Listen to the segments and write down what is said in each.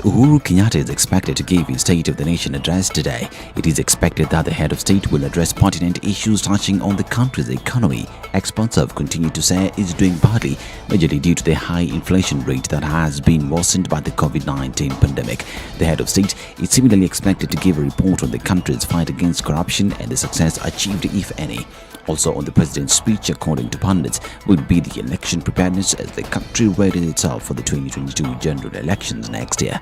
Uhuru Kenyatta is expected to give his State of the Nation address today. It is expected that the head of state will address pertinent issues touching on the country's economy. Experts have continued to say it's doing badly, majorly due to the high inflation rate that has been worsened by the COVID-19 pandemic. The head of state is similarly expected to give a report on the country's fight against corruption and the success achieved, if any. Also on the president's speech, according to pundits, would be the election preparedness as the country readies itself for the 2022 general elections next year.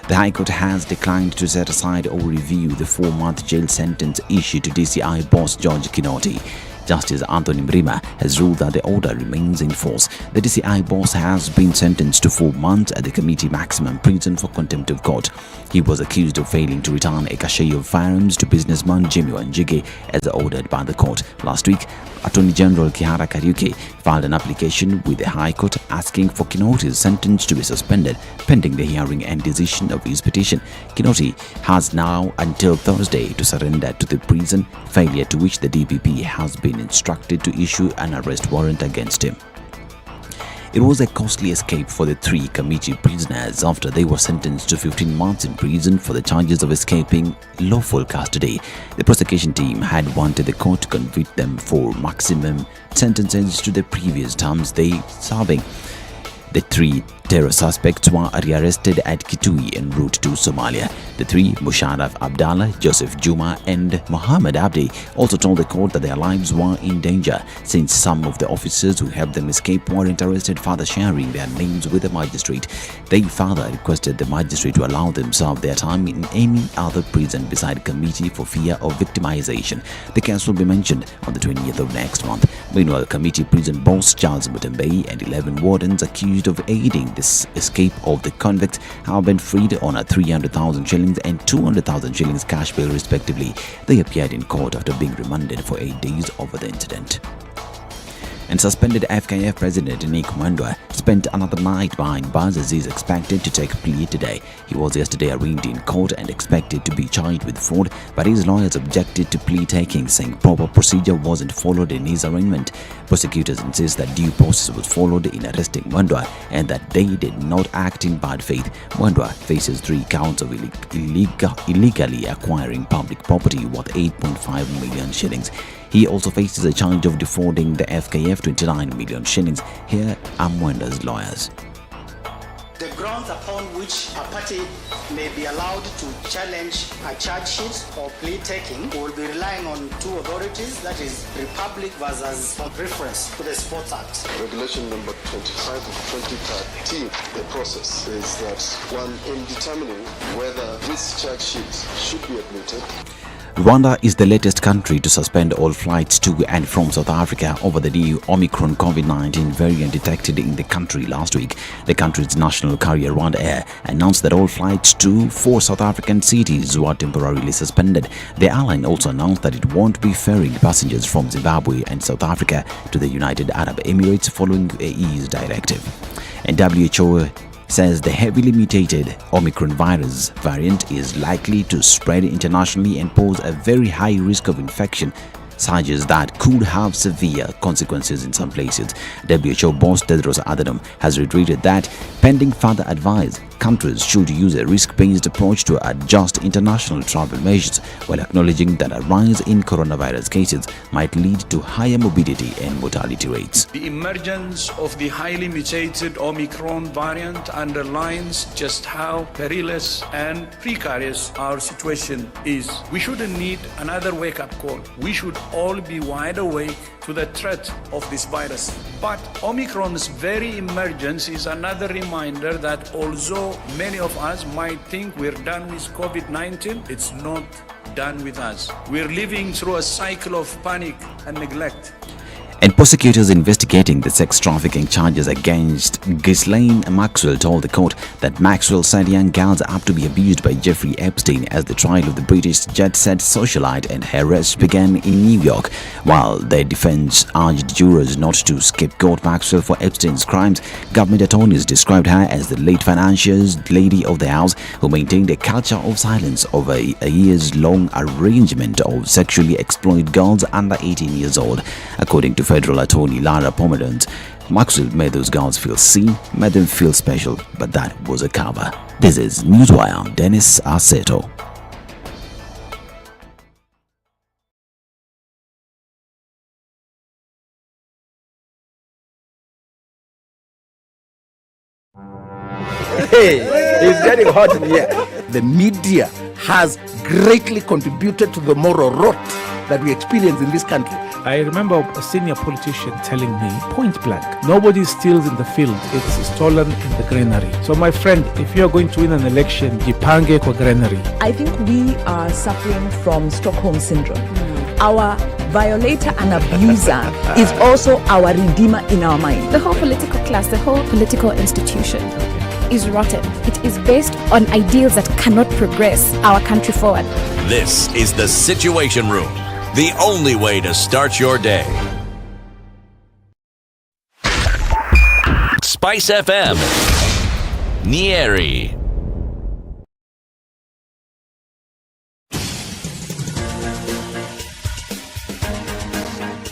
The High Court has declined to set aside or review the 4-month jail sentence issued to DCI boss George Kinoti. Justice Anthony Mrima has ruled that the order remains in force. The DCI boss has been sentenced to 4 months at the Kamiti maximum prison for contempt of court. He was accused of failing to return a cache of firearms to businessman Jimmy Wanjigi as ordered by the court. Last week, Attorney General Kihara Kariuki filed an application with the High Court asking for Kinoti's sentence to be suspended pending the hearing and decision of his petition. Kinoti has now until Thursday to surrender to the prison, failure to which the DPP has been instructed to issue an arrest warrant against him. It was a costly escape for the 3 Kamiti prisoners after they were sentenced to 15 months in prison for the charges of escaping lawful custody. The prosecution team had wanted the court to convict them for maximum sentences to the previous terms they serving. The 3 terror suspects were rearrested at Kitui en route to Somalia. The 3, Musharraf Abdallah, Joseph Juma and Mohammed Abdi, also told the court that their lives were in danger since some of the officers who helped them escape weren't arrested, further sharing their names with the magistrate. They further requested the magistrate to allow them serve their time in any other prison beside Kamiti for fear of victimization. The case will be mentioned on the 20th of next month. Meanwhile, Kamiti prison boss Charles Mutembe and 11 wardens accused of aiding this escape of the convicts have been freed on a 300,000 shillings and 200,000 shillings cash bail respectively. They appeared in court after being remanded for 8 days over the incident. And suspended FKF President Nick Mwendwa spent another night behind bars as he is expected to take plea today. He was yesterday arraigned in court and expected to be charged with fraud, but his lawyers objected to plea taking, saying proper procedure wasn't followed in his arraignment. Prosecutors insist that due process was followed in arresting Mwendwa and that they did not act in bad faith. Mwendwa faces 3 counts of illegally acquiring public property worth 8.5 million shillings. He also faces a charge of defrauding the FKF 29 million shillings. Here are Mwendwa's lawyers. The grounds upon which a party may be allowed to challenge a charge sheet or plea taking will be relying on 2 authorities, that is Republic versus reference to the Sports Act. Regulation number 25 of 2013, the process is that one, in determining whether this charge sheet should be admitted. Rwanda is the latest country to suspend all flights to and from South Africa over the new Omicron COVID-19 variant detected in the country last week. The country's national carrier Rwanda Air announced that all flights to 4 South African cities were temporarily suspended. The airline also announced that it won't be ferrying passengers from Zimbabwe and South Africa to the United Arab Emirates following AE's directive. And WHO says the heavily mutated Omicron virus variant is likely to spread internationally and pose a very high risk of infection surges that could have severe consequences in some places. WHO boss Tedros Adhanom has reiterated that, pending further advice, countries should use a risk-based approach to adjust international travel measures, while acknowledging that a rise in coronavirus cases might lead to higher morbidity and mortality rates. The emergence of the highly mutated Omicron variant underlines just how perilous and precarious our situation is. We shouldn't need another wake-up call. We should all be wide awake to the threat of this virus. But Omicron's very emergence is another reminder that although many of us might think we're done with COVID-19, it's not done with us. We're living through a cycle of panic and neglect. And prosecutors investigating the sex trafficking charges against Ghislaine Maxwell told the court that Maxwell sent young girls up to be abused by Jeffrey Epstein as the trial of the British jet-set socialite and her arrest began in New York. While their defense urged jurors not to scapegoat Maxwell for Epstein's crimes, government attorneys described her as the late financiers lady of the house who maintained a culture of silence over a years-long arrangement of sexually exploited girls under 18 years old. According to Federal Attorney Lara Pomerantz, Maxwell made those girls feel seen, made them feel special, but that was a cover. This is Muthui. I'm Dennis Aseto. Hey, it's getting hot in here. The media has greatly contributed to the moral rot that we experience in this country. I remember a senior politician telling me, point blank, nobody steals in the field, it's stolen in the granary. So my friend, if you're going to win an election, jipange kwa granary. I think we are suffering from Stockholm Syndrome. Our violator and abuser is also our redeemer in our mind. The whole political class, the whole political institution is rotten. It is based on ideals that cannot progress our country forward. This is the Situation Room, the only way to start your day. SpiceFM, Nyeri.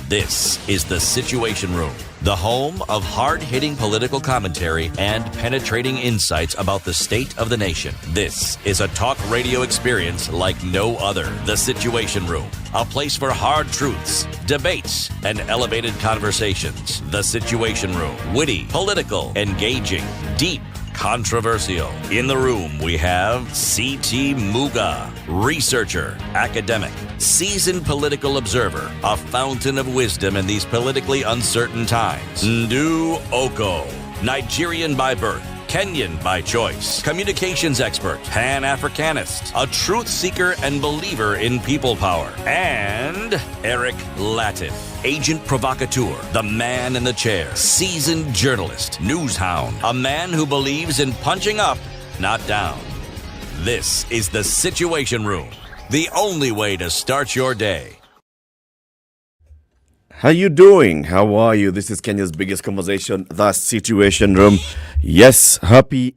This is the Situation Room, the home of hard-hitting political commentary and penetrating insights about the state of the nation. This is a talk radio experience like no other. The Situation Room, a place for hard truths, debates, and elevated conversations. The Situation Room, witty, political, engaging, deep, controversial. In the room, we have C.T. Muga, researcher, academic, seasoned political observer, a fountain of wisdom in these politically uncertain times. Ndu Okoh, Nigerian by birth, Kenyan by choice, communications expert, Pan-Africanist, a truth seeker and believer in people power, and Eric Latiff, agent provocateur, the man in the chair, seasoned journalist, news hound, a man who believes in punching up, not down. This is the Situation Room, the only way to start your day. How you doing? How are you? This is Kenya's biggest conversation, the Situation Room. Yes, happy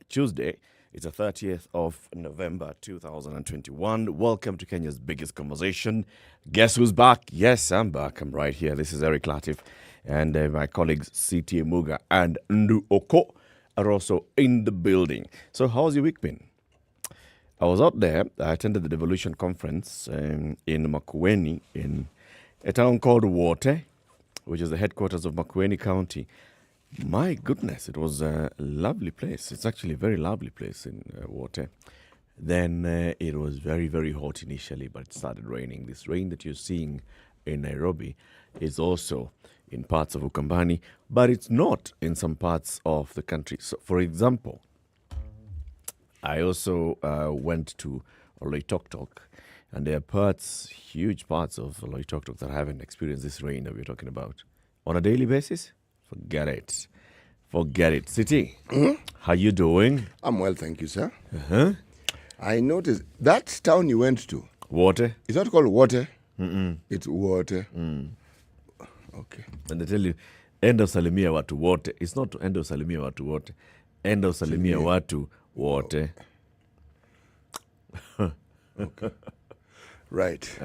Tuesday. It's the 30th of November 2021. Welcome to Kenya's biggest conversation. Guess who's back? Yes, I'm back. I'm right here. This is Eric Latiff, and my colleagues C.T. Muga and Ndu Okoh are also in the building. So how's your week been? I was out there. I attended the Devolution conference in Makueni in a town called Wote, which is the headquarters of Makueni County. My goodness, it was a lovely place. It's actually a very lovely place in Wote. Then it was very, very hot initially, but it started raining. This rain that you're seeing in Nairobi is also in parts of Ukambani, but it's not in some parts of the country. So, for example, I also went to Oloitoktok, and there are parts, huge parts of Oloitoktok that haven't experienced this rain that we're talking about. On a daily basis, forget it. Forget it. City, how you doing? I'm well, thank you, sir. I noticed that town you went to. Water? It's not called water. It's water. Okay. And they tell you, end of salimia watu water. It's not end of salimia watu water. End of salimia watu water. Okay. Right.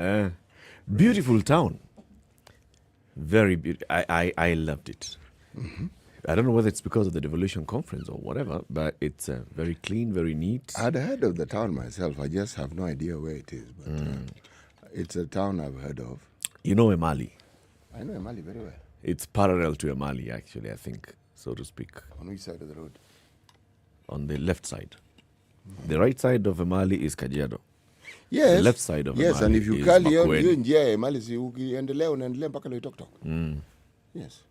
Beautiful town. Very beautiful. I loved it. I don't know whether it's because of the Devolution conference or whatever, but it's very clean, very neat. I'd heard of the town myself. I just have no idea where it is. But it's a town I've heard of. You know Emali? I know Emali very well. It's parallel to Emali, actually, I think, so to speak. On which side of the road? On the left side. The right side of Emali is Kajiado. Yes. The left side of yes, Emali and if you is call Makueni. njia Emali, si ukiendelea mpaka Loitoktok. Yes.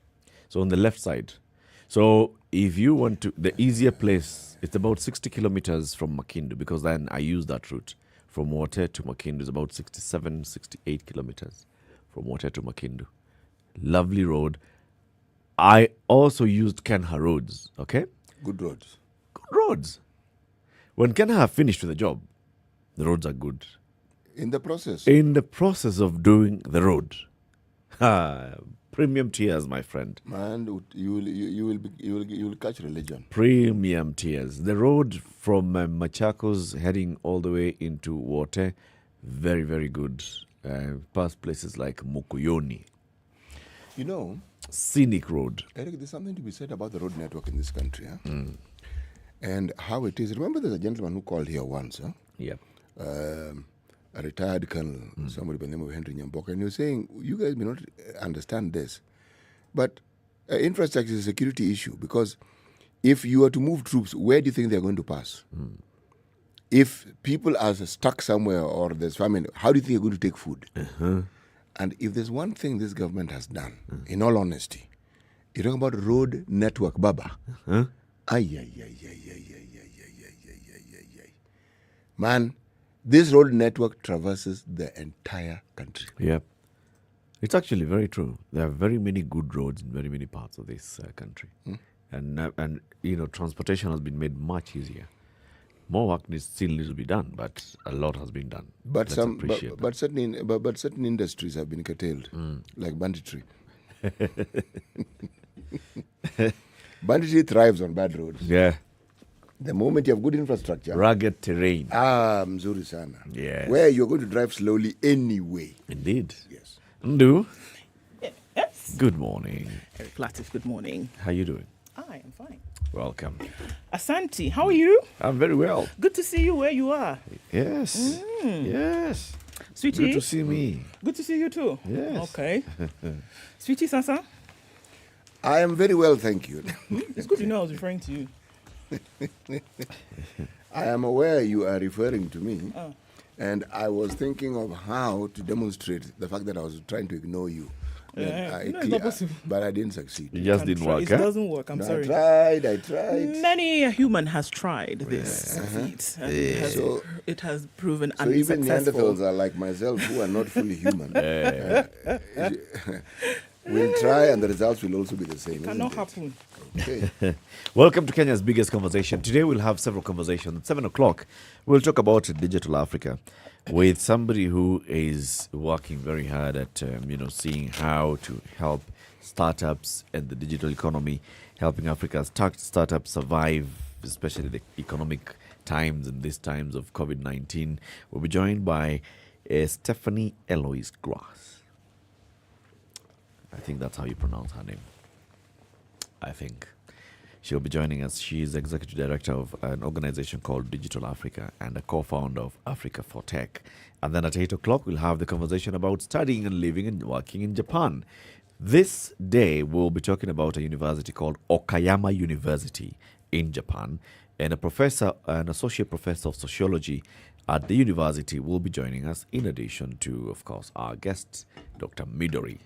So on the left side. So if you want to, the easier place, it's about 60 kilometers from Makindu, because then I use that route. From Wote to Makindu is about 67, 68 kilometers from Wote to Makindu. Lovely road. I also used Kenha roads, okay? Good roads. Good roads. When Kenha finished with the job, the roads are good. In the process? In the process of doing the road. Premium tears, my friend. Man, you will catch religion. Premium tears. The road from Machakos heading all the way into Wote, very, very good. Past places like Mukuyoni. You know, scenic road. Eric, there's something to be said about the road network in this country, and how it is. Remember, there's a gentleman who called here once, Yep. A retired colonel, somebody by the name of Henry Nyamboka, and he was saying, you guys may not understand this, but infrastructure is a security issue, because if you are to move troops, where do you think they're going to pass? If people are stuck somewhere or there's famine, how do you think you're going to take food? And if there's one thing this government has done, in all honesty, you're talking about road network, Baba. Man, this road network traverses the entire country. Yep. It's actually very true. There are very many good roads in very many parts of this country. And transportation has been made much easier. More work still needs to be done, but a lot has been done. But certain industries have been curtailed, like banditry. Banditry thrives on bad roads. Yeah. The moment you have good infrastructure, rugged terrain. Mzuri sana. Yes. Where you're going to drive slowly anyway. Indeed. Yes. Ndu. Yes. Good morning. Eric Latiff, good morning. How you doing? I am fine. Welcome. Asante, how are you? I'm very well. Good to see you where you are. Yes. Yes. Sweetie. Good to see me. Good to see you too. Yes. Okay. Sweetie Sasa. I am very well, thank you. It's good to know I was referring to you. I am aware you are referring to me, and I was thinking of how to demonstrate the fact that I was trying to ignore you. It's not possible. But I didn't succeed. It just didn't work. It doesn't work. I'm sorry. I tried. Many a human has tried this feat. And it has proven so unsuccessful. Even Neanderthals are like myself, who are not fully human. We'll try, and the results will also be the same. It cannot happen. Okay. Welcome to Kenya's biggest conversation. Today we'll have several conversations. At 7 o'clock, we'll talk about digital Africa with somebody who is working very hard at, seeing how to help startups and the digital economy, helping Africa's startups survive, especially the economic times and these times of COVID-19. We'll be joined by Stephanie Eloise Grass. I think that's how you pronounce her name. I think. She'll be joining us. She is executive director of an organization called Digital Africa and a co-founder of Africa for Tech. And then at 8 o'clock, we'll have the conversation about studying and living and working in Japan. This day, we'll be talking about a university called Okayama University in Japan. And an associate professor of sociology at the university will be joining us, in addition to, of course, our guest, Dr. Midori,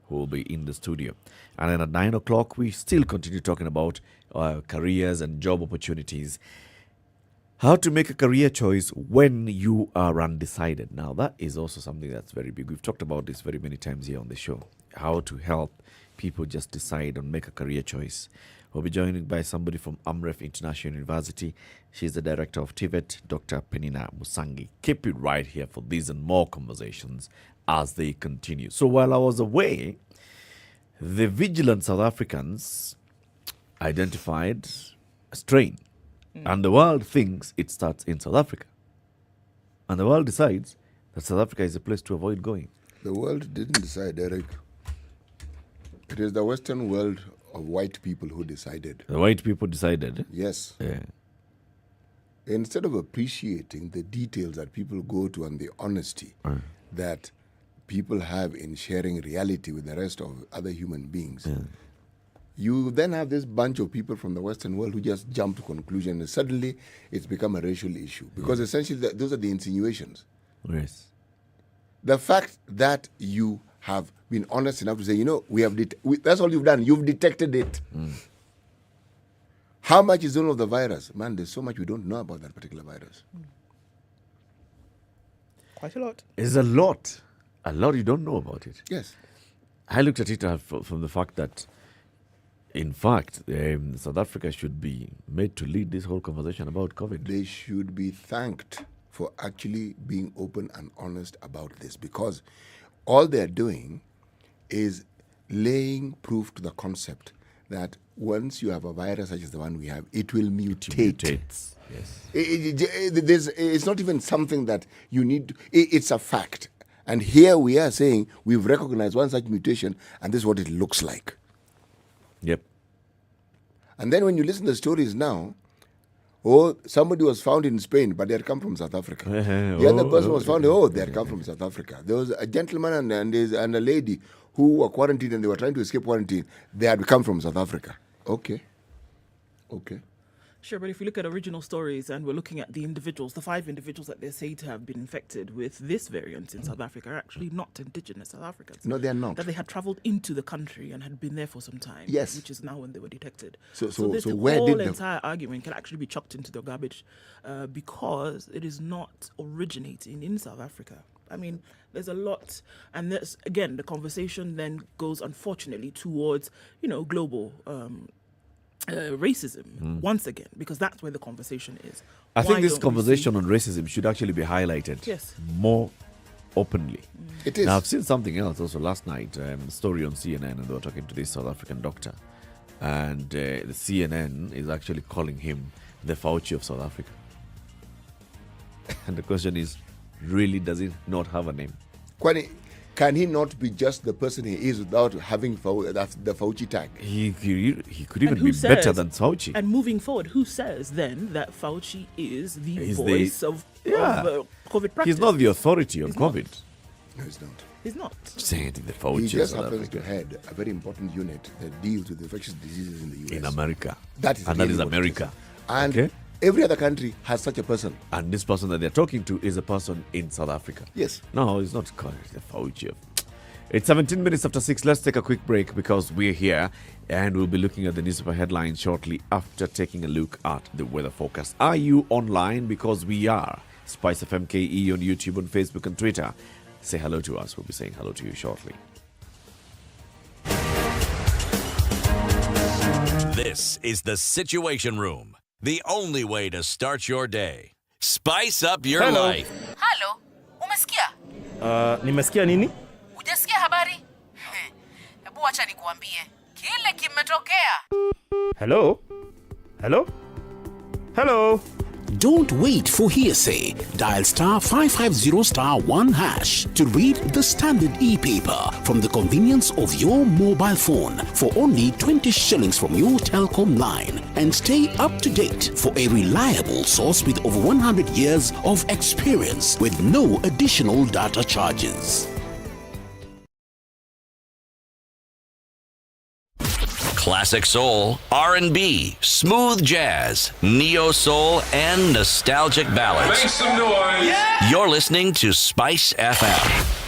who will be in the studio. And then at 9 o'clock, we still continue talking about careers and job opportunities. How to make a career choice when you are undecided. Now, that is also something that's very big. We've talked about this very many times here on the show. How to help people just decide and make a career choice. We'll be joined by somebody from Amref International University. She's the director of TVET, Dr. Penina Musangi. Keep it right here for these and more conversations as they continue. So while I was away, the vigilant South Africans identified a strain. And the world thinks it starts in South Africa. And the world decides that South Africa is a place to avoid going. The world didn't decide, Eric. It is the Western world of white people who decided. The white people decided? Yes. Yeah. Instead of appreciating the details that people go to and the honesty that people have in sharing reality with the rest of other human beings, you then have this bunch of people from the Western world who just jump to conclusion, and suddenly it's become a racial issue. Because essentially those are the insinuations. Yes. The fact that you have been honest enough to say, we have that's all you've done. You've detected it. How much is known of the virus? Man, there's so much we don't know about that particular virus. Quite a lot. It's a lot. A lot you don't know about it. Yes. I looked at it from the fact that, in fact, South Africa should be made to lead this whole conversation about COVID. They should be thanked for actually being open and honest about this, because all they're doing is laying proof to the concept that once you have a virus such as the one we have, it will mutate. Yes. It's not even something that you need. It's a fact. And here we are saying we've recognized one such mutation, and this is what it looks like. Yep. And then when you listen to the stories now, somebody was found in Spain, but they had come from South Africa. The other person was found, they had come from South Africa. There was a gentleman and a lady who were quarantined, and they were trying to escape quarantine. They had come from South Africa. Okay. Sure, but if we look at original stories and we're looking at the individuals, the 5 individuals that they say to have been infected with this variant in South Africa are actually not indigenous South Africans. No, they are not. That they had travelled into the country and had been there for some time. Yes. Which is now when they were detected. So where whole entire argument can actually be chucked into the garbage because it is not originating in South Africa. I mean, there's a lot, and there's, again, the conversation then goes, unfortunately, towards, global racism once again, because that's where the conversation is. I think this conversation on racism should actually be highlighted more openly. It is. Now, I've seen something else also last night, a story on CNN, and they were talking to this South African doctor, and the CNN is actually calling him the Fauci of South Africa. And the question is, really, does he not have a name? Can he not be just the person he is without having the Fauci tag? He could even be better than Fauci. And moving forward, who says then that Fauci is the voice of COVID practice? He's not the authority on COVID. No, he's not. He's not. Saying the Fauci. He just happens to head a very important unit that deals with infectious diseases in the US. In America. That is America. And every other country has such a person. And this person that they're talking to is a person in South Africa. Yes. No, it's not called the Fauci. It's 17 minutes after 6. Let's take a quick break because we're here and we'll be looking at the newspaper headlines shortly after taking a look at the weather forecast. Are you online? Because we are. SpiceFM KE on YouTube, on Facebook and Twitter. Say hello to us. We'll be saying hello to you shortly. This is the Situation Room. The only way to start your day. Spice up your life. Hello, umesikia? Nimesikia nini? Hujasikia habari? Hebu acha nikuambie. Kile kimetokea. Hello? Hello? Hello? Don't wait for hearsay. Dial *550*1# to read the Standard e-paper from the convenience of your mobile phone for only 20 shillings from your telecom line, and stay up to date for a reliable source with over 100 years of experience with no additional data charges. Classic soul, R&B, smooth jazz, neo soul, and nostalgic ballads. Make some noise. Yeah! You're listening to Spice FM.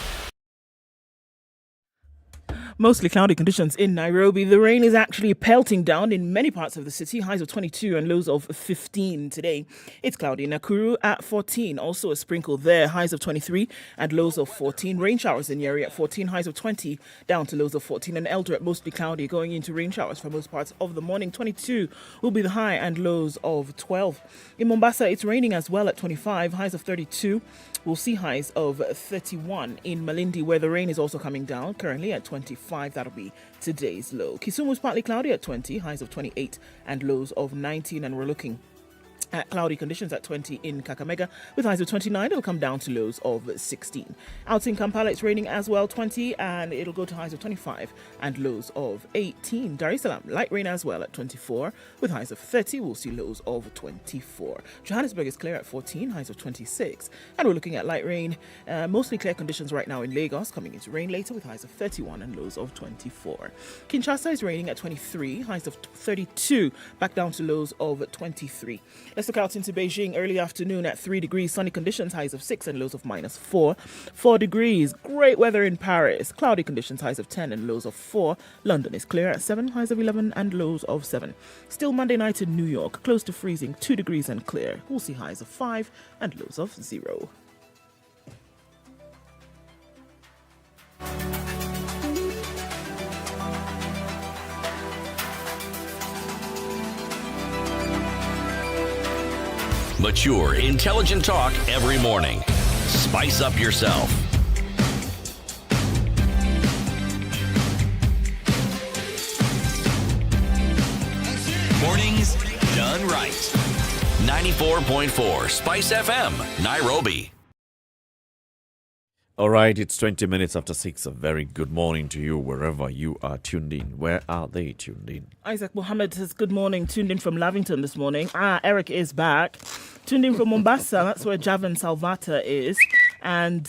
Mostly cloudy conditions in Nairobi. The rain is actually pelting down in many parts of the city. Highs of 22 and lows of 15 today. It's cloudy in Nakuru at 14. Also a sprinkle there. Highs of 23 and lows of 14. Rain showers in Nyeri at 14. Highs of 20 down to lows of 14. And Eldoret mostly cloudy going into rain showers for most parts of the morning. 22 will be the high and lows of 12. In Mombasa, it's raining as well at 25. Highs of 32. We'll see highs of 31 in Malindi, where the rain is also coming down, currently at 25. That'll be today's low. Kisumu is partly cloudy at 20, highs of 28 and lows of 19. And we're looking at cloudy conditions at 20 in Kakamega with highs of 29. It'll come down to lows of 16. Out in Kampala, it's raining as well, 20, and it'll go to highs of 25 and lows of 18. Dar es Salaam, light rain as well at 24 with highs of 30. We'll see lows of 24. Johannesburg is clear at 14, highs of 26. And we're looking at light rain, mostly clear conditions right now in Lagos, coming into rain later with highs of 31 and lows of 24. Kinshasa is raining at 23, highs of 32, back down to lows of 23. Let's look out into Beijing. Early afternoon at 3 degrees. Sunny conditions, highs of 6 and lows of -4. 4 degrees. Great weather in Paris. Cloudy conditions, highs of 10 and lows of 4. London is clear at 7, highs of 11 and lows of 7. Still Monday night in New York, close to freezing, 2 degrees and clear. We'll see highs of 5 and lows of 0. Mature, intelligent talk every morning. Spice up yourself. Mornings done right. 94.4 Spice FM, Nairobi. All right, it's 20 minutes after 6. A very good morning to you wherever you are tuned in. Where are they tuned in? Isaac Mohammed says, good morning, tuned in from Lavington this morning. Eric is back. Tuned in from Mombasa, that's where Javan Salvata is. And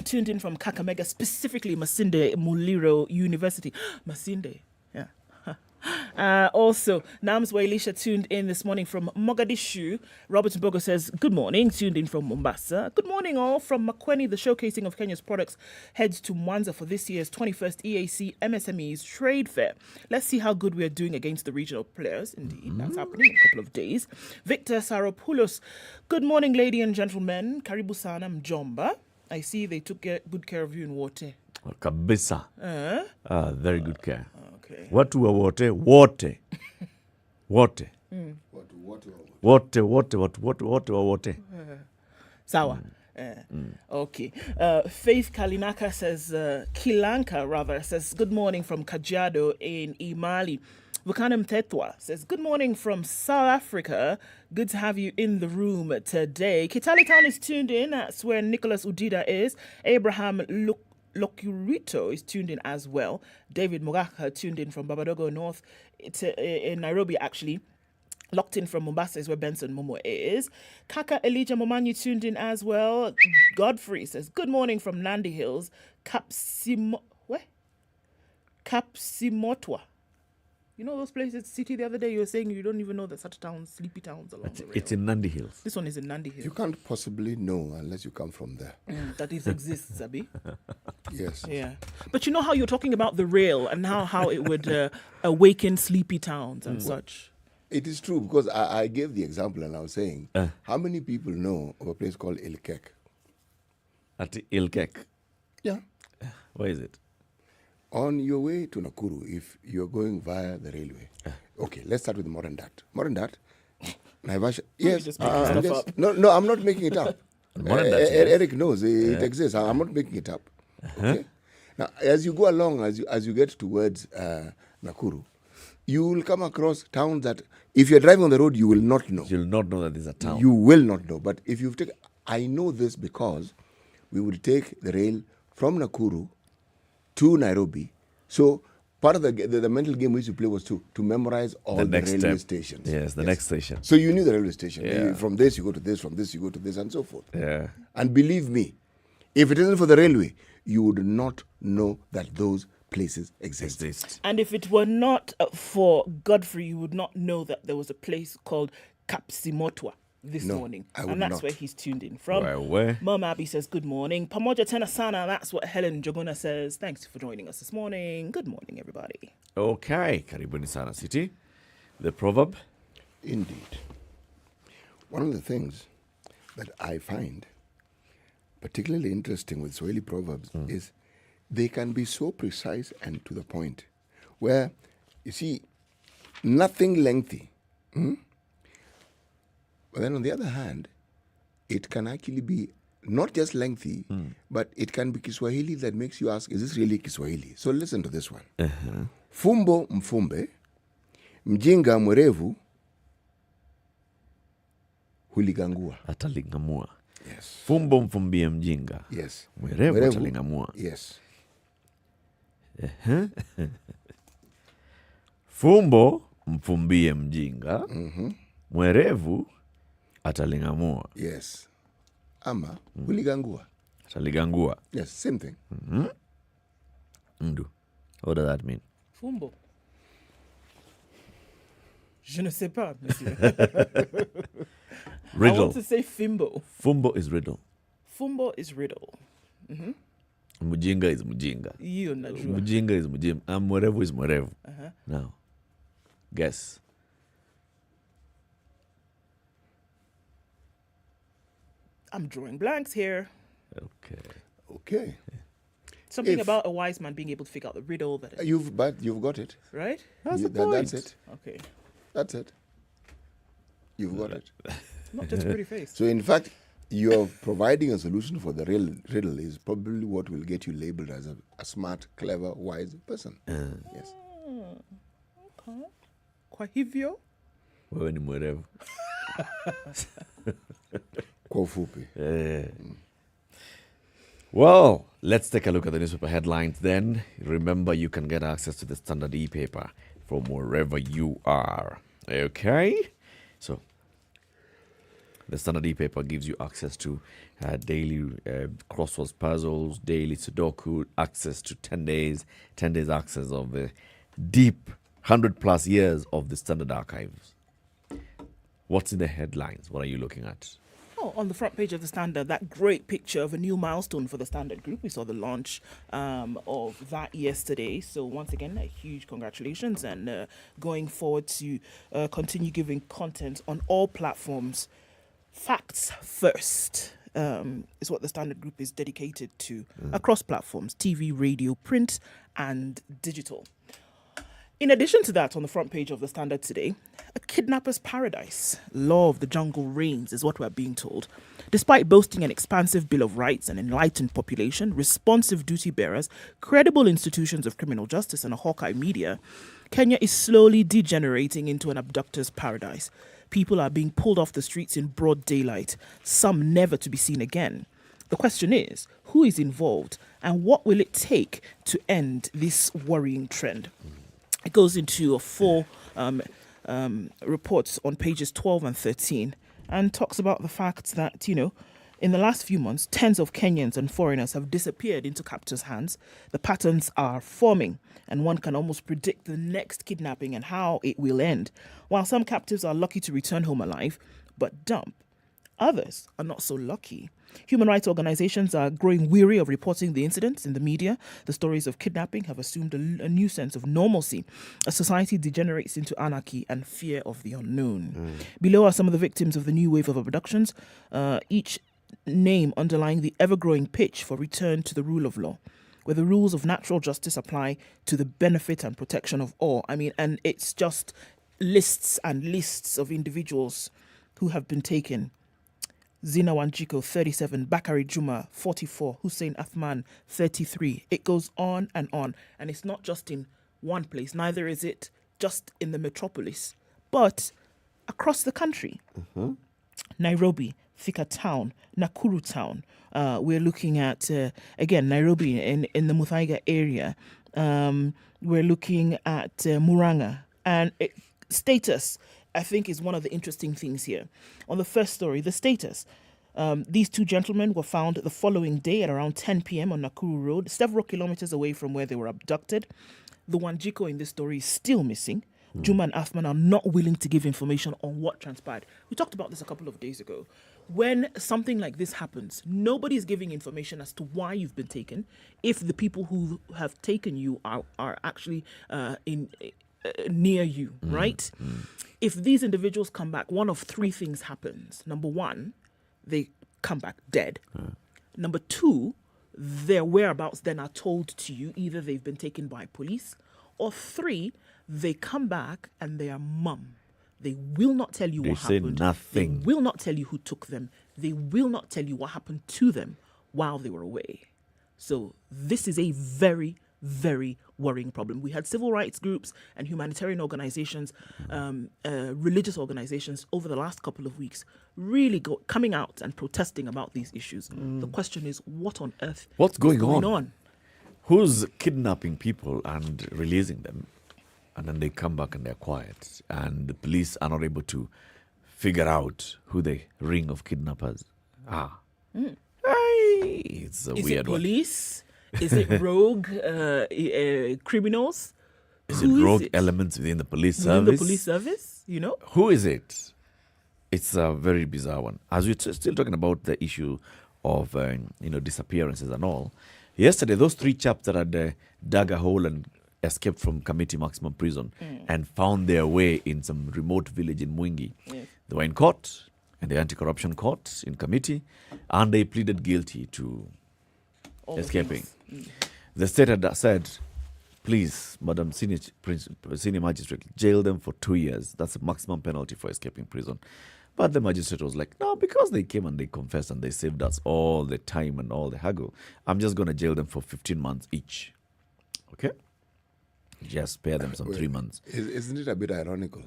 tuned in from Kakamega, specifically Masinde Muliro University. Masinde, yeah. Also, Nams Wailisha tuned in this morning from Mogadishu. Robert Mbogo says, good morning, tuned in from Mombasa. Good morning all from Makweni. The showcasing of Kenya's products heads to Mwanza for this year's 21st EAC MSMEs Trade Fair. Let's see how good we are doing against the regional players. Indeed, that's happening in a couple of days. Victor Saropoulos, good morning, ladies and gentlemen. Karibu sana Mjomba. I see they took good care of you in Wote. Kabisa. Very good care. Okay. Watu wa wote. Wote. Wote. Wote wa wote. Sawa. Okay. Faith Kalinaka says, Kilanka rather, says, good morning from Kajiado in Imali. Vukanam Tetwa says, good morning from South Africa. Good to have you in the room today. Kitale Town is tuned in. That's where Nicholas Udida is. Abraham Lokurito is tuned in as well. David Mogaka tuned in from Babadogo North. It's in Nairobi, actually. Locked in from Mombasa is where Benson Momo is. Kaka Elijah Momanyu tuned in as well. Godfrey says, good morning from Nandi Hills. Kapsimotwa. You know those places, city the other day you were saying you don't even know that such towns, sleepy towns along the rail. It's in Nandi Hills. This one is in Nandi Hills. You can't possibly know unless you come from there. That it exists, Abi. Yes. Yeah. But you know how you're talking about the rail and how it would awaken sleepy towns and such. It is true because I gave the example and I was saying, how many people know of a place called Ilkek? At Ilkek? Yeah. Where is it? On your way to Nakuru, if you're going via the railway. Okay, let's start with Morandat. Morandat, Naivasha. Yes. Just making stuff up. No, I'm not making it up. Eric knows it exists. I'm not making it up. Okay. Now, as you go along, as you get towards Nakuru, you will come across towns that, if you're driving on the road, you will not know. You'll not know that there's a town. You will not know. But if you've taken, I know this because we would take the rail from Nakuru to Nairobi. So part of the mental game we used to play was to memorize all the railway stations. Yes, the next station. So you knew the railway station. Yeah. From this you go to this, from this you go to this, and so forth. Yeah. And believe me, if it isn't for the railway, you would not know that those places exist. And if it were not for Godfrey, you would not know that there was a place called Kapsimotwa this morning. And that's where he's tuned in from. Where? Mom Abby says, good morning. Pamoja Tena Sana, that's what Helen Jogona says. Thanks for joining us this morning. Good morning, everybody. Okay, karibuni sana City. The proverb? Indeed. One of the things that I find particularly interesting with Swahili proverbs is they can be so precise and to the point, where, you see, nothing lengthy. But then on the other hand, it can actually be not just lengthy, but it can be Kiswahili that makes you ask, is this really Kiswahili? So listen to this one. Fumbo mfumbe, mjinga mwerevu, huligangua. Atalingamua. Yes. Fumbo mfumbie mjinga. Yes. Mwerevu atalingamua. Yes. Fumbo mfumbie mjinga. Mwerevu atalingamua. Yes. Ama huligangua. Ataligangua. Yes, same thing. Ndu. What does that mean? Fumbo. Je ne sais pas, monsieur. Riddle. I want to say fimbo. Fumbo is riddle. Fumbo is riddle. Mujinga is mujinga. Hiyo najua. Mujinga is mujinga. Mwerevu is mwerevu. Now, guess. I'm drawing blanks here. Okay. Something about a wise man being able to figure out the riddle. You've got it. Right? That's the point. That's it. Okay. That's it. You've got it. Not just pretty face. So in fact, you're providing a solution for the real riddle is probably what will get you labeled as a smart, clever, wise person. Yes. Okay. Kwa hivyo? Wewe ni mwerevu. Kwa ufupi. Well, let's take a look at the newspaper headlines then. Remember, you can get access to the Standard e-paper from wherever you are. Okay? So, the Standard e-paper gives you access to daily crosswords puzzles, daily Sudoku, access to 10 days access of the deep 100+ years of the Standard archives. What's in the headlines? What are you looking at? Oh, on the front page of the Standard, that great picture of a new milestone for the Standard Group. We saw the launch of that yesterday. So once again, a huge congratulations, and going forward to continue giving content on all platforms. Facts first is what the Standard Group is dedicated to across platforms: TV, radio, print, and digital. In addition to that, on the front page of the Standard today, a kidnapper's paradise. Law of the jungle reigns is what we're being told. Despite boasting an expansive Bill of Rights, an enlightened population, responsive duty bearers, credible institutions of criminal justice, and a Hawkeye media, Kenya is slowly degenerating into an abductor's paradise. People are being pulled off the streets in broad daylight, some never to be seen again. The question is, who is involved, and what will it take to end this worrying trend? It goes into 4 reports on pages 12 and 13 and talks about the fact that, in the last few months, tens of Kenyans and foreigners have disappeared into captors' hands. The patterns are forming, and one can almost predict the next kidnapping and how it will end. While some captives are lucky to return home alive, but dump, others are not so lucky. Human rights organizations are growing weary of reporting the incidents in the media. The stories of kidnapping have assumed a new sense of normalcy as society degenerates into anarchy and fear of the unknown. Below are some of the victims of the new wave of abductions, each name underlying the ever-growing pitch for return to the rule of law, where the rules of natural justice apply to the benefit and protection of all. And it's just lists and lists of individuals who have been taken. Zina Wanjiko, 37, Bakari Juma, 44, Hussein Athman, 33. It goes on. And it's not just in one place, neither is it just in the metropolis, but across the country. Nairobi, Thika Town, Nakuru Town. We're looking at, again, Nairobi in the Muthui area. We're looking at Muranga. And status, I think, is one of the interesting things here. On the first story, the status. These 2 gentlemen were found the following day at around 10 p.m. on Nakuru Road, several kilometers away from where they were abducted. The Wanjiko in this story is still missing. Juma and Athman are not willing to give information on what transpired. We talked about this a couple of days ago. When something like this happens, nobody is giving information as to why you've been taken, if the people who have taken you are actually near you, right? If these individuals come back, one of 3 things happens. Number 1, they come back dead. Number 2, their whereabouts then are told to you. Either they've been taken by police, or 3, they come back and they are mum. They will not tell you what happened. They say nothing. They will not tell you who took them. They will not tell you what happened to them while they were away. So this is a very, very worrying problem. We had civil rights groups and humanitarian organizations, religious organizations over the last couple of weeks really coming out and protesting about these issues. The question is, what on earth What's going on? Who's kidnapping people and releasing them? And then they come back and they're quiet. And the police are not able to figure out who the ring of kidnappers are. It's a weird one. Is it police? Is it rogue criminals? Is it rogue elements within the police service? Within the police service, Who is it? It's a very bizarre one. As we're still talking about the issue of, disappearances and all, yesterday, those 3 chaps that had dug a hole and escaped from Kamiti maximum prison and found their way in some remote village in Mwingi. Yes. They were in court, in the anti-corruption court in Kamiti, and they pleaded guilty to escaping. The state had said, please, Madam Senior Magistrate, jail them for 2 years. That's the maximum penalty for escaping prison. But the magistrate was like, no, because they came and they confessed and they saved us all the time and all the haggle, I'm just going to jail them for 15 months each. Okay? Just spare them some 3 months. Isn't it a bit ironical?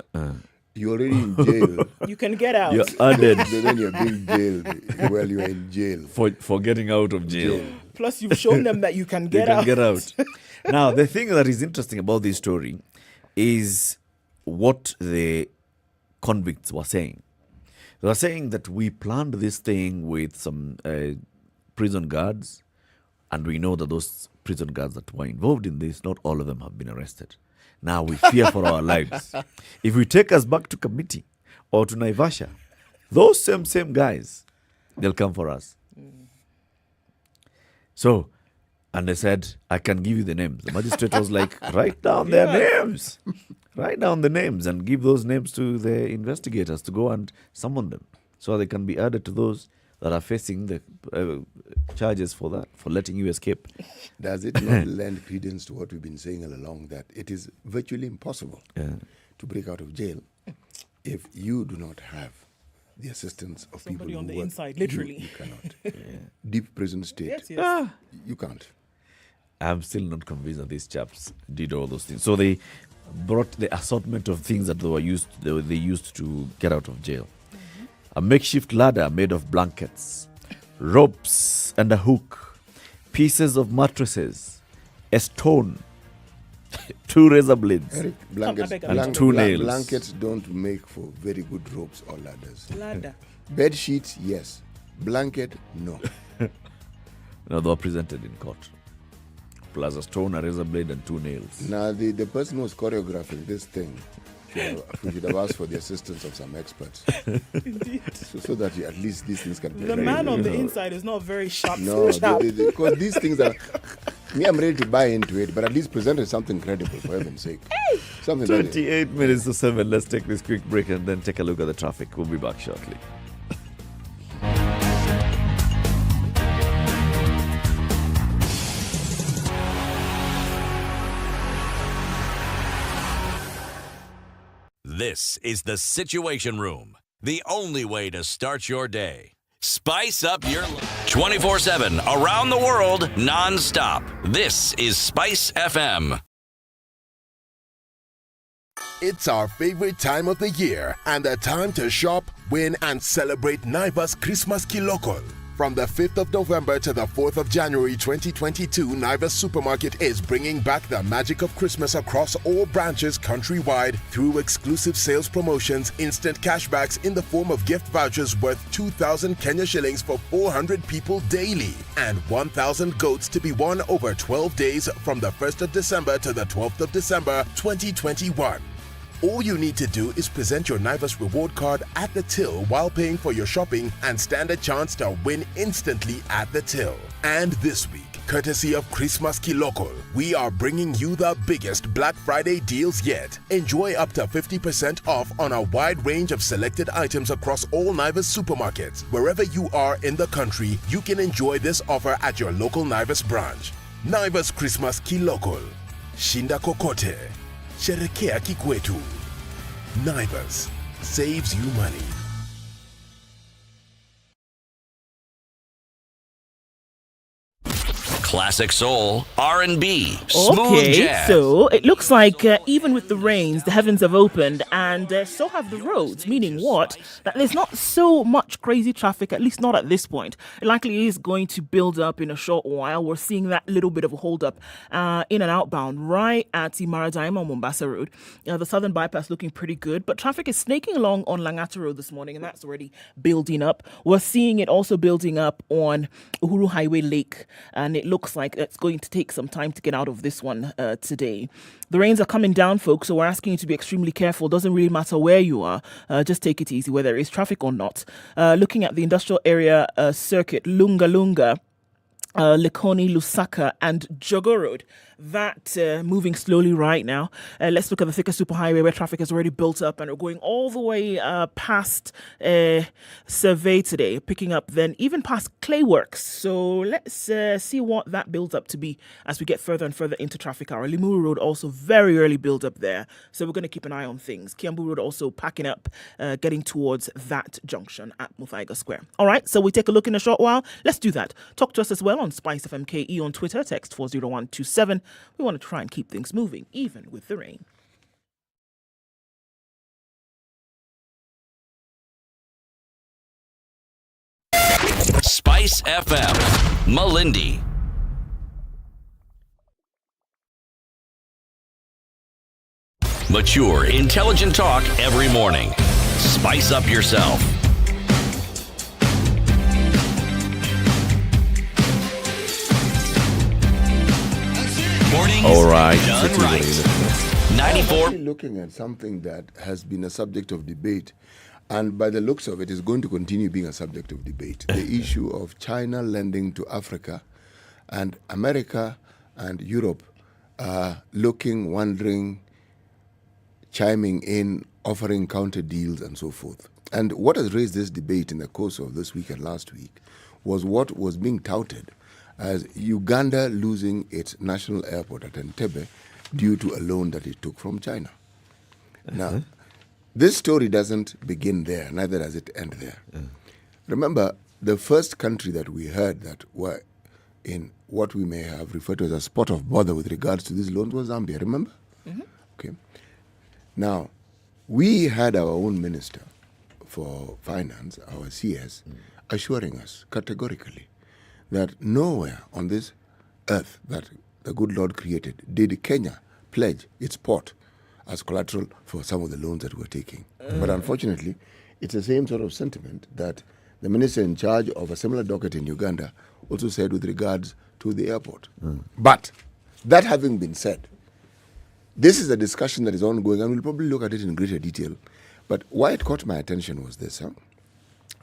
You're already in jail. You can get out. You're added. Then you're being jailed while you're in jail. For getting out of jail. Plus, you've shown them that you can get out. Get out. Now, the thing that is interesting about this story is what the convicts were saying. They were saying that we planned this thing with some prison guards, and we know that those prison guards that were involved in this, not all of them have been arrested. Now we fear for our lives. If we take us back to Kamiti or to Naivasha, those same guys, they'll come for us. So, and they said, I can give you the names. The magistrate was like, write down their names. Write down the names and give those names to the investigators to go and summon them so they can be added to those that are facing the charges for that, for letting you escape. Does it not lend credence to what we've been saying all along, that it is virtually impossible to break out of jail if you do not have the assistance of somebody people on who the work. inside, literally. You cannot. Deep prison state. Yes. You can't. I'm still not convinced that these chaps did all those things. So they brought the assortment of things that they used to get out of jail. A makeshift ladder made of blankets, ropes and a hook, pieces of mattresses, a stone, 2 razor blades, Eric, and 2 nails. Blankets don't make for very good ropes or ladders. Ladder. Bed sheets, yes. Blanket, no. No, they were presented in court. Plus a stone, a razor blade, and 2 nails. Now, the person who was choreographing this thing, we should have asked for the assistance of some experts. Indeed. So that at least these things can be The man on the inside is not very sharp. No, because these things are... I'm ready to buy into it, but at least present it something credible, for heaven's sake. Something 28 minutes to 7. Let's take this quick break and then take a look at the traffic. We'll be back shortly. This is the Situation Room, the only way to start your day. Spice up your 24/7 around the world, non-stop. This is Spice FM. It's our favorite time of the year and the time to shop, win, and celebrate Naivas Christmas Kilokol. From the 5th of November to the 4th of January 2022, Naivas Supermarket is bringing back the magic of Christmas across all branches countrywide through exclusive sales promotions, instant cashbacks in the form of gift vouchers worth 2,000 Kenya shillings for 400 people daily, and 1,000 goats to be won over 12 days from the 1st of December to the 12th of December 2021. All you need to do is present your Naivas reward card at the till while paying for your shopping and stand a chance to win instantly at the till. And this week, courtesy of Christmas Kilokol, we are bringing you the biggest Black Friday deals yet. Enjoy up to 50% off on a wide range of selected items across all Naivas supermarkets. Wherever you are in the country, you can enjoy this offer at your local Naivas branch. Naivas Christmas Kilokol. Shinda kokote. Sherekea kikwetu. Naivas saves you money. Classic soul, R&B, smooth jazz. So it looks like even with the rains, the heavens have opened and so have the roads, meaning what? That there's not so much crazy traffic, at least not at this point. It likely is going to build up in a short while. We're seeing that little bit of a hold up in and outbound right at the Maritime on Mombasa Road. The southern bypass looking pretty good, but traffic is snaking along on Langata Road this morning, and that's already building up. We're seeing it also building up on Uhuru Highway Lake, and it looks like it's going to take some time to get out of this one today. The rains are coming down, folks, so we're asking you to be extremely careful. Doesn't really matter where you are. Just take it easy, whether it's traffic or not. Looking at the industrial area circuit, Lunga Lunga, Likoni, Lusaka and Jogo Road. That moving slowly right now. Let's look at the Thika Superhighway where traffic has already built up and we're going all the way past Survey today, picking up then even past Clayworks. So let's see what that builds up to be as we get further and further into traffic hour. Limuru Road also very early build up there. So we're going to keep an eye on things. Kiambu Road also packing up, getting towards that junction at Muthaiga Square. All right, so we take a look in a short while. Let's do that. Talk to us as well on SpiceFM KE on Twitter, text 40127. We want to try and keep things moving, even with the rain. Spice FM, Malindi. Mature, intelligent talk every morning. Spice up yourself. Mornings All right. done right. 94. I'm looking at something that has been a subject of debate, and by the looks of it, is going to continue being a subject of debate. The issue of China lending to Africa, and America and Europe looking, wondering, chiming in, offering counter deals, and so forth. And what has raised this debate in the course of this week and last week was what was being touted as Uganda losing its national airport at Entebbe due to a loan that it took from China. Now, this story doesn't begin there, neither does it end there. Remember, the first country that we heard that were in what we may have referred to as a spot of bother with regards to these loans was Zambia, remember? Okay. Now, we had our own minister for finance, our CS, assuring us categorically that nowhere on this earth that the good Lord created did Kenya pledge its port as collateral for some of the loans that we're taking. But unfortunately, it's the same sort of sentiment that the minister in charge of a similar docket in Uganda also said with regards to the airport. But that having been said, this is a discussion that is ongoing, and we'll probably look at it in greater detail. But why it caught my attention was this.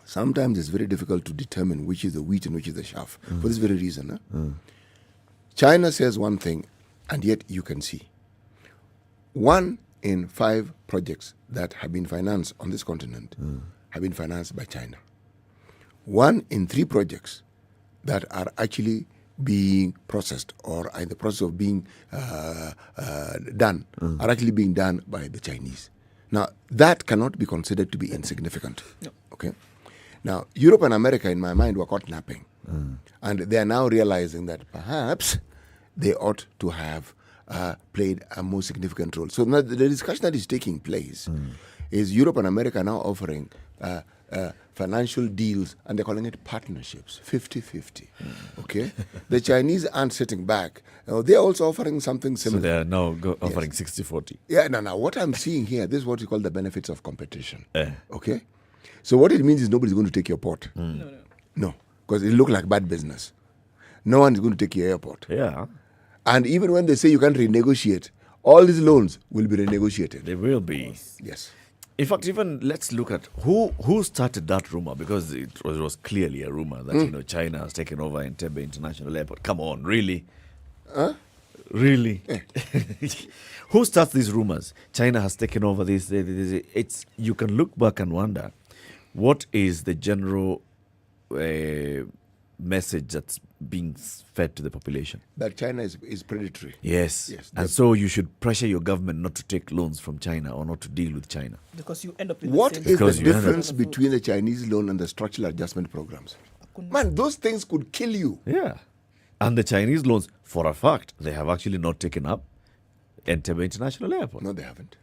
Sometimes it's very difficult to determine which is the wheat and which is the chaff, for this very reason. China says one thing, and yet you can see 1 in 5 projects that have been financed on this continent have been financed by China. 1 in 3 projects that are actually being processed or are in the process of being done are actually being done by the Chinese. Now, that cannot be considered to be insignificant. No. Okay. Now, Europe and America, in my mind, were caught napping. And they are now realizing that perhaps they ought to have played a more significant role. So now the discussion that is taking place is Europe and America now offering financial deals, and they're calling it partnerships, 50-50. Okay? The Chinese aren't sitting back. They're also offering something similar. So they are now offering 60-40. Yeah, no. What I'm seeing here, this is what we call the benefits of competition. Okay? So what it means is nobody's going to take your port. No, because it look like bad business. No one is going to take your airport. Yeah. And even when they say you can't renegotiate, all these loans will be renegotiated. They will be. Yes. In fact, even let's look at who started that rumor, because it was clearly a rumor that China has taken over Entebbe International Airport. Come on, really? Really? Who starts these rumors? China has taken over this. It's you can look back and wonder, what is the general message that's being fed to the population? That China is predatory. Yes. And so you should pressure your government not to take loans from China or not to deal with China. Because you end up in What the same is the difference between the Chinese loan and the structural adjustment programs? Man, those things could kill you. Yeah. And the Chinese loans, for a fact, they have actually not taken up Entebbe International Airport. No, they haven't.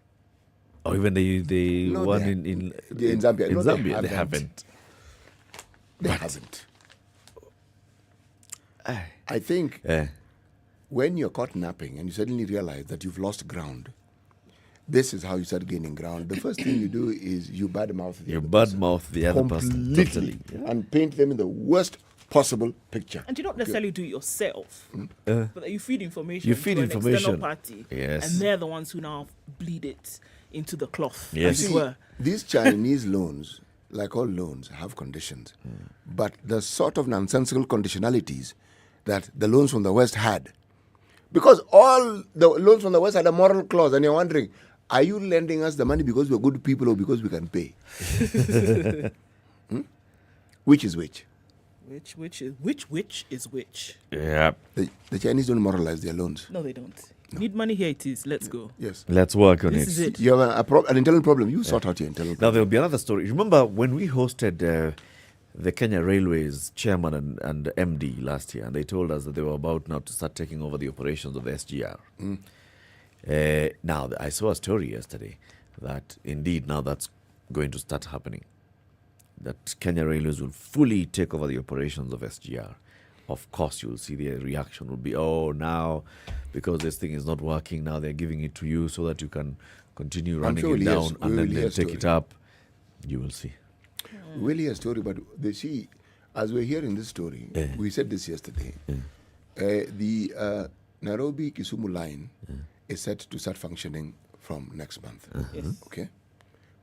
Or even the one in Zambia. In No, Zambia, they haven't. They haven't. I think when you're caught napping and you suddenly realize that you've lost ground, this is how you start gaining ground. The first thing you do is you badmouth the other person. Totally. Yeah. And paint them in the worst possible picture. And you don't necessarily do it yourself, but that you feed information You feed to an information. external party, Yes. and they're the ones who now bleed it into the cloth, Yes. as it were. These Chinese loans, like all loans, have conditions. But the sort of nonsensical conditionalities that the loans from the West had, because all the loans from the West had a moral clause, and you're wondering, are you lending us the money because we're good people or because we can pay? Which is which? Which is which? Yeah. The Chinese don't moralize their loans. No, they don't. Need money, here it is. Let's go. Yes. Let's work on This it. is it. You have an internal problem. You sort out your internal Now, problem. there'll be another story. Remember when we hosted the Kenya Railways chairman and MD last year, and they told us that they were about now to start taking over the operations of the SGR. Now, I saw a story yesterday that indeed now that's going to start happening. That Kenya Railways will fully take over the operations of SGR. of course you'll see their reaction will be, oh, now because this thing is not working, now they're giving it to you so that you can continue running it down and then they'll take it up. You will see. We'll hear a story, but they see, as we're hearing this story, we said this yesterday, the Nairobi Kisumu line is set to start functioning from next month. Yes. Okay?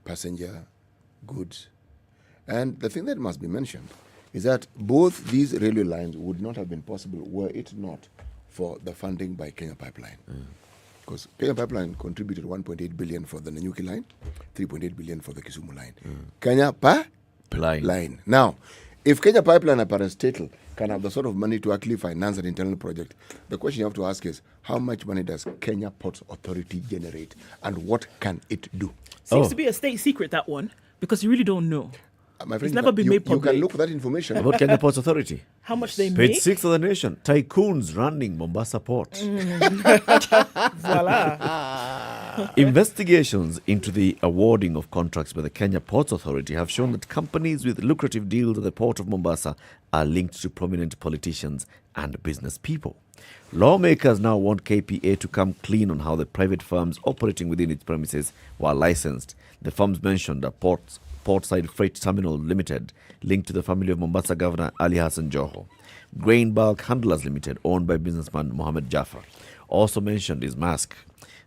Passenger, goods. And the thing that must be mentioned is that both these railway lines would not have been possible were it not for the funding by Kenya Pipeline. Because Kenya Pipeline contributed 1.8 billion for the Nanyuki line, 3.8 billion for the Kisumu line. Kenya Pipeline. Now, if Kenya Pipeline parastatal can have the sort of money to actually finance an internal project, the question you have to ask is, how much money does Kenya Ports Authority generate and what can it do? Seems to be a state secret, that one, because you really don't know. My friend, it's never been made public. You can look for that information. About Kenya Ports Authority. How much they Page make? 6 of the nation. Tycoons running Mombasa Port. Voila. Investigations into the awarding of contracts by the Kenya Ports Authority have shown that companies with lucrative deals at the port of Mombasa are linked to prominent politicians and business people. Lawmakers now want KPA to come clean on how the private firms operating within its premises were licensed. The firms mentioned are Portside Freight Terminal Limited, linked to the family of Mombasa Governor Ali Hassan Joho. Grain Bulk Handlers Limited, owned by businessman Mohammed Jafar. Also mentioned is Maersk,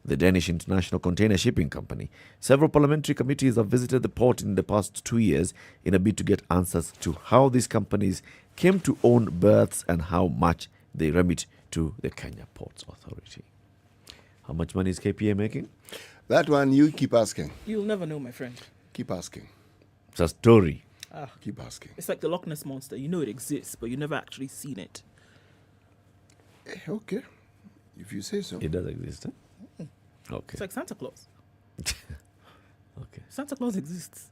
the Danish International Container Shipping Company. Several parliamentary committees have visited the port in the past 2 years in a bid to get answers to how these companies came to own berths and how much they remit to the Kenya Ports Authority. How much money is KPA making? That one, you keep asking. You'll never know, my friend. Keep asking. It's a story. Keep asking. It's like the Loch Ness Monster. You know it exists, but you've never actually seen it. Okay. If you say so. It does exist, huh? Okay. It's like Santa Claus. Okay. Santa Claus exists.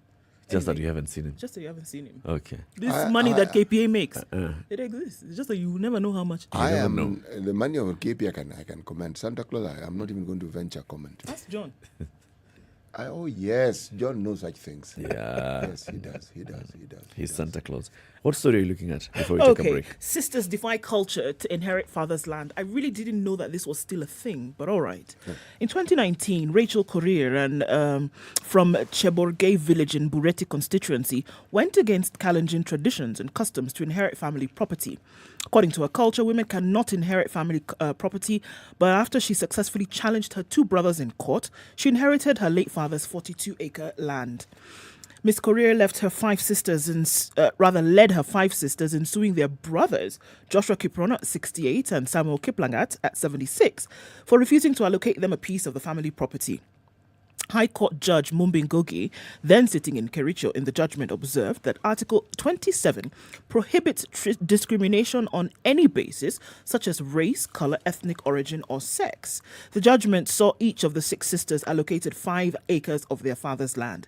Just that you haven't seen him. Just that you haven't seen him. Okay. This money that KPA makes, it exists. It's just that you never know how much. The money of KPA I can comment. Santa Claus, I'm not even going to venture comment. That's John. Oh, yes. John knows such things. Yeah. Yes, he does. He's Santa Claus. What story are you looking at before we take a break? Sisters defy culture to inherit father's land. I really didn't know that this was still a thing, but all right. In 2019, Rachel Korir from Cheborgei village in Bureti constituency went against Kalenjin traditions and customs to inherit family property. According to her culture, women cannot inherit family property, but after she successfully challenged her two brothers in court, she inherited her late father's 42-acre land. Miss Korir led her 5 sisters in suing their brothers, Joshua Kiprono at 68 and Samuel Kiplangat at 76, for refusing to allocate them a piece of the family property. High Court Judge Mumbi Ngogi, then sitting in Kericho in the judgment, observed that Article 27 prohibits discrimination on any basis, such as race, color, ethnic origin, or sex. The judgment saw each of the 6 sisters allocated 5 acres of their father's land.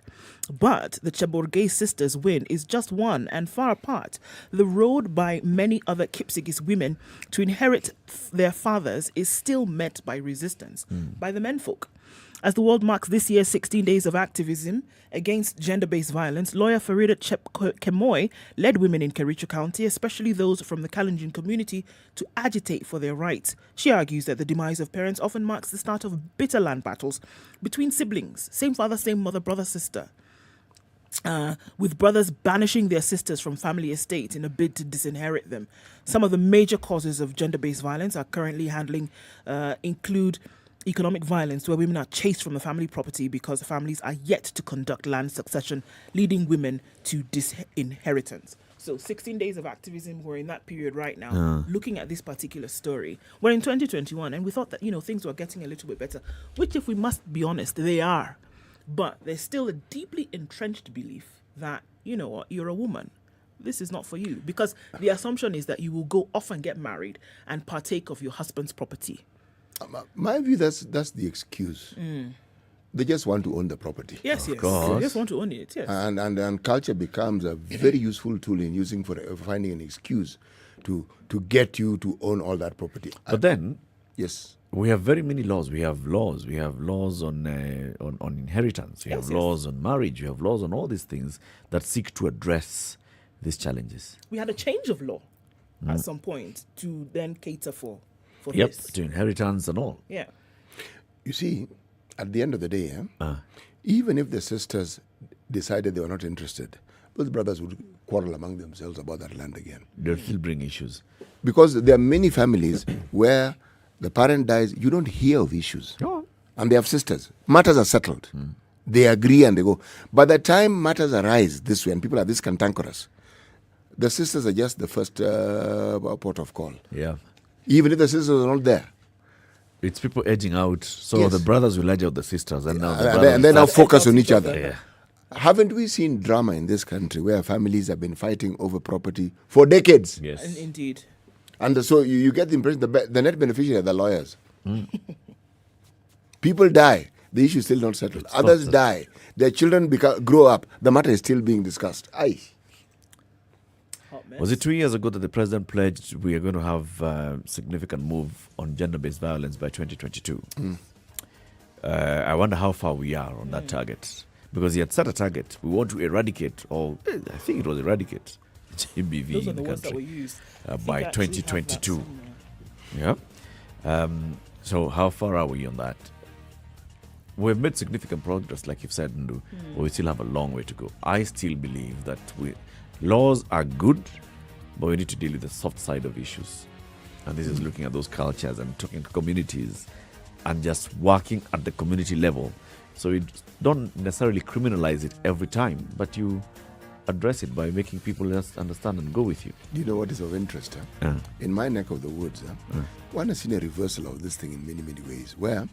But the Cheborgei sisters' win is just one and far apart. The road by many other Kipsigis women to inherit their fathers is still met by resistance by the menfolk. As the world marks this year's 16 days of activism against gender-based violence, lawyer Farida Kemoy led women in Kericho County, especially those from the Kalenjin community, to agitate for their rights. She argues that the demise of parents often marks the start of bitter land battles between siblings, same father, same mother, brother, sister, with brothers banishing their sisters from family estate in a bid to disinherit them. Some of the major causes of gender-based violence are currently handling include economic violence, where women are chased from the family property because families are yet to conduct land succession, leading women to disinheritance. So 16 days of activism, we're in that period right now, looking at this particular story. We're in 2021, and we thought that, things were getting a little bit better, which, if we must be honest, they are. But there's still a deeply entrenched belief that, you're a woman. This is not for you. Because the assumption is that you will go off and get married and partake of your husband's property. My view, that's the excuse. They just want to own the property. Yes. They just want to own it, yes. And culture becomes a very useful tool in using for finding an excuse to get you to own all that property. But then, yes, we have very many laws. We have laws. We have laws on inheritance. We have laws on marriage. We have laws on all these things that seek to address these challenges. We had a change of law. at some point to then cater for Yep, this. to inheritance and all. Yeah. You see, at the end of the day, even if the sisters decided they were not interested, both brothers would quarrel among themselves about that land again. They'll still bring issues. Because there are many families where the parent dies, you don't hear of issues. And they have sisters. Matters are settled. They agree and they go. By the time matters arise this way and people are this cantankerous, the sisters are just the first port of call. Yeah. Even if the sisters are not there. It's people edging out. So the brothers will edge out the sisters. And now and then now focus on each other. Yeah. Haven't we seen drama in this country where families have been fighting over property for decades? Yes. Indeed. And so you get the impression the net beneficiary are the lawyers. People die. The issue is still not settled. Others die. Their children grow up. The matter is still being discussed. Aye. Was it 2 years ago that the president pledged we are going to have a significant move on gender-based violence by 2022? I wonder how far we are on that target. Because he had set a target. We want to eradicate, or I think it was eradicate, GBV Those are in the the ones that country were used. by 2022. Yeah. So how far are we on that? We've made significant progress, like you've said, Ndu, but we still have a long way to go. I still believe that laws are good, but we need to deal with the soft side of issues. And this is looking at those cultures and talking to communities and just working at the community level. So you don't necessarily criminalize it every time, but you address it by making people just understand and go with you. Do you know what is of interest? In my neck of the woods, one has seen a reversal of this thing in many, many ways, where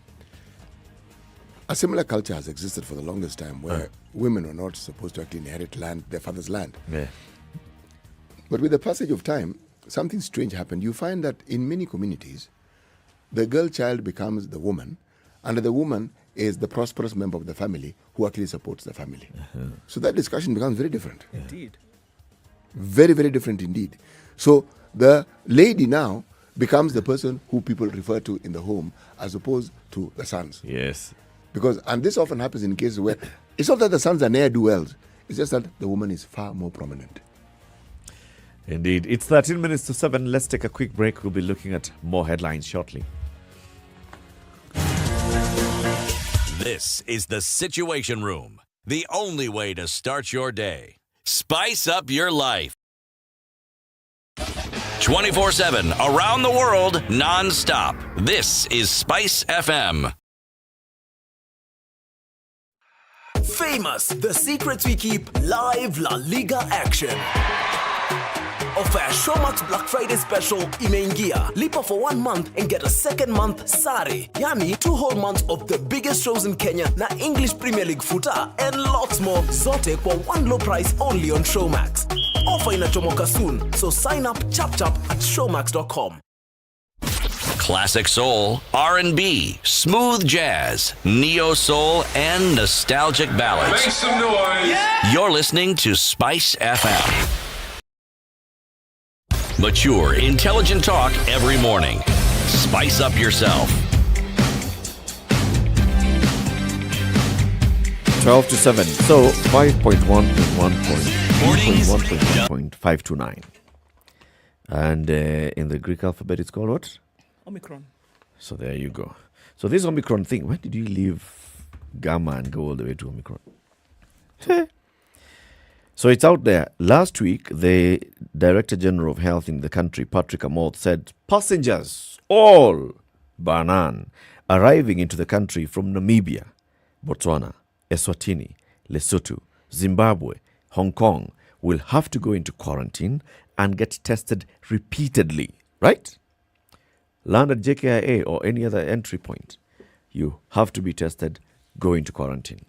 a similar culture has existed for the longest time, where women are not supposed to actually inherit land, their father's land. Yeah. But with the passage of time, something strange happened. You find that in many communities, the girl child becomes the woman, and the woman is the prosperous member of the family who actually supports the family. So that discussion becomes very different. Indeed. Very, very different indeed. So the lady now becomes the person who people refer to in the home as opposed to the sons. Yes. And this often happens in cases where it's not that the sons are ne'er-do-wells, it's just that the woman is far more prominent. Indeed. It's 13 minutes to 7. Let's take a quick break. We'll be looking at more headlines shortly. This is the Situation Room, the only way to start your day. Spice up your life. 24/7, around the world, non-stop. This is Spice FM. Famous, the secrets we keep, live La Liga action. Offer a ShowMax Black Friday special imeingia. Lipa for 1 month and get a second month sare. Yani 2 whole months of the biggest shows in Kenya, na English Premier League footer, and lots more. Zote for one low price only on ShowMax. Offer inachomoka soon, so sign up chap at showmax.com. Classic soul, R&B, smooth jazz, neo soul, and nostalgic ballads. Make some noise. Yeah. You're listening to Spice FM. Mature, intelligent talk every morning. Spice up yourself. 12 to 7. So 5.1.1.529. And in the Greek alphabet, it's called what? Omicron. So there you go. So this Omicron thing, when did you leave Gamma and go all the way to Omicron? So it's out there. Last week, the Director General of Health in the country, Patrick Amoth, said passengers, all bar none, arriving into the country from Namibia, Botswana, Eswatini, Lesotho, Zimbabwe, Hong Kong, will have to go into quarantine and get tested repeatedly, right? Land at JKIA or any other entry point, you have to be tested, go into quarantine.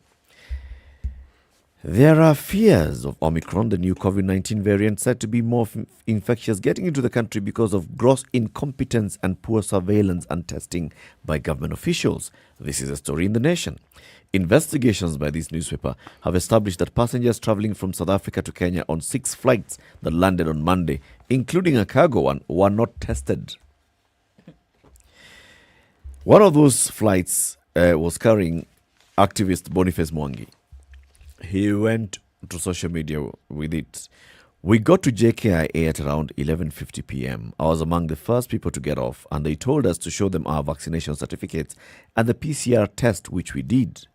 There are fears of Omicron, the new COVID-19 variant, said to be more infectious, getting into the country because of gross incompetence and poor surveillance and testing by government officials. This is a story in The Nation. Investigations by this newspaper have established that passengers traveling from South Africa to Kenya on 6 flights that landed on Monday, including a cargo one, were not tested. One of those flights was carrying activist Boniface Mwangi. He went to social media with it, We got to JKIA at around 11:50 p.m. I was among the first people to get off, and they told us to show them our vaccination certificates and the PCR test, which we did.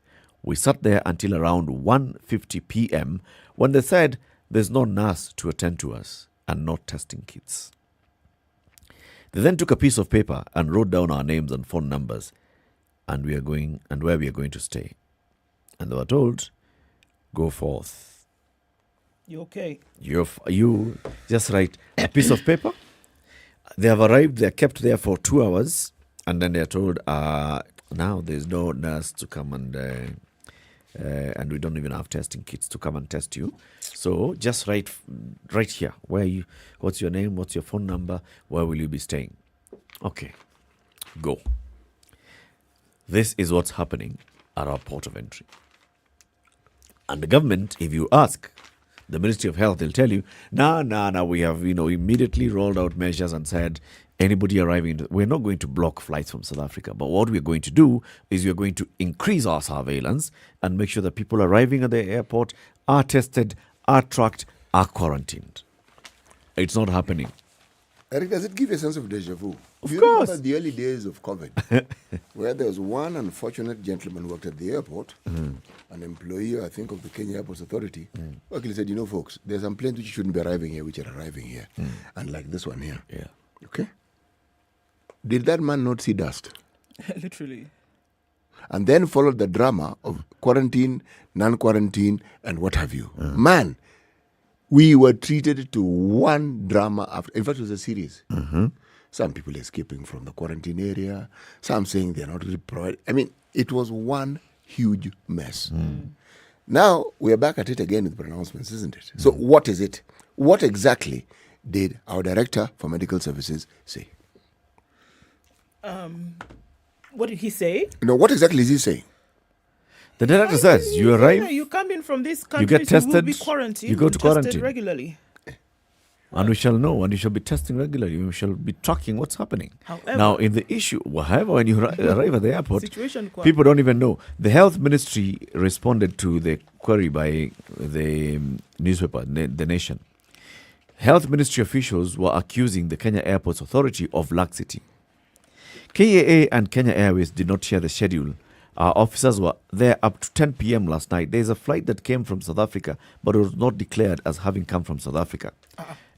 We sat there until around 1:50 p.m. when they said there's no nurse to attend to us and no testing kits. They then took a piece of paper and wrote down our names and phone numbers and where we are going to stay. And they were told, go forth. You okay? You just write a piece of paper. They have arrived, they are kept there for 2 hours, and then they are told, now there's no nurse to come and we don't even have testing kits to come and test you. So just write here, what's your name, what's your phone number, where will you be staying? Okay, go. This is what's happening at our port of entry. And the government, if you ask the Ministry of Health, they'll tell you, no, we have, immediately rolled out measures and said, anybody arriving, we're not going to block flights from South Africa. But what we're going to do is we're going to increase our surveillance and make sure that people arriving at the airport are tested, are tracked, are quarantined. It's not happening. Eric, does it give you a sense of deja vu? Of you course. remember the early days of COVID, where there was one unfortunate gentleman who worked at the airport, an employee, I think, of the Kenya Airports Authority, actually said, folks, there's some planes which shouldn't be arriving here, which are arriving here. And like this one here. Yeah. Okay? Did that man not see dust? Literally. And then followed the drama of quarantine, non-quarantine, and what have you. Man, we were treated to one drama after. In fact, it was a series. Some people escaping from the quarantine area, some saying they're not really provided. I mean, it was one huge mess. Now, we're back at it again with pronouncements, isn't it? So what is it? What exactly did our Director for Medical Services say? What did he say? No, what exactly is he saying? The director says, you arrive, you come in from this country, you get tested, you will be quarantined, you go to tested quarantine. regularly. And we shall know, and you shall be testing regularly. We shall be tracking what's happening. However, now, in the issue, however, when you arrive at the airport, situation people don't even know. The health ministry responded to the query by the newspaper, The Nation. Health ministry officials were accusing the Kenya Airports Authority of laxity. KAA and Kenya Airways did not share the schedule. Our officers were there up to 10 p.m. last night. There's a flight that came from South Africa, but it was not declared as having come from South Africa.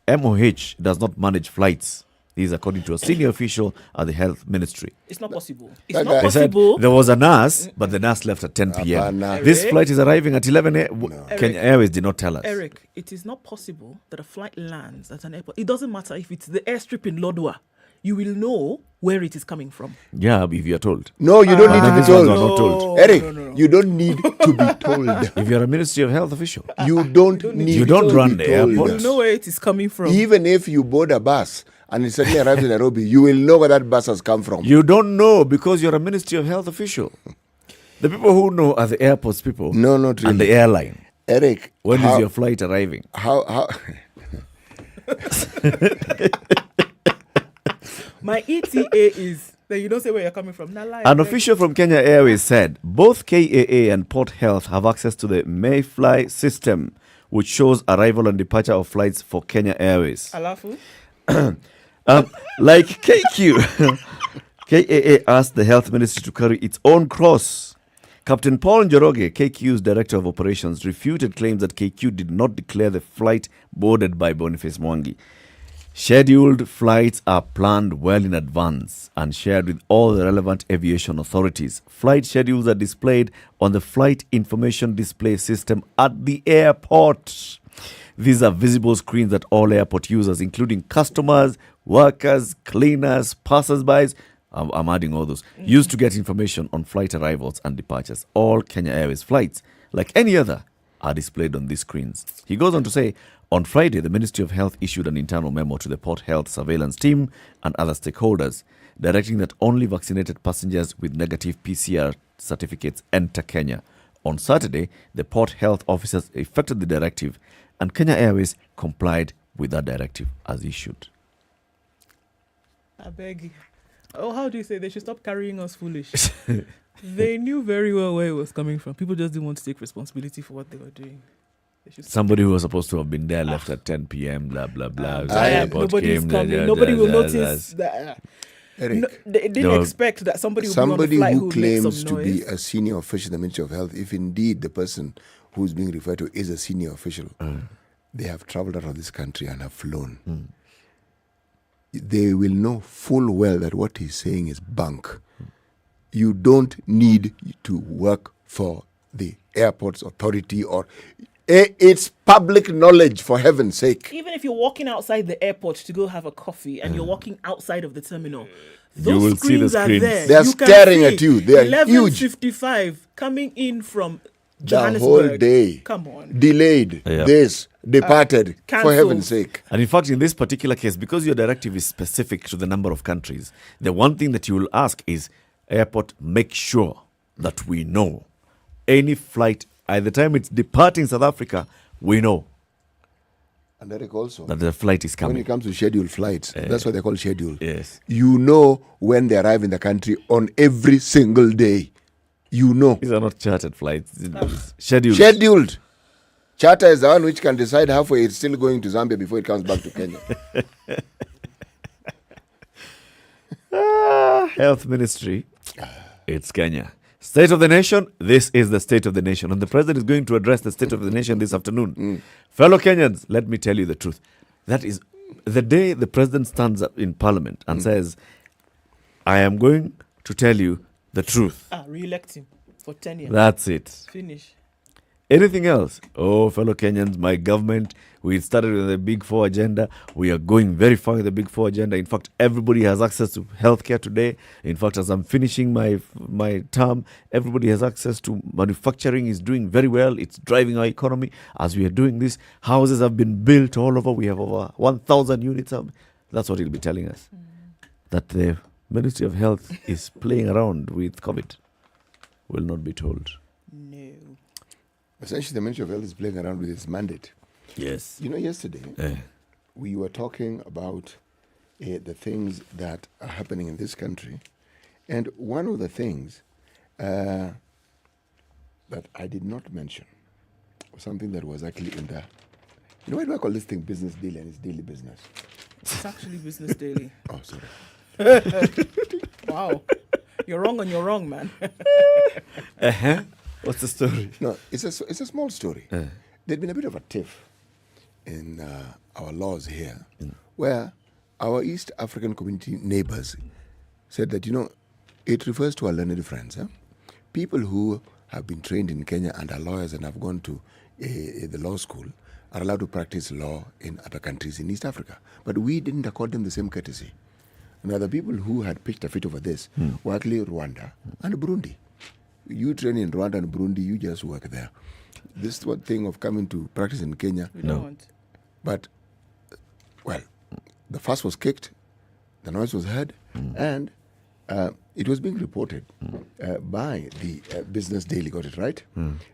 MOH does not manage flights. This is according to a senior official at the health ministry. It's not possible. It's It's not not They said possible. there was a nurse, but the nurse left at 10 p.m. This flight is arriving at 11 a.m. Kenya Airways did not tell us. Eric, it is not possible that a flight lands at an airport. It doesn't matter if it's the airstrip in Lodwar. You will know where it is coming from. Yeah, if you're told. No, you don't need to be these ones told. are not told. Eric, you don't need to be told. If you're a Ministry of Health official, You don't need you don't to run be the told. airport. You know where it is coming from. Even if you board a bus and it suddenly arrives in Nairobi, you will know where that bus has come from. You don't know because you're a Ministry of Health official. The people who know are the airport's people. No, not really. And the airline. Eric, When is your flight arriving? How? My ETA is that you don't say where you're coming from. An official from Kenya Airways said both KAA and Port Health have access to the Mayfly system, which shows arrival and departure of flights for Kenya Airways. Alafu? Like KQ, KAA asked the health ministry to carry its own cross. Captain Paul Njoroge, KQ's director of operations, refuted claims that KQ did not declare the flight boarded by Boniface Mwangi. Scheduled flights are planned well in advance and shared with all the relevant aviation authorities. Flight schedules are displayed on the Flight Information Display System at the airport. These are visible screens that all airport users, including customers, workers, cleaners, passers-by, I'm adding all those, use to get information on flight arrivals and departures. All Kenya Airways flights, like any other, are displayed on these screens. He goes on to say, on Friday, the Ministry of Health issued an internal memo to the Port Health surveillance team and other stakeholders, directing that only vaccinated passengers with negative PCR certificates enter Kenya. On Saturday, the Port Health officers effected the directive, and Kenya Airways complied with that directive as issued. I beg you. Oh, how do you say they should stop carrying us foolish? They knew very well where it was coming from. People just didn't want to take responsibility for what they were doing. Somebody who was supposed to have been there left at 10 p.m. Blah blah blah. Nobody's coming. Nobody will notice that. Eric, they didn't expect that somebody would be on the flight who who claims make some to be noise. a senior official in the Ministry of Health, if indeed the person who's being referred to is a senior official, they have traveled out of this country and have flown. They will know full well that what he's saying is bunk. You don't need to work for the airports authority or it's public knowledge, for heaven's sake. Even if you're walking outside the airport to go have a coffee and you're walking outside of the terminal, You those will see the screens are screens. there. They are You can staring see at you. They are huge. 11:55 coming in from The Johannesburg. whole day. Come on. Delayed. Yeah. This. Departed. For cancelled. heaven's sake. And in fact, in this particular case, because your directive is specific to the number of countries, the one thing that you will ask is, airport, make sure that we know any flight, at the time it's departing South Africa, we know And Eric also, that the flight is coming. when it comes to scheduled flights, that's what they call schedule. Yes. You know when they arrive in the country on every single day. You know. These are not chartered flights. It's scheduled. Scheduled. Charter is the one which can decide halfway it's still going to Zambia before it comes back to Kenya. Health Ministry. It's Kenya. State of the Nation. This is the State of the Nation. And the President is going to address the State of the Nation this afternoon. Fellow Kenyans, let me tell you the truth. That is the day the President stands up in Parliament and says, I am going to tell you the truth. Re-elect him for 10 years. That's it. Finish. Anything else? Oh, fellow Kenyans, my government, we started with the Big Four agenda. We are going very far with the Big Four agenda. In fact, everybody has access to healthcare today. In fact, as I'm finishing my term, everybody has access to manufacturing. Is doing very well. It's driving our economy. As we are doing this, houses have been built all over. We have over 1,000 units. That's what he'll be telling us. That the Ministry of Health is playing around with COVID. Will not be told. No. Essentially, the Ministry of Health is playing around with its mandate. Yes. You know, yesterday, we were talking about the things that are happening in this country. And one of the things that I did not mention was something that was actually in the... You know, why do I call this thing Business Daily and it's daily business? It's actually Business Daily. Oh, sorry. Wow. You're wrong and you're wrong, man. What's the story? No, it's a small story. There'd been a bit of a tiff in our laws here, where our East African community neighbors said that, you know, it refers to our learned friends. People who have been trained in Kenya and are lawyers and have gone to the law school are allowed to practice law in other countries in East Africa. But we didn't accord them the same courtesy. Now, the people who had pitched a fit over this were actually Rwanda and Burundi. You train in Rwanda and Burundi, you just work there. This one thing of coming to practice in Kenya. We don't want. But, well, the fuss was kicked, the noise was heard, and it was being reported by the Business Daily, got it right?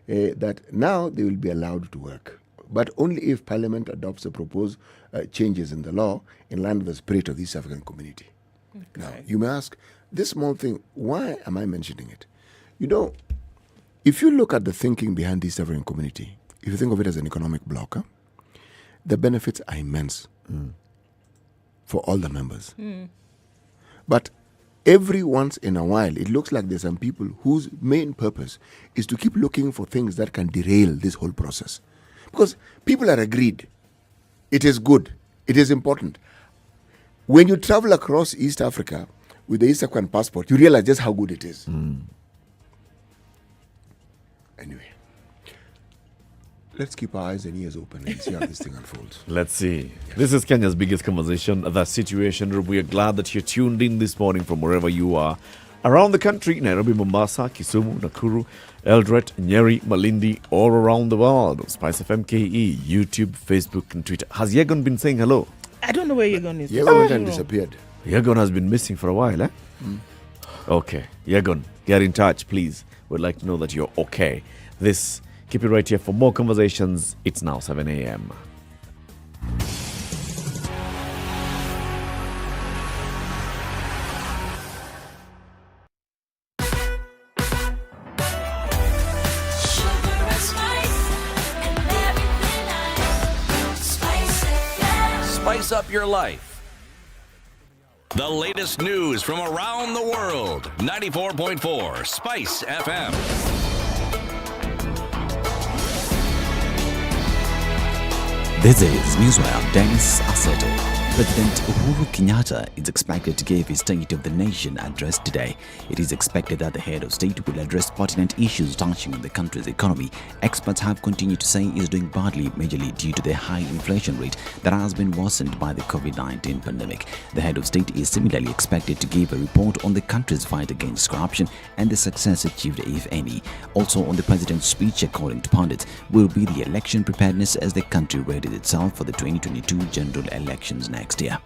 That now they will be allowed to work, but only if Parliament adopts the proposed changes in the law in line with the spirit of the East African community. Okay. Now, you may ask, this small thing, why am I mentioning it? You know, if you look at the thinking behind the East African community, if you think of it as an economic bloc, the benefits are immense for all the members. But every once in a while, it looks like there's some people whose main purpose is to keep looking for things that can derail this whole process. Because people are agreed. It is good. It is important. When you travel across East Africa with the East African passport, you realize just how good it is. Anyway, let's keep our eyes and ears open and see how this thing unfolds. Let's see. Yes. This is Kenya's biggest conversation, The Situation Room. We are glad that you're tuned in this morning from wherever you are. Around the country, Nairobi, Mombasa, Kisumu, Nakuru, Eldoret, Nyeri, Malindi, all around the world. SpiceFM KE, YouTube, Facebook, and Twitter. Has Yegon been saying hello? I don't know where Yegon is. Yegon went and disappeared. Yegon has been missing for a while, eh? Okay. Yegon, get in touch, please. We'd like to know that you're okay. Keep it right here for more conversations. It's now 7 a.m. Sugar and spice and everything. up your life. The latest news from around the world. 94.4 Spice FM. This is Newswire. Dennis Aseto. President Uhuru Kenyatta is expected to give his State of the Nation address today. It is expected that the head of state will address pertinent issues touching on the country's economy. Experts have continued to say he is doing badly, majorly due to the high inflation rate that has been worsened by the COVID-19 pandemic. The head of state is similarly expected to give a report on the country's fight against corruption and the success achieved, if any. Also on the president's speech, according to pundits, will be the election preparedness as the country readies itself for the 2022 general elections next year.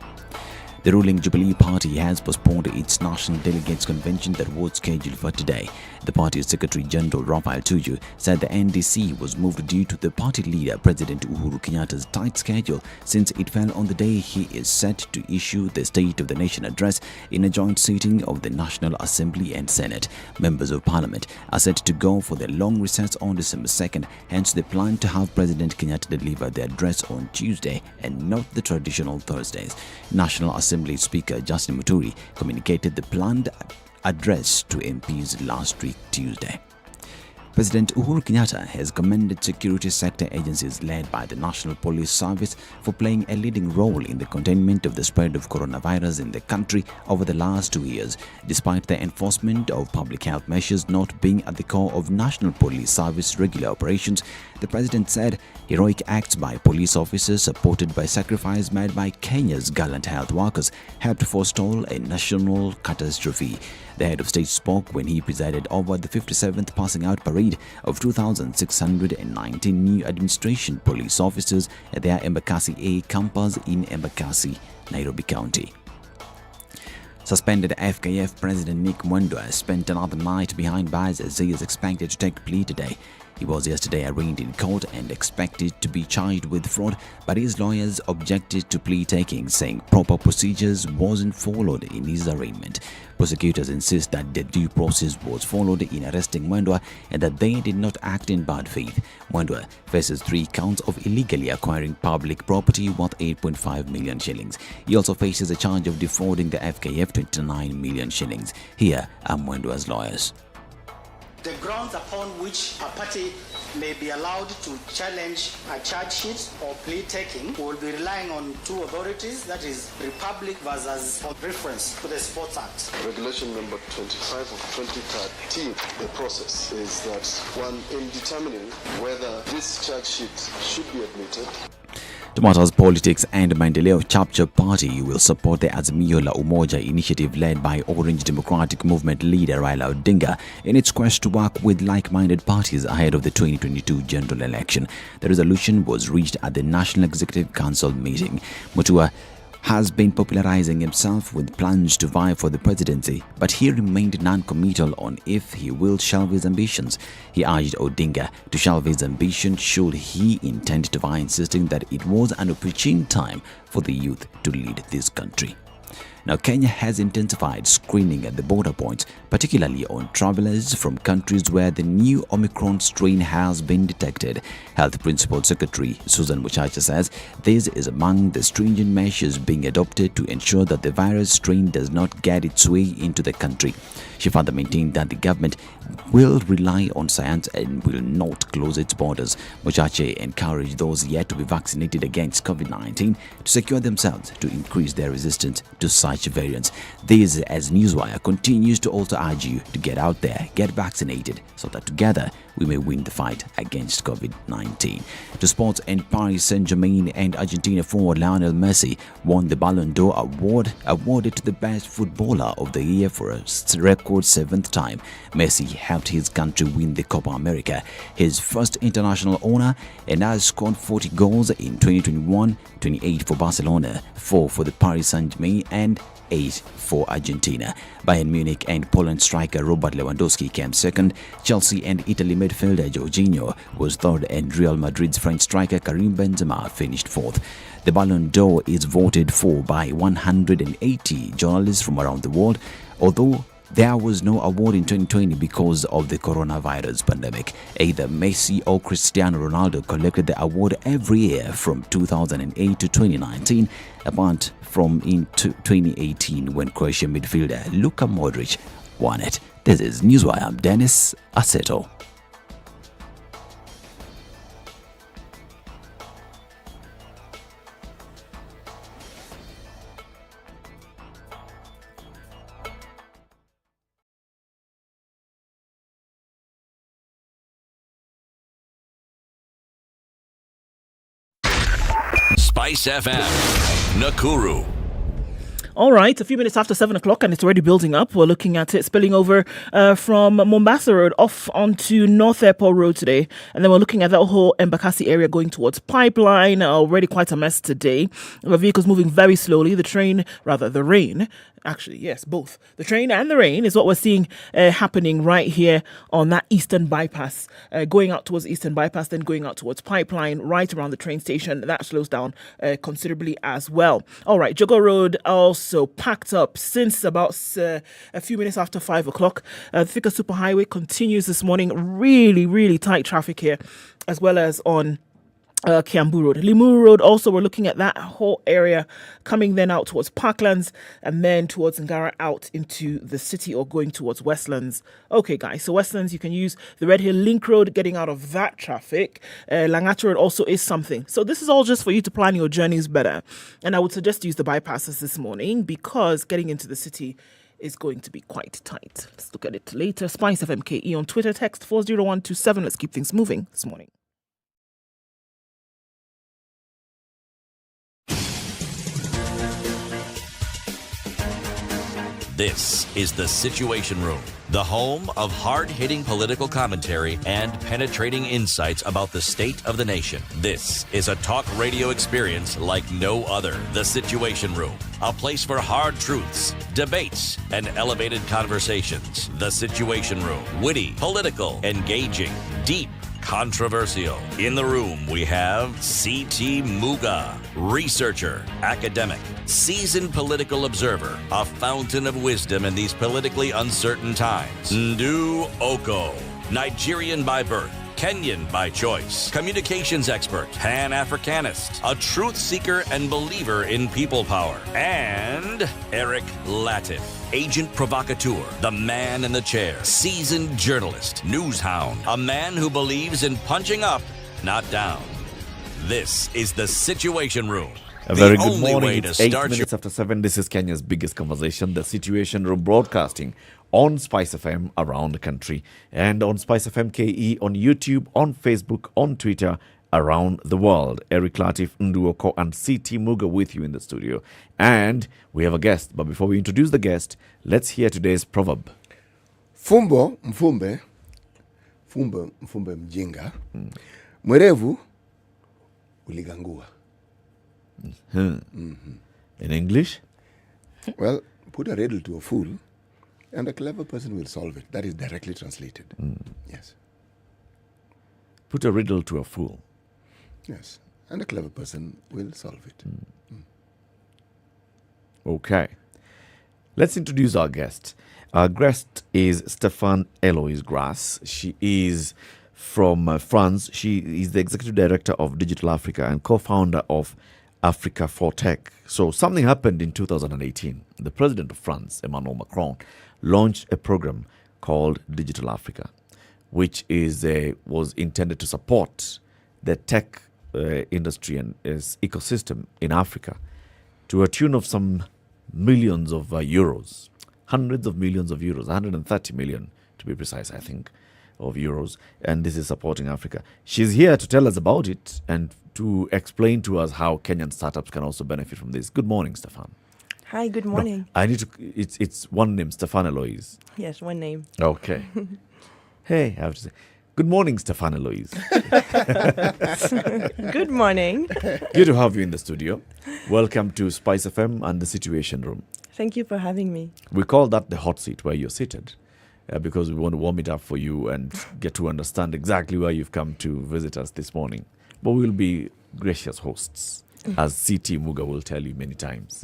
The ruling Jubilee Party has postponed its National Delegates Convention that was scheduled for today. The party's Secretary General Raphael Tuju said the NDC was moved due to the party leader President Uhuru Kenyatta's tight schedule, since it fell on the day he is set to issue the State of the Nation address in a joint sitting of the National Assembly and Senate. Members of Parliament are set to go for their long recess on December 2nd, hence they plan to have President Kenyatta deliver the address on Tuesday and not the traditional Thursdays. National Assembly Speaker Justin Muthui communicated the planned address to MPs last week, Tuesday. President Uhuru Kenyatta has commended security sector agencies led by the National Police Service for playing a leading role in the containment of the spread of coronavirus in the country over the last 2 years, despite the enforcement of public health measures not being at the core of National Police Service regular operations. The president said heroic acts by police officers supported by sacrifice made by Kenya's gallant health workers helped forestall a national catastrophe. The head of state spoke when he presided over the 57th passing out parade of 2,619 new administration police officers at their Embakasi A campus in Embakasi, Nairobi County. Suspended FKF President Nick Mwendwa spent another night behind bars as he is expected to take plea today. He was yesterday arraigned in court and expected to be charged with fraud, but his lawyers objected to plea taking, saying proper procedures wasn't followed in his arraignment. Prosecutors insist that the due process was followed in arresting Mwendwa and that they did not act in bad faith. Mwendwa faces 3 counts of illegally acquiring public property worth 8.5 million shillings. He also faces a charge of defrauding the FKF 29 million shillings. Here are Mwendwa's lawyers. The grounds upon which a party may be allowed to challenge a charge sheet or plea taking will be relying on 2 authorities, that is Republic versus reference to the Sports Act. Regulation number 25 of 2013, the process is that one, in determining whether this charge sheet should be admitted. Tomatoes Politics and Maendeleo Chapter Party will support the Azimio la Umoja initiative led by Orange Democratic Movement leader Raila Odinga in its quest to work with like-minded parties ahead of the 2022 general election. The resolution was reached at the National Executive Council meeting. Muthui has been popularizing himself with plans to vie for the presidency, but he remained non-committal on if he will shelve his ambitions. He urged Odinga to shelve his ambition should he intend to vie, insisting that it was an opportune time for the youth to lead this country. Now, Kenya has intensified screening at the border points, particularly on travelers from countries where the new Omicron strain has been detected. Health Principal Secretary Susan Muchacha says this is among the stringent measures being adopted to ensure that the virus strain does not get its way into the country. She further maintained that the government will rely on science and will not close its borders. Muchacha encouraged those yet to be vaccinated against COVID-19 to secure themselves to increase their resistance to such variants. This, as Newswire continues to also urge you to get out there, get vaccinated, so that together we may win the fight against COVID-19. To sports, and Paris Saint-Germain and Argentina forward Lionel Messi won the Ballon d'Or award, awarded to the best footballer of the year for a record 7th time. Messi helped his country win the Copa America, his first international honor, and has scored 40 goals in 2021, 28 for Barcelona, 4 for the Paris Saint-Germain and 8 for Argentina. Bayern Munich and Poland striker Robert Lewandowski came second. Chelsea and Italy midfielder Jorginho was third, and Real Madrid's French striker Karim Benzema finished fourth. The Ballon d'Or is voted for by 180 journalists from around the world, although There was no award in 2020 because of the coronavirus pandemic. Either Messi or Cristiano Ronaldo collected the award every year from 2008 to 2019, apart from in 2018 when Croatian midfielder Luka Modric won it. This is Newswire. I'm Dennis Aseto. SpiceFM, Nakuru. All right, a few minutes after 7 o'clock and it's already building up. We're looking at it spilling over from Mombasa Road off onto North Airport Road today. And then we're looking at that whole Embakasi area going towards Pipeline. Already quite a mess today. The vehicles moving very slowly. The rain. Actually, yes, both. The train and the rain is what we're seeing happening right here on that Eastern Bypass. Going out towards Eastern Bypass, then going out towards Pipeline, right around the train station. That slows down considerably as well. All right, Jogo Road also packed up since about a few minutes after 5 o'clock. Thika Superhighway continues this morning. Really, really tight traffic here, as well as on Kiambu Road. Limuru Road also, we're looking at that whole area coming then out towards Parklands and then towards Ngara out into the city or going towards Westlands. Okay, guys, so Westlands, you can use the Red Hill Link Road getting out of that traffic. Langata Road also is something. So this is all just for you to plan your journeys better. And I would suggest use the bypasses this morning because getting into the city is going to be quite tight. Let's look at it later. SpiceFM KE on Twitter, text 40127. Let's keep things moving this morning. This is the Situation Room, the home of hard-hitting political commentary and penetrating insights about the state of the nation. This is a talk radio experience like no other. The Situation Room, a place for hard truths, debates, and elevated conversations. The Situation Room, witty, political, engaging, deep, controversial. In the room, we have C.T. Muga, researcher, academic, seasoned political observer, a fountain of wisdom in these politically uncertain times. Ndu Okoh, Nigerian by birth, Kenyan by choice, communications expert, Pan-Africanist, a truth seeker and believer in people power, and Eric Latiff, agent provocateur, the man in the chair, seasoned journalist, news hound, a man who believes in punching up, not down. This is the Situation Room. A very good morning. It's 8 minutes after 7. This is Kenya's biggest conversation, the Situation Room, broadcasting on SpiceFM around the country and on SpiceFM KE on YouTube, on Facebook, on Twitter, around the world. Eric Latiff, Ndu Okoh, and C.T. Muga with you in the studio. And we have a guest. But before we introduce the guest, let's hear today's proverb. Fumbo mfumbe, mfumbe mjinga, mwerevu uligangua. In English? Well, put a riddle to a fool and a clever person will solve it. That is directly translated. Yes. Put a riddle to a fool. Yes. And a clever person will solve it. Okay. Let's introduce our guest. Our guest is Stéphane Eloise Grasse. She is from France. She is the executive director of Digital Africa and co-founder of Africa for Tech. So something happened in 2018. The president of France, Emmanuel Macron, launched a program called Digital Africa, which was intended to support the tech industry and its ecosystem in Africa to a tune of some millions of euros, hundreds of millions of euros, 130 million to be precise, I think, of euros. And this is supporting Africa. She's here to tell us about it and to explain to us how Kenyan startups can also benefit from this. Good morning, Stéphane. Hi, good morning. No, I need to. It's one name, Stéphane Eloise. Yes, one name. Okay. Hey, I have to say, good morning, Stéphane Eloise. Good morning. Good to have you in the studio. Welcome to Spice FM and the Situation Room. Thank you for having me. We call that the hot seat where you're seated because we want to warm it up for you and get to understand exactly why you've come to visit us this morning. But we'll be gracious hosts, as C.T. Muga will tell you many times.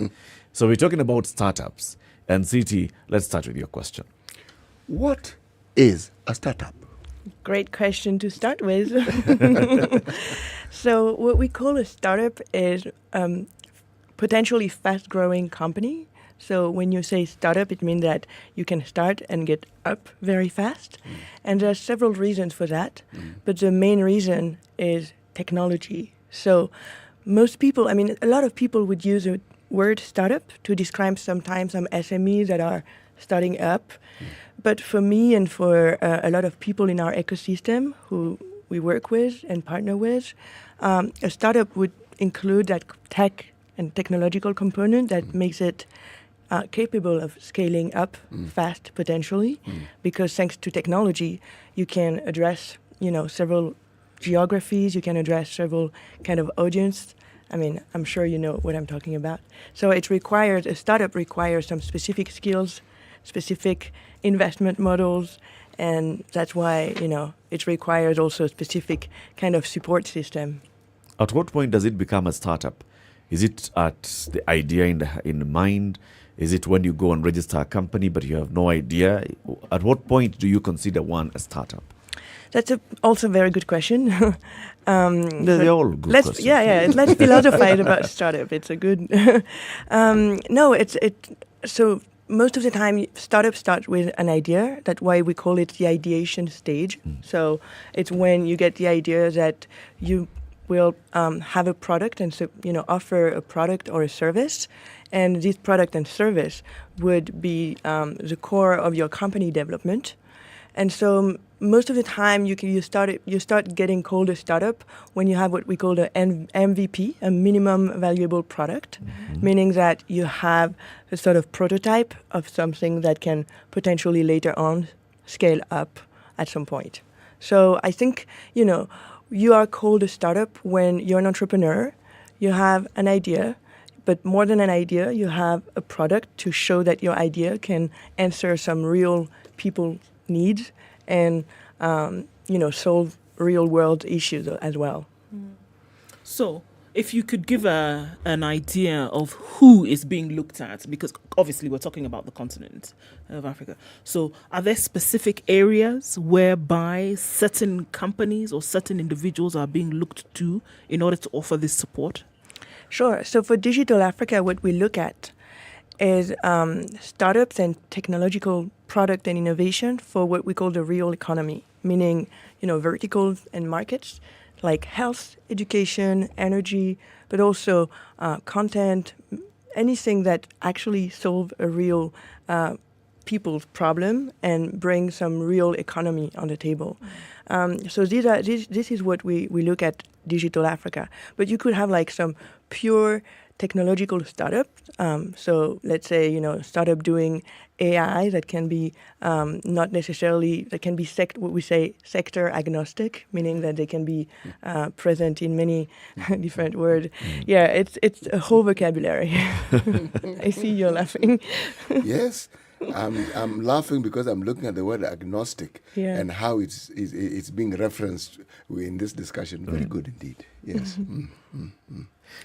So we're talking about startups. And C.T., let's start with your question. What is a startup? Great question to start with. So what we call a startup is potentially fast-growing company. So when you say startup, it means that you can start and get up very fast. And there are several reasons for that. But the main reason is technology. So most people, a lot of people would use the word startup to describe sometimes some SMEs that are starting up. But for me and for a lot of people in our ecosystem who we work with and partner with, a startup would include that tech and technological component that makes it capable of scaling up fast potentially, because thanks to technology, you can address, several geographies, you can address several kind of audience. I'm sure you know what I'm talking about. So a startup requires some specific skills, specific investment models, and that's why, it requires also a specific kind of support system. At what point does it become a startup? Is it at the idea in mind? Is it when you go and register a company but you have no idea? At what point do you consider one a startup? That's also a very good question. They're all good questions. Yeah. Let's philosophize about startup. It's a good... So most of the time, startups start with an idea. That's why we call it the ideation stage. So it's when you get the idea that you will have a product and offer a product or a service, and this product and service would be the core of your company development. And so most of the time you start getting called a startup when you have what we call the MVP, a minimum valuable product, meaning that you have a sort of prototype of something that can potentially later on scale up at some point. So I think, you are called a startup when you're an entrepreneur, you have an idea, but more than an idea, you have a product to show that your idea can answer some real people needs and, solve real-world issues as well. So, if you could give an idea of who is being looked at, because obviously we're talking about the continent of Africa. So, are there specific areas whereby certain companies or certain individuals are being looked to in order to offer this support? Sure. So, for Digital Africa, what we look at is startups and technological product and innovation for what we call the real economy, meaning, verticals and markets like health, education, energy, but also content, anything that actually solve a real people's problem and bring some real economy on the table. So this is what we look at Digital Africa. But you could have like some pure technological startup. So let's say, startup doing AI that can be not necessarily, that can be what we say sector agnostic, meaning that they can be present in many different words. Yeah, it's a whole vocabulary. I see you're laughing. Yes. I'm laughing because I'm looking at the word agnostic and how it's being referenced in this discussion. Very good indeed. Yes.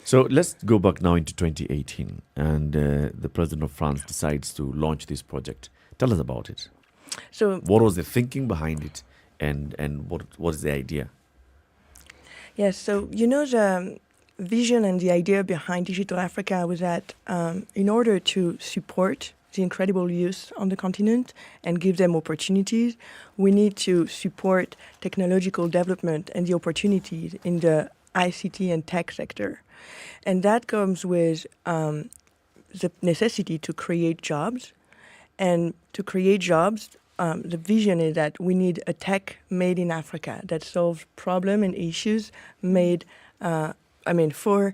So let's go back now into 2018, and the president of France decides to launch this project. Tell us about it. So, what was the thinking behind it, and what is the idea? Yes, so the vision and the idea behind Digital Africa was that in order to support the incredible youth on the continent and give them opportunities, we need to support technological development and the opportunities in the ICT and tech sector. And that comes with the necessity to create jobs. And to create jobs, the vision is that we need a tech made in Africa that solves problems and issues made, for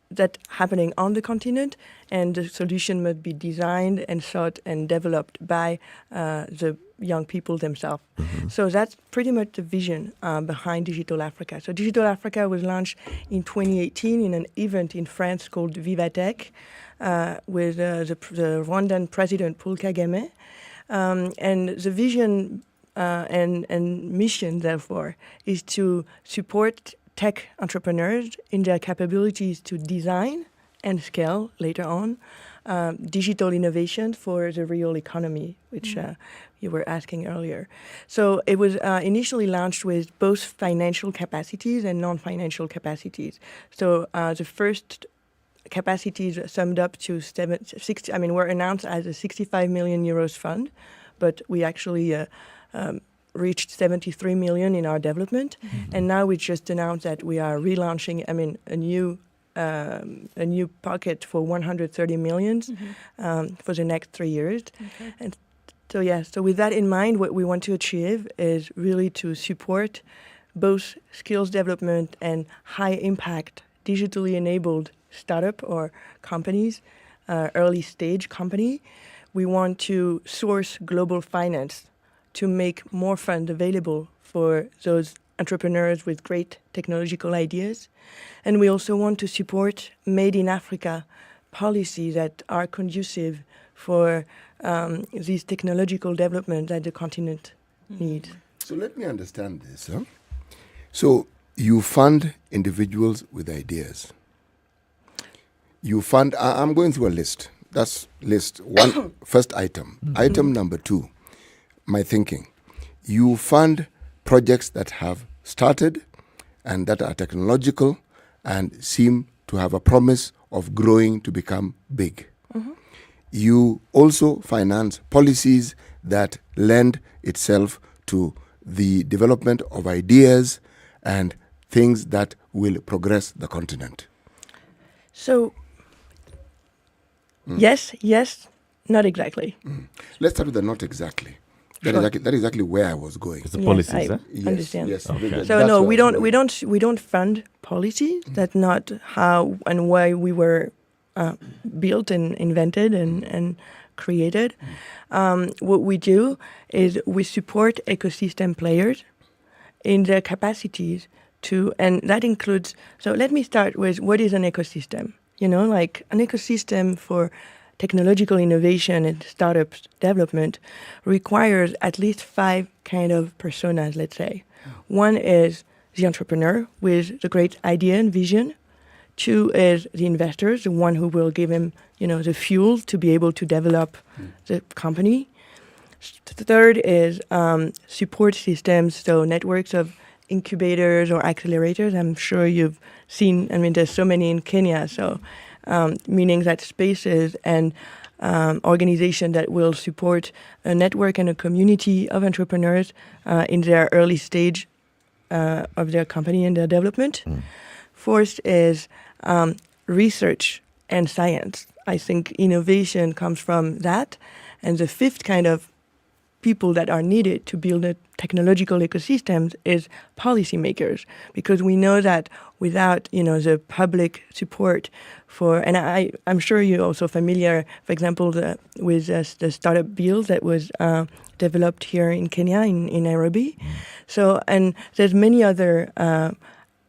that happening on the continent, and the solution must be designed and thought and developed by the young people themselves. So that's pretty much the vision behind Digital Africa. So Digital Africa was launched in 2018 in an event in France called Vivatech with the Rwandan president Paul Kagame. And the vision and mission, therefore, is to support tech entrepreneurs in their capabilities to design and scale later on digital innovation for the real economy, which you were asking earlier. So it was initially launched with both financial capacities and non-financial capacities. So the first capacities summed up to 60. I mean, were announced as a 65 million euros fund, but we actually reached 73 million in our development, and now we just announced that we are relaunching. I mean, a new pocket for 130 million for the next 3 years. Okay. And so with that in mind, what we want to achieve is really to support both skills development and high impact digitally enabled startup or companies, early stage company. We want to source global finance to make more funds available for those entrepreneurs with great technological ideas. And we also want to support Made in Africa policies that are conducive for these technological development that the continent needs. So let me understand this. So you fund individuals with ideas. You fund, I'm going through a list. That's list one, first item. Item number 2, my thinking. You fund projects that have started and that are technological and seem to have a promise of growing to become big. You also finance policies that lend itself to the development of ideas and things that will progress the continent. So, yes, not exactly. Let's start with the not exactly. That is exactly where I was going. It's the policies, I understand. Yes. Okay. So no, we don't fund policies. That's not how and why we were built and invented and created. What we do is we support ecosystem players in their capacities to, and that includes. So let me start with what is an ecosystem. You know, like an ecosystem for technological innovation and startup development requires at least 5 kind of personas, let's say. One is the entrepreneur with the great idea and vision. 2 is the investors, the one who will give him, the fuel to be able to develop the company. 3rd is support systems, so networks of incubators or accelerators. I'm sure you've seen, there's so many in Kenya, so meaning that spaces and organizations that will support a network and a community of entrepreneurs in their early stage of their company and their development. 4th is research and science. I think innovation comes from that. And the 5th kind of people that are needed to build a technological ecosystems is policymakers, because we know that without the public support for, and I'm sure you're also familiar, for example, with the startup bill that was developed here in Kenya in Nairobi. So, and there's many other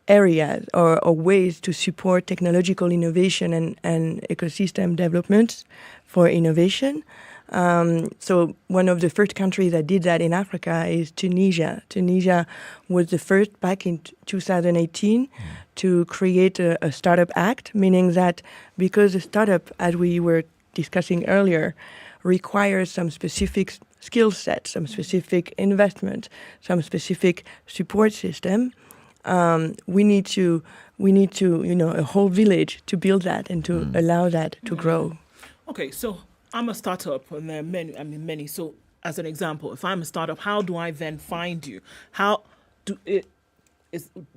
areas or ways to support technological innovation and ecosystem developments for innovation. So one of the first countries that did that in Africa is Tunisia. Tunisia was the first back in 2018 to create a startup act, meaning that because a startup, as we were discussing earlier, requires some specific skill set, some specific investment, some specific support system, we need to a whole village to build that and to allow that to grow. Okay, so I'm a startup, and there are many. So, as an example, if I'm a startup, how do I then find you? How do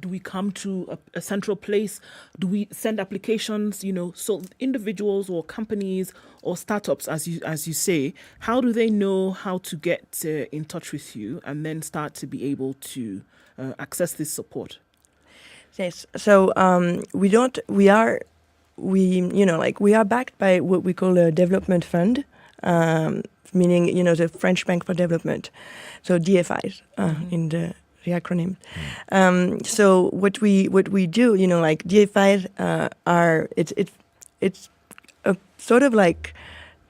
we come to a central place? Do we send applications? So individuals or companies or startups, as you say, how do they know how to get in touch with you and then start to be able to access this support? Yes. So we are backed by what we call a development fund, meaning, the French Bank for Development. So DFIs in the acronym. So what we do, DFIs it's a sort of like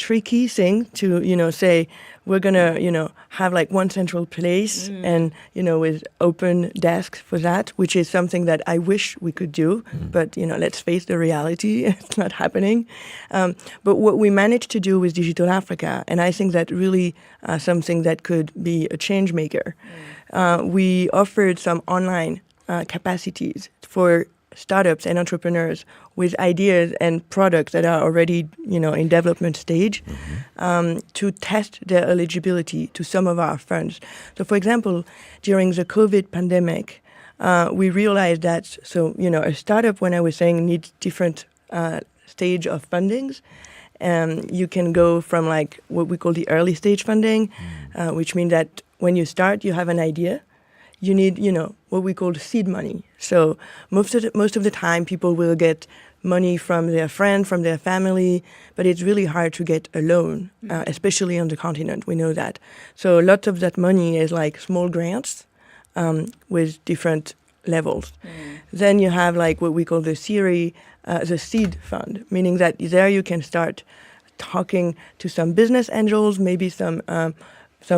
tricky thing to, say we're going to, have like one central place and, with open desks for that, which is something that I wish we could do. But, let's face the reality, it's not happening. But what we managed to do with Digital Africa, and I think that really something that could be a change maker, we offered some online capacities for startups and entrepreneurs with ideas and products that are already, in development stage, to test their eligibility to some of our funds. So, for example, during the COVID pandemic, we realized that, a startup, when I was saying, needs different stage of fundings. You can go from like what we call the early stage funding, which means that when you start, you have an idea. You need, what we call seed money. So most of the time, people will get money from their friend, from their family, but it's really hard to get a loan, especially on the continent. We know that. So lots of that money is like small grants with different levels. Then you have like what we call the seed fund, meaning that there you can start talking to some business angels, maybe some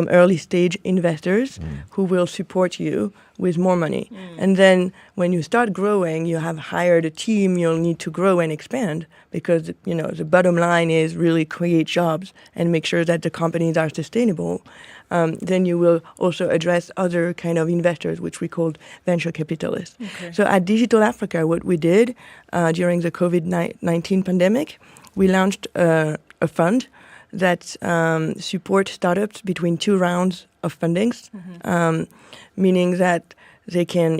early stage investors who will support you with more money. And then when you start growing, you have hired a team, you'll need to grow and expand because, the bottom line is really create jobs and make sure that the companies are sustainable. Then you will also address other kind of investors, which we called venture capitalists. Okay. So at Digital Africa, what we did during the COVID-19 pandemic, we launched a fund that support startups between 2 rounds of fundings, meaning that they can,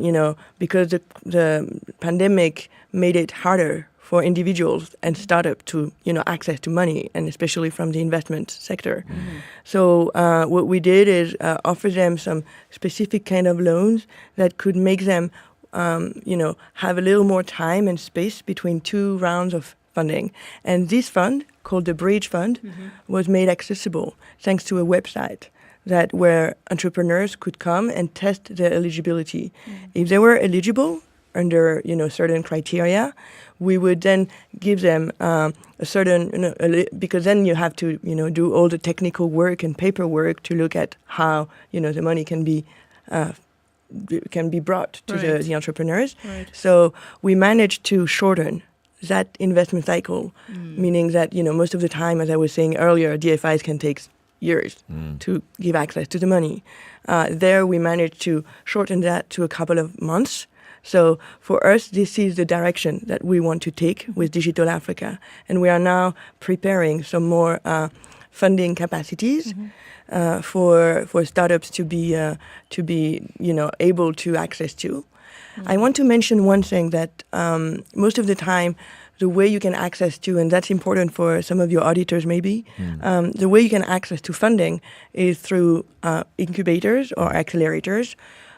because the pandemic made it harder for individuals and startups to, access to money, and especially from the investment sector. So what we did is offer them some specific kind of loans that could make them, have a little more time and space between 2 rounds of funding. And this fund, called the Bridge Fund, was made accessible thanks to a website where entrepreneurs could come and test their eligibility. If they were eligible under certain criteria, we would then give them a certain, because then you have to do all the technical work and paperwork to look at how the money can be brought to the entrepreneurs. Right. So we managed to shorten that investment cycle, meaning that, most of the time, as I was saying earlier, DFIs can take years to give access to the money. There we managed to shorten that to a couple of months. So for us, this is the direction that we want to take with Digital Africa. And we are now preparing some more funding capacities for startups to be able to access to. I want to mention one thing that most of the time, the way you can access to, and that's important for some of your auditors maybe, the way you can access to funding is through incubators or accelerators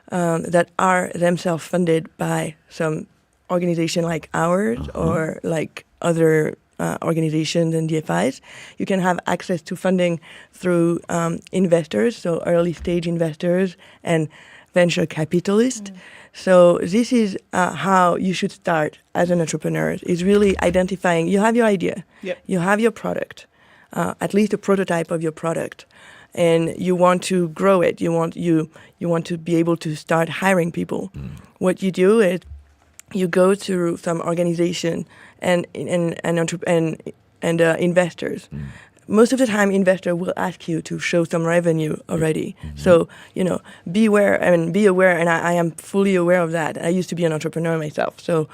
that are themselves funded by some organization like ours or like other organizations and DFIs. You can have access to funding through investors, so early stage investors and venture capitalists. So this is how you should start as an entrepreneur, is really identifying, you have your idea, you have your product, at least a prototype of your product, and you want to grow it, you want to be able to start hiring people. What you do is you go to some organization and investors. Most of the time, investor will ask you to show some revenue already. So, be aware, and I am fully aware of that. I used to be an entrepreneur myself, so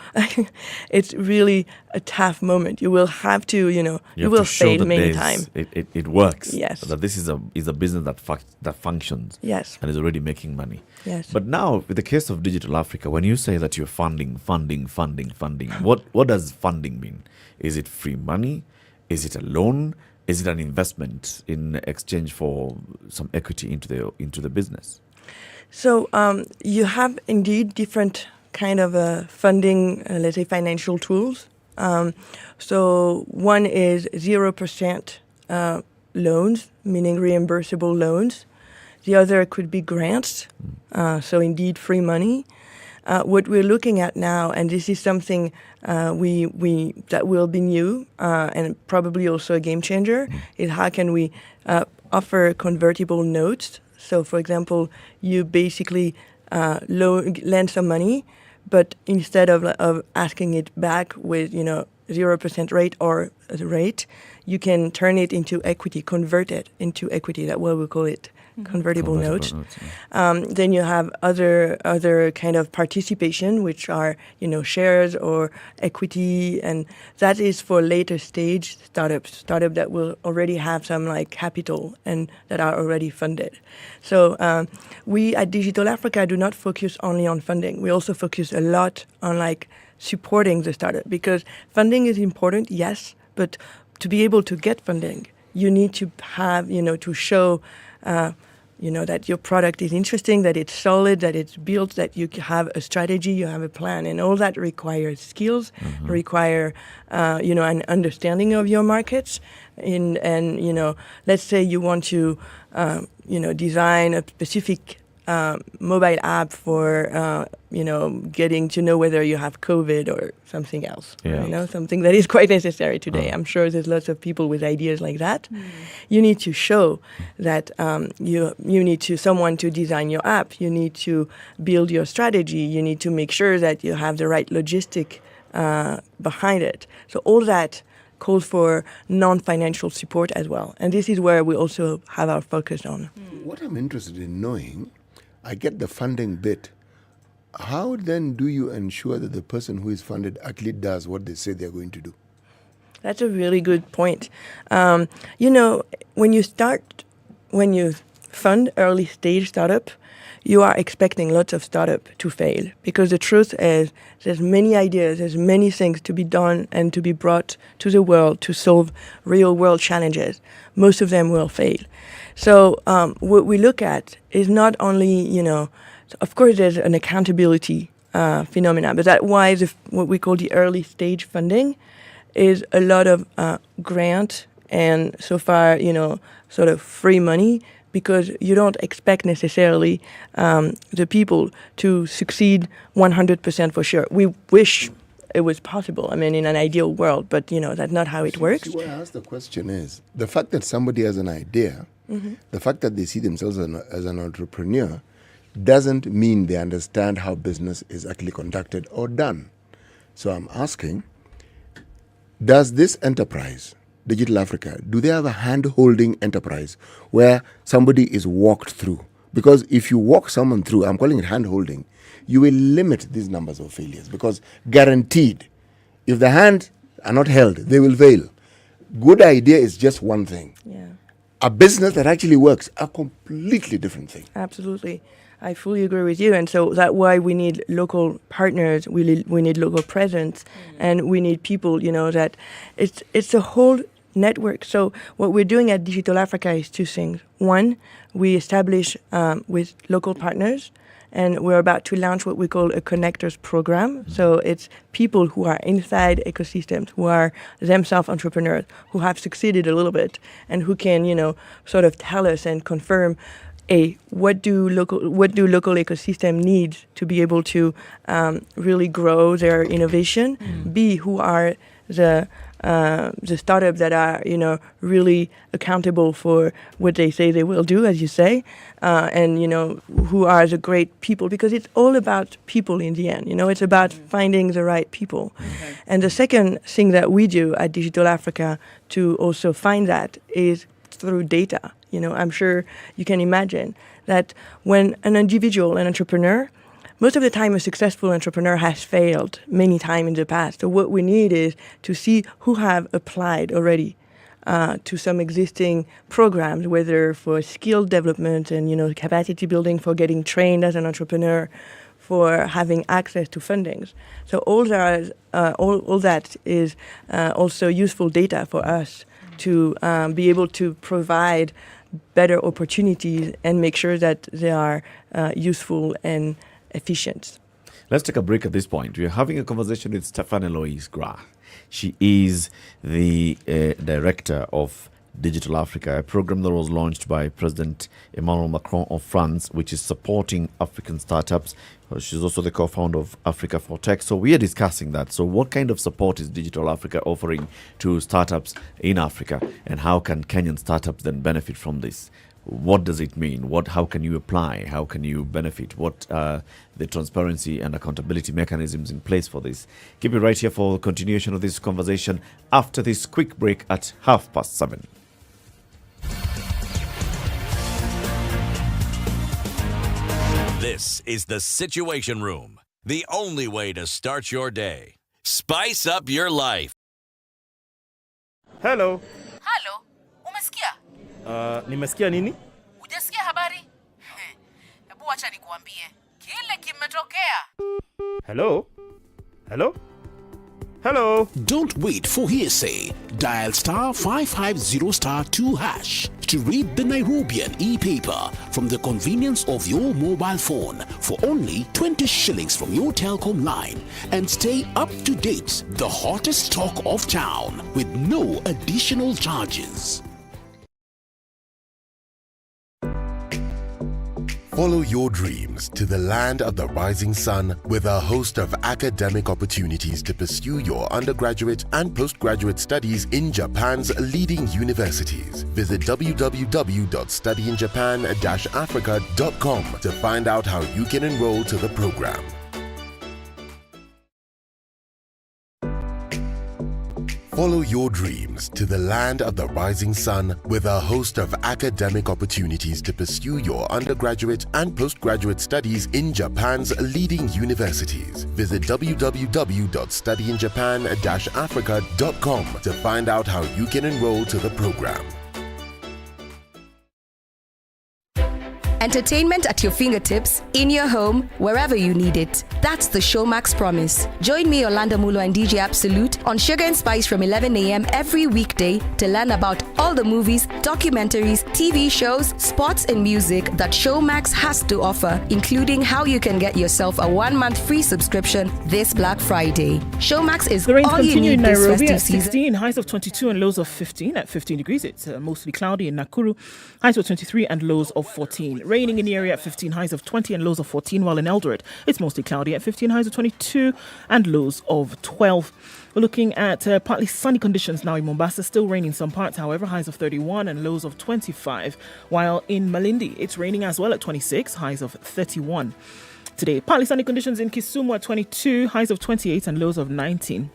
it's really a tough moment. You will have to, you will fail many times. It works. Yes. That this is a business that functions. Yes. And is already making money. Yes. But now, with the case of Digital Africa, when you say that you're funding, what does funding mean? Is it free money? Is it a loan? Is it an investment in exchange for some equity into the business? So you have indeed different kind of funding, let's say financial tools. So one is 0% loans, meaning reimbursable loans. The other could be grants, so indeed free money. what we're looking at now, and this is something we that will be new and probably also a game changer, is how can we offer convertible notes. So, for example, you basically lend some money, but instead of asking it back with 0% rate or rate, you can turn it into equity, convert it into equity. That's what we call it, convertible notes. Then you have other kind of participation, which are shares or equity, and that is for later stage startup that will already have some capital and that are already funded. So we at Digital Africa do not focus only on funding. We also focus a lot on supporting the startup, because funding is important, yes, but to be able to get funding, you need to have to show that your product is interesting, that it's solid, that it's built, that you have a strategy, you have a plan, and all that requires skills, require an understanding of your markets. And let's say you want to design a specific mobile app for getting to know whether you have COVID or something else. Something that is quite necessary today. I'm sure there's lots of people with ideas like that. You need to show that you need someone to design your app. You need to build your strategy. You need to make sure that you have the right logistic behind it. So all that calls for non-financial support as well. And this is where we also have our focus on. What I'm interested in knowing, I get the funding bit. How then do you ensure that the person who is funded actually does what they say they're going to do? That's a really good point. When you fund early stage startup, you are expecting lots of startup to fail, because the truth is there's many ideas, there's many things to be done and to be brought to the world to solve real world challenges. Most of them will fail. So what we look at is not only, of course there's an accountability phenomena, but that's why what we call the early stage funding is a lot of grant and so far, sort of free money, because you don't expect necessarily the people to succeed 100% for sure. We wish it was possible, in an ideal world, but that's not how it works. See, what I ask the question is, the fact that somebody has an idea, the fact that they see themselves as an entrepreneur, doesn't mean they understand how business is actually conducted or done. So I'm asking, does this enterprise, Digital Africa, do they have a hand-holding enterprise where somebody is walked through? Because if you walk someone through, I'm calling it hand-holding, you will limit these numbers of failures, because guaranteed, if the hands are not held, they will fail. Good idea is just one thing. Yeah. A business that actually works, a completely different thing. Absolutely. I fully agree with you. And so that's why we need local partners, we need local presence, and we need people, that it's a whole network. So what we're doing at Digital Africa is two things. One, we establish with local partners, and we're about to launch what we call a connectors program. So it's people who are inside ecosystems, who are themselves entrepreneurs, who have succeeded a little bit, and who can, sort of tell us and confirm, A, what do local ecosystem need to be able to really grow their innovation? B, who are the startups that are, really accountable for what they say they will do, as you say, and, who are the great people, because it's all about people in the end, it's about finding the right people. And the second thing that we do at Digital Africa to also find that is through data. I'm sure you can imagine that when an individual, an entrepreneur, most of the time a successful entrepreneur has failed many times in the past. So what we need is to see who have applied already to some existing programs, whether for skill development and, capacity building, for getting trained as an entrepreneur, for having access to fundings. So all that is also useful data for us to be able to provide better opportunities and make sure that they are useful and efficient. Let's take a break at this point. We're having a conversation with Stephanie Lois Gra. She is the director of Digital Africa, a program that was launched by President Emmanuel Macron of France, which is supporting African startups. She's also the co-founder of Africa for Tech. So we are discussing that. So what kind of support is Digital Africa offering to startups in Africa, and how can Kenyan startups then benefit from this? What does it mean? How can you apply? How can you benefit? What are the transparency and accountability mechanisms in place for this? Keep it right here for continuation of this conversation after this quick break at 7:30. This is the Situation Room, the only way to start your day. Spice up your life. Hello. Halo, umesikia? Nimesikia nini? Hujasikia habari? Hebu acha nikuambie. Kile kimetokea. Hello? Hello? Hello? Don't wait for hearsay. Dial star 550 star 2 hash to read the Nairobian e-paper from the convenience of your mobile phone for only 20 shillings from your telecom line, and stay up to date, the hottest talk of town, with no additional charges. Follow your dreams to the land of the rising sun with a host of academic opportunities to pursue your undergraduate and postgraduate studies in Japan's leading universities. Visit www.studyinjapan-africa.com to find out how you can enroll to the program. Follow your dreams to the land of the rising sun with a host of academic opportunities to pursue your undergraduate and postgraduate studies in Japan's leading universities. Visit www.studyinjapan-africa.com to find out how you can enroll to the program. Entertainment at your fingertips, in your home, wherever you need it. That's the ShowMax promise. Join me, Orlando Mulo and DJ Absolute on Sugar and Spice from 11 a.m. every weekday to learn about all the movies, documentaries, TV shows, sports and music that ShowMax has to offer, including how you can get yourself a 1-month free subscription this Black Friday. ShowMax is the rains all you continue need in this Nairobi festive at season. 16, highs of 22 and lows of 15 at 15 degrees. It's mostly cloudy in Nakuru, highs of 23 and lows of 14. Raining in Nyeri at 15, highs of 20 and lows of 14, while in Eldoret it's mostly cloudy at 15, highs of 22 and lows of 12. We're looking at partly sunny conditions now in Mombasa, still raining in some parts, however, highs of 31 and lows of 25, while in Malindi it's raining as well at 26, highs of 31. Today, partly sunny conditions in Kisumu at 22, highs of 28 and lows of 19.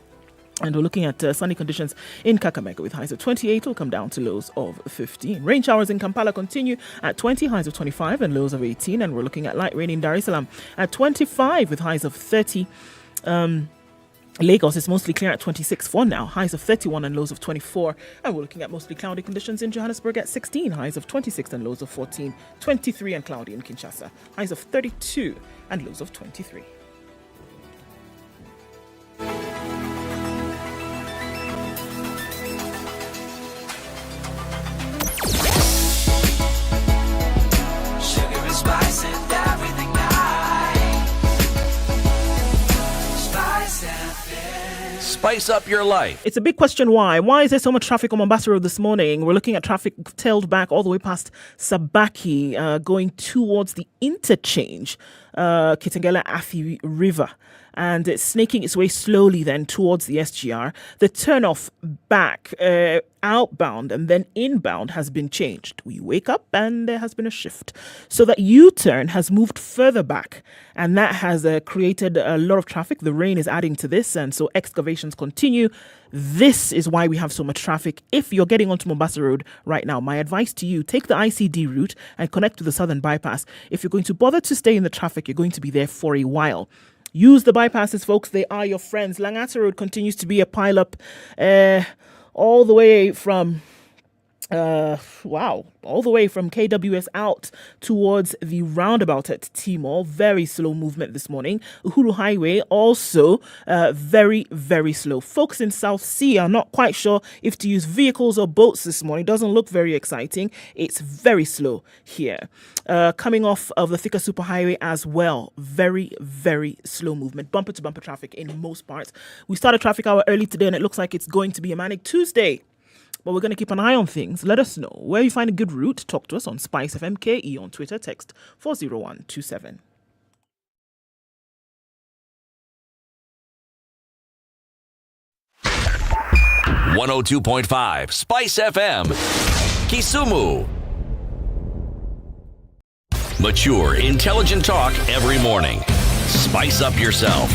And we're looking at sunny conditions in Kakamega with highs of 28, will come down to lows of 15. Rain showers in Kampala continue at 20, highs of 25 and lows of 18. And we're looking at light rain in Dar es Salaam at 25 with highs of 30. Lagos is mostly clear at 26 for now, highs of 31 and lows of 24. And we're looking at mostly cloudy conditions in Johannesburg at 16, highs of 26 and lows of 14. 23 and cloudy in Kinshasa, highs of 32 and lows of 23. Spice and everything nice. Spice up your life. It's a big question why. Why is there so much traffic on Mombasa Road this morning? We're looking at traffic tailed back all the way past Sabaki, going towards the interchange, Kitengela Athi River. And it's snaking its way slowly then towards the SGR. The turnoff back, outbound and then inbound has been changed. We wake up and there has been a shift. So that U-turn has moved further back, and that has created a lot of traffic. The rain is adding to this, and so excavations continue. This is why we have so much traffic. If you're getting onto Mombasa Road right now, my advice to you, take the ICD route and connect to the Southern Bypass. If you're going to bother to stay in the traffic, you're going to be there for a while. Use the bypasses, folks. They are your friends. Langata Road continues to be a pile-up all the way from... all the way from KWS out towards the roundabout at Timor. Very slow movement this morning. Uhuru Highway also very, very slow. Folks in South Sea are not quite sure if to use vehicles or boats this morning. Doesn't look very exciting. It's very slow here. Coming off of the Thika Superhighway as well. Very, very slow movement. Bumper to bumper traffic in most parts. We started traffic hour early today and it looks like it's going to be a manic Tuesday. But we're going to keep an eye on things. Let us know where you find a good route. Talk to us on SpiceFM KE on Twitter. Text 40127. .5 Spice FM, Kisumu. Mature, intelligent talk every morning. Spice up yourself.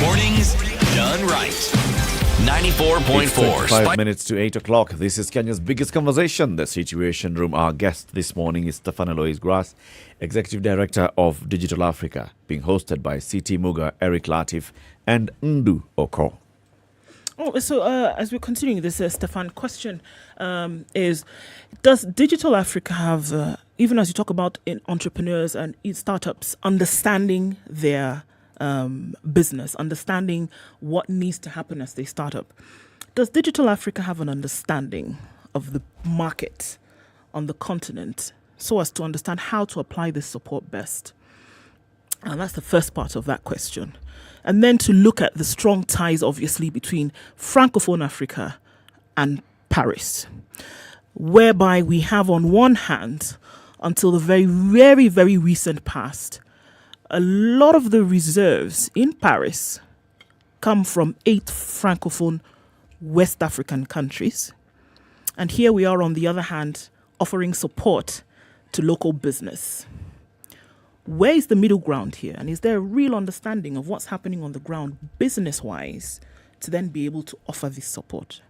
Mornings done right. 94.4. 5 minutes to 8 o'clock. This is Kenya's biggest conversation, the Situation Room. Our guest this morning is Stefan Alois Grass, Executive Director of Digital Africa, being hosted by CT Muga, Eric Latiff, and Ndu Okoh. So as we're continuing this, Stefan, question is, does Digital Africa have, even as you talk about entrepreneurs and startups, understanding their business, understanding what needs to happen as they start up, does Digital Africa have an understanding of the market on the continent so as to understand how to apply this support best? And that's the first part of that question. And then to look at the strong ties, obviously, between Francophone Africa and Paris, whereby we have on one hand, until the very, very, very recent past, a lot of the reserves in Paris come from 8 Francophone West African countries. And here we are, on the other hand, offering support to local business. Where is the middle ground here? And is there a real understanding of what's happening on the ground business-wise to then be able to offer this support?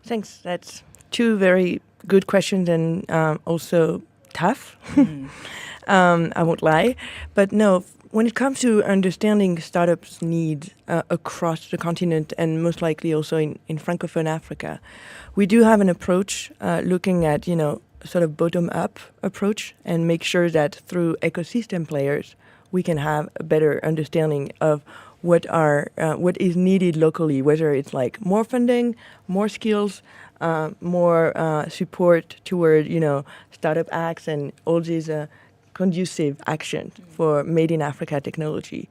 Thanks. That's 2 very good questions and also tough. I won't lie. But no, when it comes to understanding startups' needs across the continent and most likely also in Francophone Africa, we do have an approach looking at, sort of bottom-up approach and make sure that through ecosystem players, we can have a better understanding of what is needed locally, whether it's like more funding, more skills, more support toward, startup acts and all these conducive action for made in Africa technology.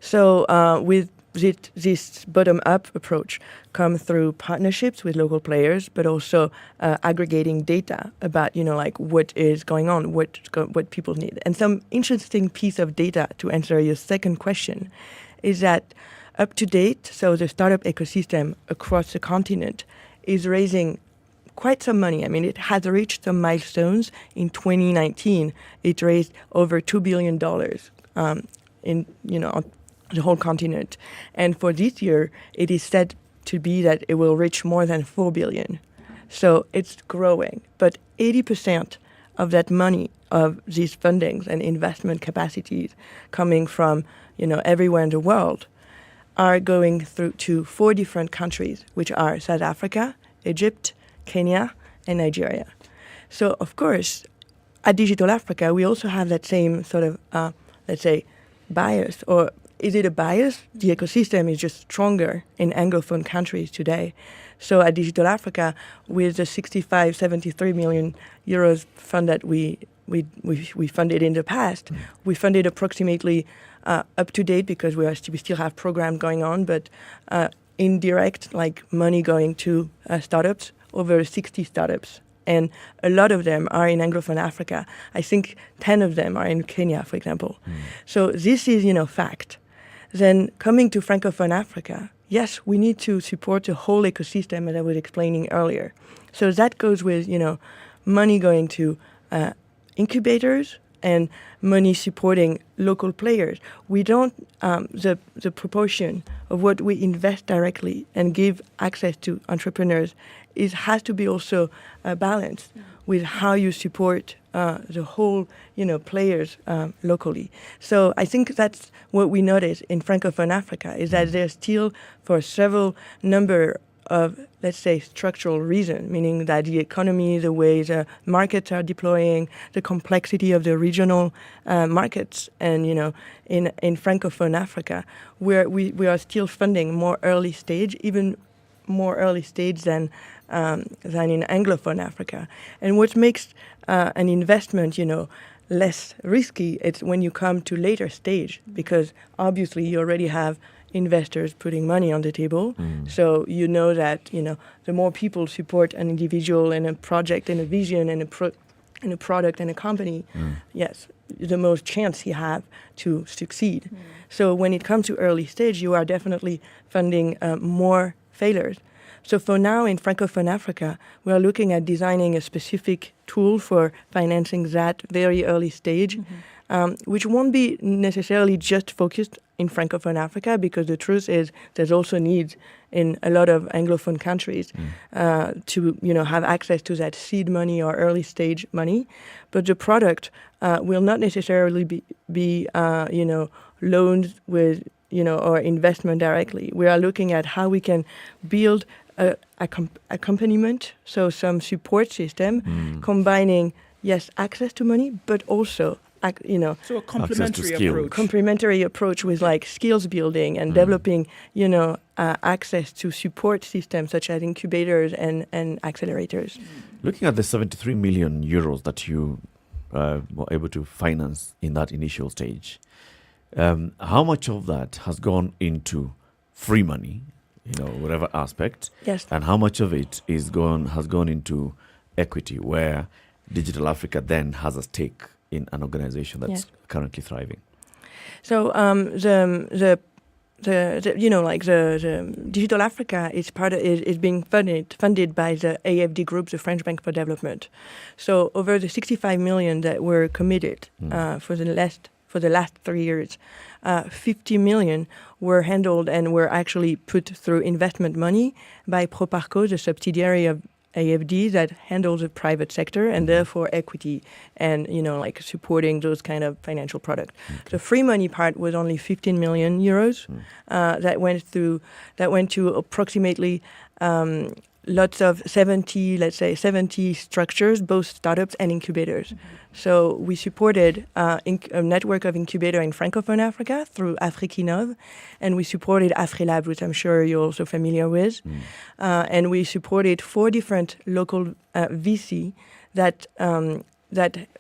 So with this bottom-up approach come through partnerships with local players, but also aggregating data about, what is going on, what people need. And some interesting piece of data to answer your second question is that up to date, so the startup ecosystem across the continent is raising quite some money. I mean, it has reached some milestones. In 2019, it raised over $2 billion on the whole continent. And for this year, it is said to be that it will reach more than 4 billion. So it's growing. But 80% of that money, of these fundings and investment capacities coming from, everywhere in the world, are going through to 4 different countries, which are South Africa, Egypt, Kenya, and Nigeria. So, of course, at Digital Africa, we also have that same sort of, let's say, bias. Or is it a bias? The ecosystem is just stronger in Anglophone countries today. So at Digital Africa, with the 73 million euros fund that we funded in the past, we funded approximately up to date, because we still have programs going on, but indirect, like money going to startups, over 60 startups. And a lot of them are in Anglophone Africa. I think 10 of them are in Kenya, for example. So this is, fact. Then coming to Francophone Africa, yes, we need to support the whole ecosystem, as I was explaining earlier. So that goes with, money going to incubators and money supporting local players. We don't, the proportion of what we invest directly and give access to entrepreneurs has to be also balanced with how you support the whole, players locally. So I think that's what we notice in Francophone Africa, is that there's still, for several number of, let's say, structural reasons, meaning that the economy, the way the markets are deploying, the complexity of the regional markets, and, in Francophone Africa, where we are still funding more early stage, even more early stage than in Anglophone Africa. And what makes an investment, less risky, it's when you come to later stage, because obviously you already have investors putting money on the table. So you know that, the more people support an individual and a project and a vision and a product and a company, yes, the most chance you have to succeed. So when it comes to early stage, you are definitely funding more failures. So for now in Francophone Africa, we are looking at designing a specific tool for financing that very early stage, which won't be necessarily just focused in Francophone Africa, because the truth is there's also needs in a lot of Anglophone countries to have access to that seed money or early stage money. But the product will not necessarily be loans with or investment directly. We are looking at how we can build accompaniment, so some support system combining access to money, but also so a complementary approach with like skills building and developing access to support systems such as incubators and accelerators. Looking at the 73 million euros that you were able to finance in that initial stage, how much of that has gone into free money, whatever aspect, and how much of it has gone into equity, where Digital Africa then has a stake in an organization that's currently thriving? So the Digital Africa is being funded by the AFD Group, the French Bank for Development. So over the 65 million that were committed for the last 3 years, 50 million were handled and were actually put through investment money by Proparco, the subsidiary of AFD that handles the private sector and therefore equity and supporting those kind of financial products. The free money part was only 15 million euros that went to approximately lots of 70 structures, both startups and incubators. So we supported a network of incubator in Francophone Africa through Afriquinov, and we supported AfriLab, which I'm sure you're also familiar with. And we supported 4 different local VC that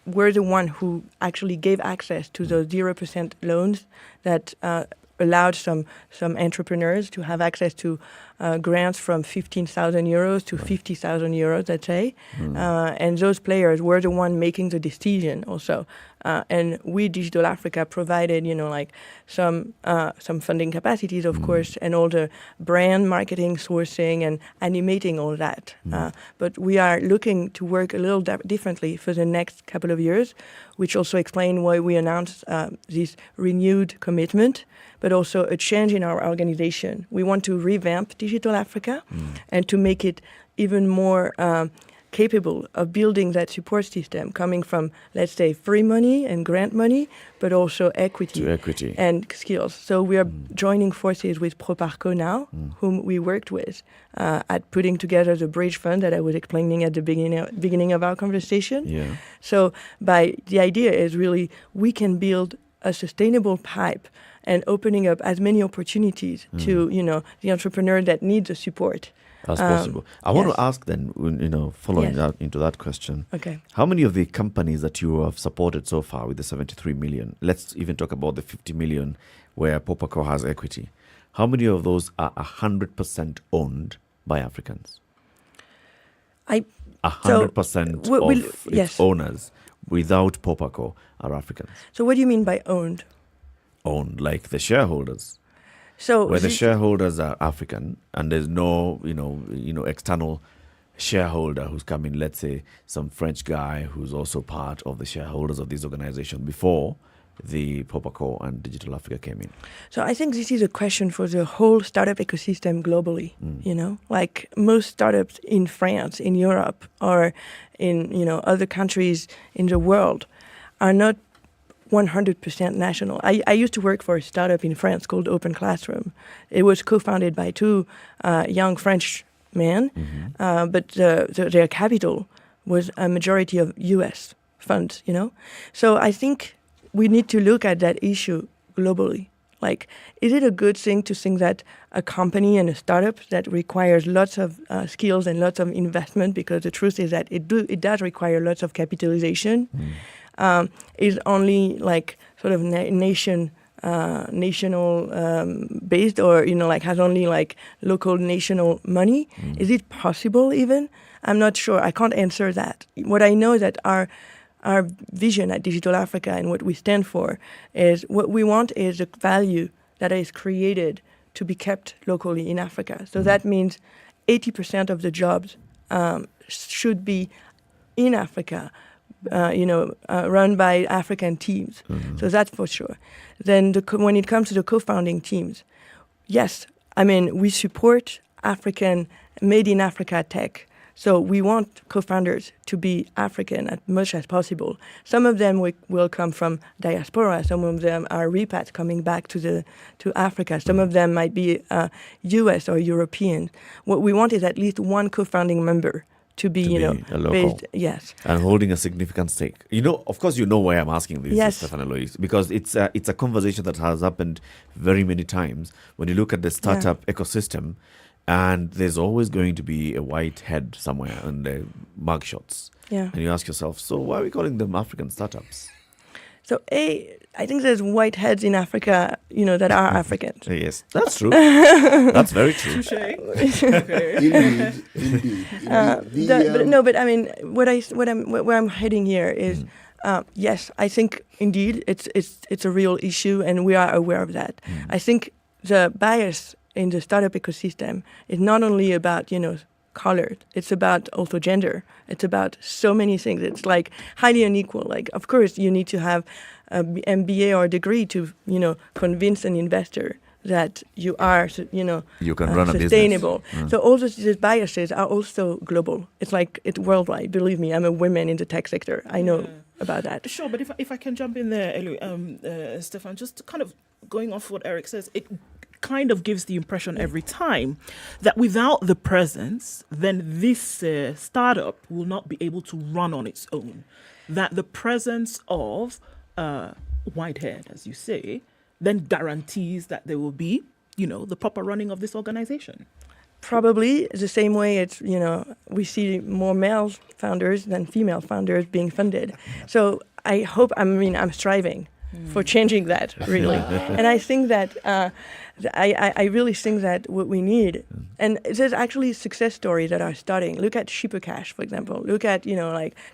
were the one who actually gave access to those 0% loans that allowed some entrepreneurs to have access to grants from 15,000 euros to 50,000 euros, let's say. And those players were the one making the decision also. And we, Digital Africa, provided, some funding capacities, of course, and all the brand marketing, sourcing, and animating all that. But we are looking to work a little differently for the next couple of years, which also explain why we announced this renewed commitment, but also a change in our organization. We want to revamp Digital Africa and to make it even more capable of building that support system coming from, let's say, free money and grant money, but also equity and skills. So we are joining forces with Proparco now, whom we worked with at putting together the bridge fund that I was explaining at the beginning of our conversation. So the idea is really we can build a sustainable pipe and opening up as many opportunities to the entrepreneur that needs the support as possible. I want to ask then, following out into that question, how many of the companies that you have supported so far with the 73 million, let's even talk about the 50 million where Proparco has equity, how many of those are 100% owned by Africans? 100% of its owners without Proparco are Africans. So what do you mean by owned? Owned, like the shareholders. So where the shareholders are African and there's no, external shareholder who's come in, let's say some French guy who's also part of the shareholders of this organization before the Proparco and Digital Africa came in. So I think this is a question for the whole startup ecosystem globally, like most startups in France, in Europe, or in, other countries in the world are not 100% national. I used to work for a startup in France called Open Classroom. It was co-founded by 2 young French men, but their capital was a majority of US funds, So I think we need to look at that issue globally. Like, is it a good thing to think that a company and a startup that requires lots of skills and lots of investment, because the truth is that it does require lots of capitalization, is only like sort of national based, or like has only like local national money. Is it possible even? I'm not sure. I can't answer that. What I know is that our vision at Digital Africa and what we stand for is what we want is a value that is created to be kept locally in Africa. So that means 80% of the jobs should be in Africa, run by African teams. So that's for sure. Then when it comes to the co-founding teams, yes, I mean, we support African, made in Africa tech. So we want co-founders to be African as much as possible. Some of them will come from diaspora. Some of them are repats coming back to Africa. Some of them might be US or European. What we want is at least one co-founding member to be a local. based, yes. And holding a significant stake. Of course, why I'm asking this, yes. Stefan and Lois, because it's a conversation that has happened very many times. When you look at the startup ecosystem, and there's always going to be a white head somewhere in the mugshots. Yeah. And you ask yourself, so why are we calling them African startups? So I think there's white heads in Africa, that are Africans. Yes, that's true. That's very true. Indeed. But I mean, where I'm heading here is, yes, I think indeed it's a real issue, and we are aware of that. I think the bias in the startup ecosystem is not only about, color, it's about also gender. It's about so many things. It's like highly unequal. Like, of course, you need to have an MBA or a degree to, convince an investor that you are, you can run sustainable. A business. So all these biases are also global. It's like it's worldwide. Believe me, I'm a woman in the tech sector. I know about that. Sure, but if I can jump in there, Stefan, just kind of going off what Eric says, it kind of gives the impression every time that without the presence, then this startup will not be able to run on its own. That the presence of Whitehead, as you say, then guarantees that there will be, the proper running of this organization. Probably the same way it's, we see more male founders than female founders being funded. So I'm striving for changing that, really. And I think that I really think that what we need, and there's actually success stories that are starting. Look at Shipper Cash, for example. Look at,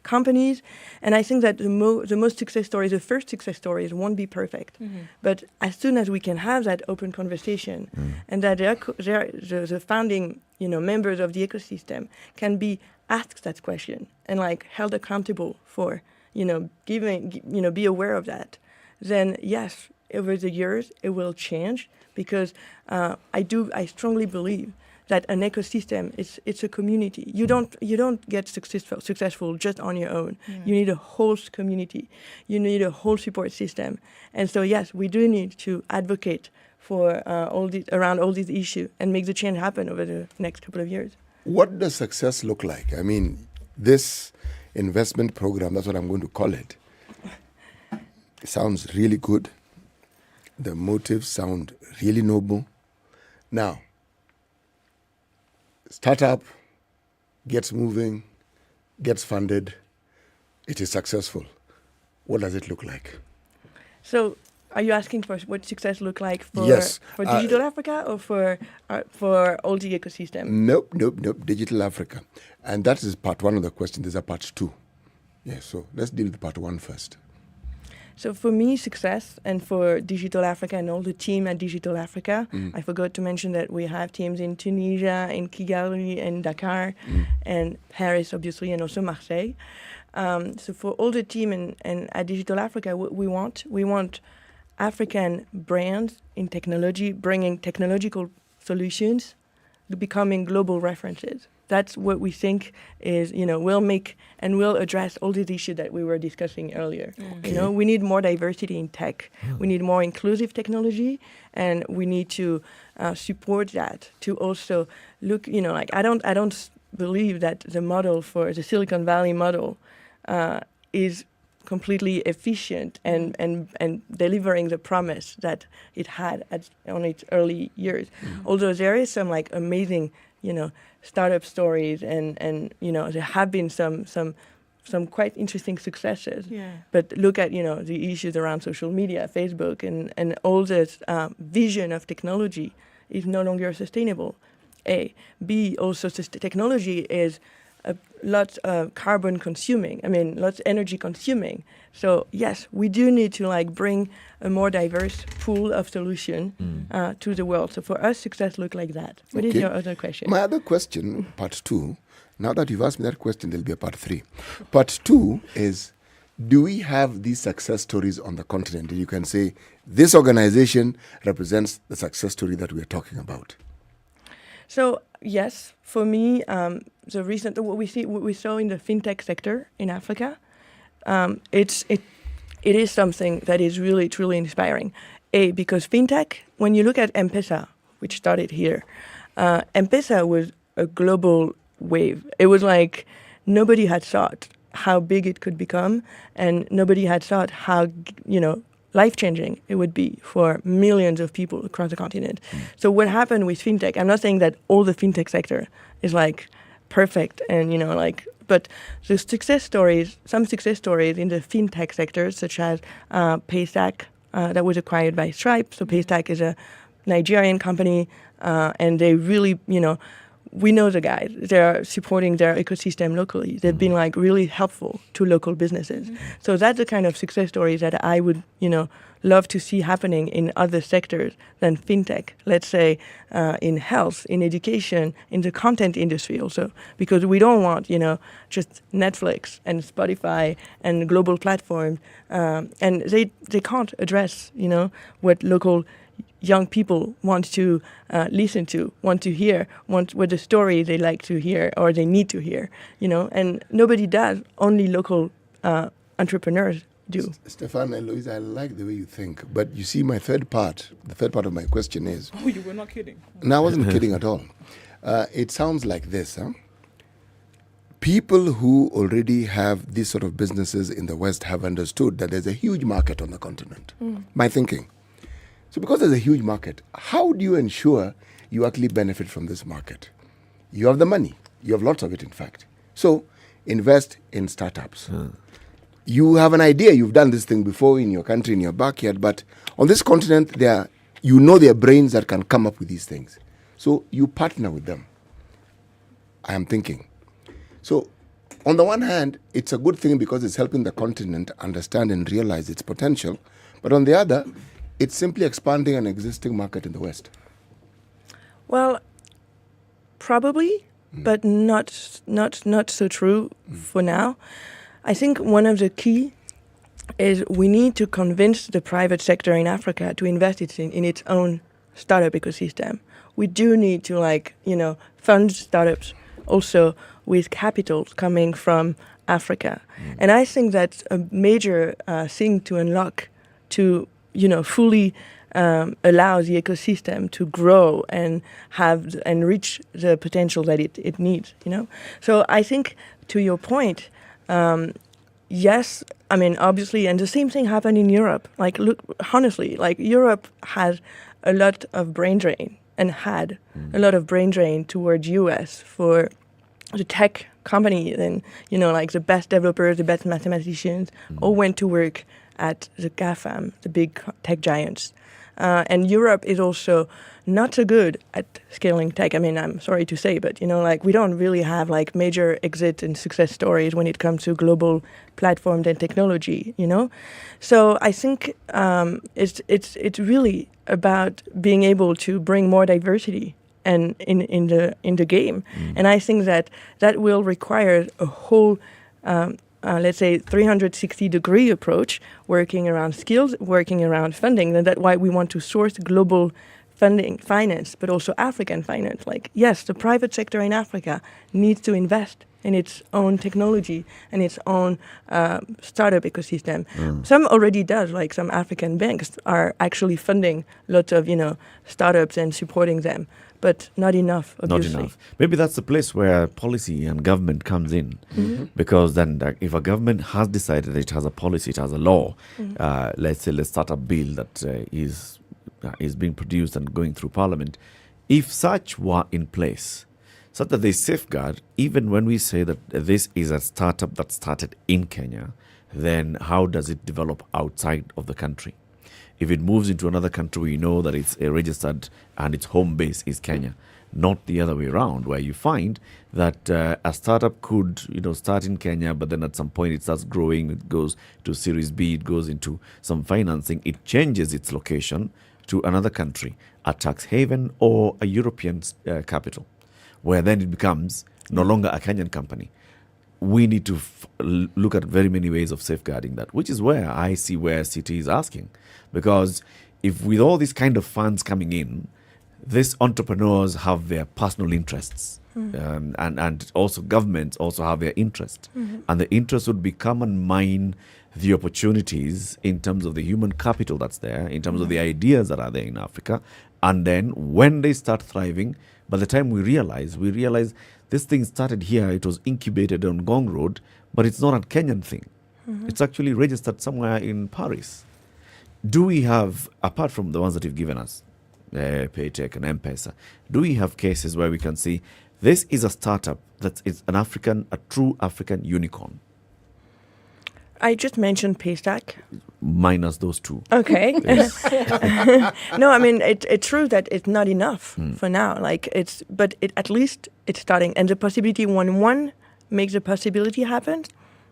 companies. And I think that the most success stories, the first success stories won't be perfect. But as soon as we can have that open conversation and that the founding, members of the ecosystem can be asked that question and held accountable for, be aware of that, then yes, over the years it will change, because I strongly believe that an ecosystem it's a community. You don't get successful just on your own. You need a whole community. You need a whole support system. And so yes, we do need to advocate for around all these issues and make the change happen over the next couple of years. What does success look like? I mean, this investment program, that's what I'm going to call it. It sounds really good. The motives sound really noble. Now, startup gets moving, gets funded, it is successful. What does it look like? So, are you asking for what success look like for Digital Africa or for all the ecosystem? Nope. Digital Africa. And that is part one of the question. There's a part two. Yeah, so let's deal with part one first. So for me, success, and for Digital Africa and all the team at Digital Africa, I forgot to mention that we have teams in Tunisia, in Kigali, in Dakar, and Paris, obviously, and also Marseille. So for all the team and at Digital Africa, what we want African brands in technology, bringing technological solutions, becoming global references. That's what we think is, will make and will address all these issues that we were discussing earlier. Okay. We need more diversity in tech. We need more inclusive technology, and we need to support that to also look, I don't believe that the model for the Silicon Valley model is completely efficient and delivering the promise that it had on its early years. Although there is some amazing, startup stories and there have been some some quite interesting successes. Yeah. But look at, the issues around social media, Facebook, and all this vision of technology is no longer sustainable. A. B, also technology is a lot carbon consuming. Lots energy consuming. So yes, we do need to bring a more diverse pool of solution to the world. So for us, success look like that. What is your other question? My other question, part 2, now that you've asked me that question, there'll be a part 3. Part 2 is, do we have these success stories on the continent? You can say, this organization represents the success story that we're talking about. So yes, for me, what we saw in the fintech sector in Africa, it is something that is really truly inspiring. Because fintech, when you look at M-Pesa, which started here, M-Pesa was a global wave. It was like nobody had thought how big it could become, and nobody had thought how life-changing it would be for millions of people across the continent. So what happened with fintech, I'm not saying that all the fintech sector is perfect and but the success stories, some success stories in the fintech sector, such as Paystack, that was acquired by Stripe. So Paystack is a Nigerian company, and they really, we know the guys. They're supporting their ecosystem locally. They've been really helpful to local businesses. So that's the kind of success stories that I would, love to see happening in other sectors than fintech. Let's say in health, in education, in the content industry also, because we don't want, just Netflix and Spotify and global platforms, and they can't address, what local young people want to listen to, want to hear, what the story they like to hear or they need to hear, and nobody does, only local entrepreneurs do. Stefan and Louise, I like the way you think, but you see the third part of my question is... Oh, you were not kidding. No, I wasn't kidding at all. It sounds like this, People who already have these sort of businesses in the West have understood that there's a huge market on the continent. My thinking. So because there's a huge market, how do you ensure you actually benefit from this market? You have the money. You have lots of it, in fact. So invest in startups. You have an idea. You've done this thing before in your country, in your backyard. But on this continent, there are brains that can come up with these things. So you partner with them. I am thinking. So on the one hand, it's a good thing because it's helping the continent understand and realize its potential. But on the other, it's simply expanding an existing market in the West. Well, probably, but not so true for now. I think one of the key is we need to convince the private sector in Africa to invest in its own startup ecosystem. We do need to fund startups also with capital coming from Africa. And I think that's a major thing to unlock to fully allow the ecosystem to grow and reach the potential that it needs, So I think, to your point, yes, obviously, and the same thing happened in Europe. Look, honestly, Europe has a lot of brain drain and had a lot of brain drain towards US for the tech company. And, the best developers, the best mathematicians all went to work at the GAFAM, the big tech giants. And Europe is also not so good at scaling tech. I'm sorry to say, but, we don't really have, major exit and success stories when it comes to global platforms and technology, So I think it's really about being able to bring more diversity and in the game. And I think that will require a whole let's say 360-degree approach, working around skills, working around funding. And that's why we want to source global finance, but also African finance. Yes, the private sector in Africa needs to invest in its own technology and its own startup ecosystem. Some already does, some African banks are actually funding lots of, startups and supporting them. But not enough, obviously. Not enough. Maybe that's the place where policy and government comes in. Because then if a government has decided it has a policy, it has a law, let's start a bill that is being produced and going through Parliament. If such were in place, such that they safeguard, even when we say that this is a startup that started in Kenya, then how does it develop outside of the country? If it moves into another country, we know that it's registered and its home base is Kenya, not the other way around, where you find that a startup could, start in Kenya, but then at some point it starts growing, it goes to Series B, it goes into some financing, it changes its location to another country, a tax haven or a European capital, where then it becomes no longer a Kenyan company. We need to look at very many ways of safeguarding that, which is where I see where City is asking. Because if with all these kind of funds coming in, these entrepreneurs have their personal interests. And also governments also have their interest. And the interest would be come and mine the opportunities in terms of the human capital that's there, in terms of the ideas that are there in Africa. And then when they start thriving, by the time we realize this thing started here, it was incubated on Gong Road, but it's not a Kenyan thing. It's actually registered somewhere in Paris. Do we have, apart from the ones that you've given us, Paytech and M-Pesa, do we have cases where we can see this is a startup that is a true African unicorn? I just mentioned Paystack. Minus those two. Okay. No, I mean it's true that it's not enough for now. But at least it's starting, and the possibility when one makes the possibility happen,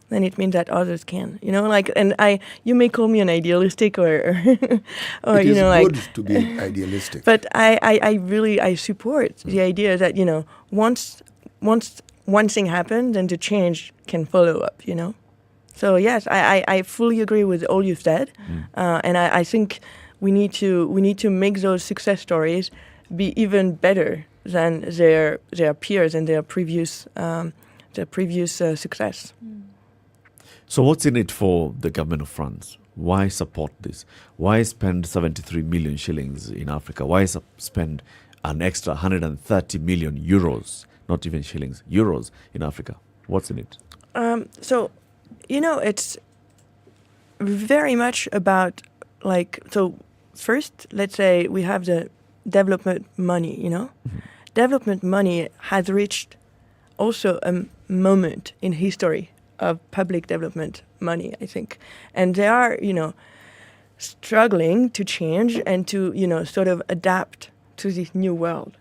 then it means that others can. You may call me an idealistic or it is good to be idealistic. But I really support the idea that once one thing happens, then the change can follow up. So yes, I fully agree with all you've said, and I think we need to make those success stories be even better than their peers and their previous success. So what's in it for the government of France? Why support this? Why spend 73 million shillings in Africa? Why spend an extra 130 million euros, not even shillings, euros in Africa? What's in it? It's very much about first, let's say we have the development money, Development money has reached also a moment in history of public development money, I think. And they are, struggling to change and to, sort of adapt to this new world.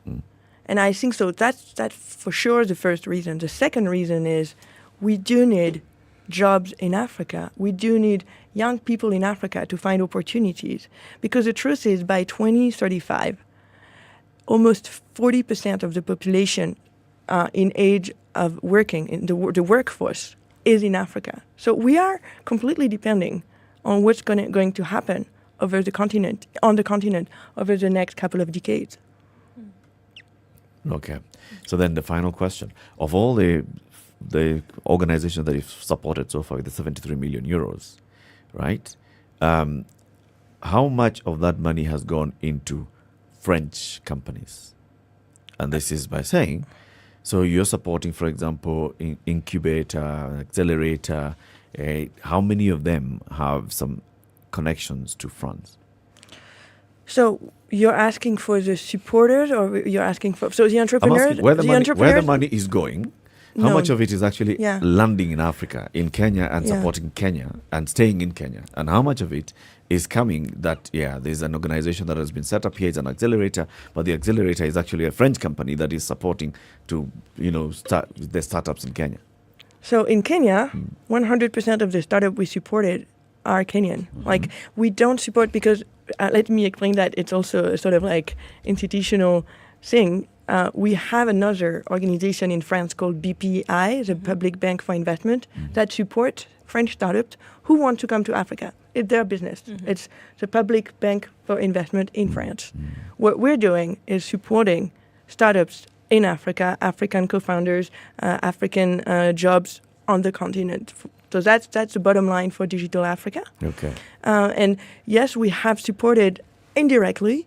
And I think so that's for sure the first reason. The second reason is we do need jobs in Africa. We do need young people in Africa to find opportunities. Because the truth is, by 2035, almost 40% of the population in age of working, in the workforce, is in Africa. So we are completely depending on what's going to happen on the continent over the next couple of decades. Okay. So then the final question. Of all the organizations that you've supported so far with the 73 million euros, right? How much of that money has gone into French companies? And this is by saying, so you're supporting, for example, incubator, accelerator. How many of them have some connections to France? So you're asking for the supporters, or you're asking for the entrepreneurs? I'm asking where the money is going. How much of it is actually landing in Africa, in Kenya, and supporting Kenya and staying in Kenya? And how much of it is coming that, there's an organization that has been set up here, it's an accelerator, but the accelerator is actually a French company that is supporting to, start the startups in Kenya? So in Kenya, 100% of the startup we supported are Kenyan. We don't support because, let me explain that it's also a sort of institutional thing. We have another organization in France called BPI, the Public Bank for Investment, that support French startups who want to come to Africa. It's their business. It's the Public Bank for Investment in France. What we're doing is supporting startups in Africa, African co-founders, African jobs on the continent. So that's the bottom line for Digital Africa. Okay. And yes, we have supported indirectly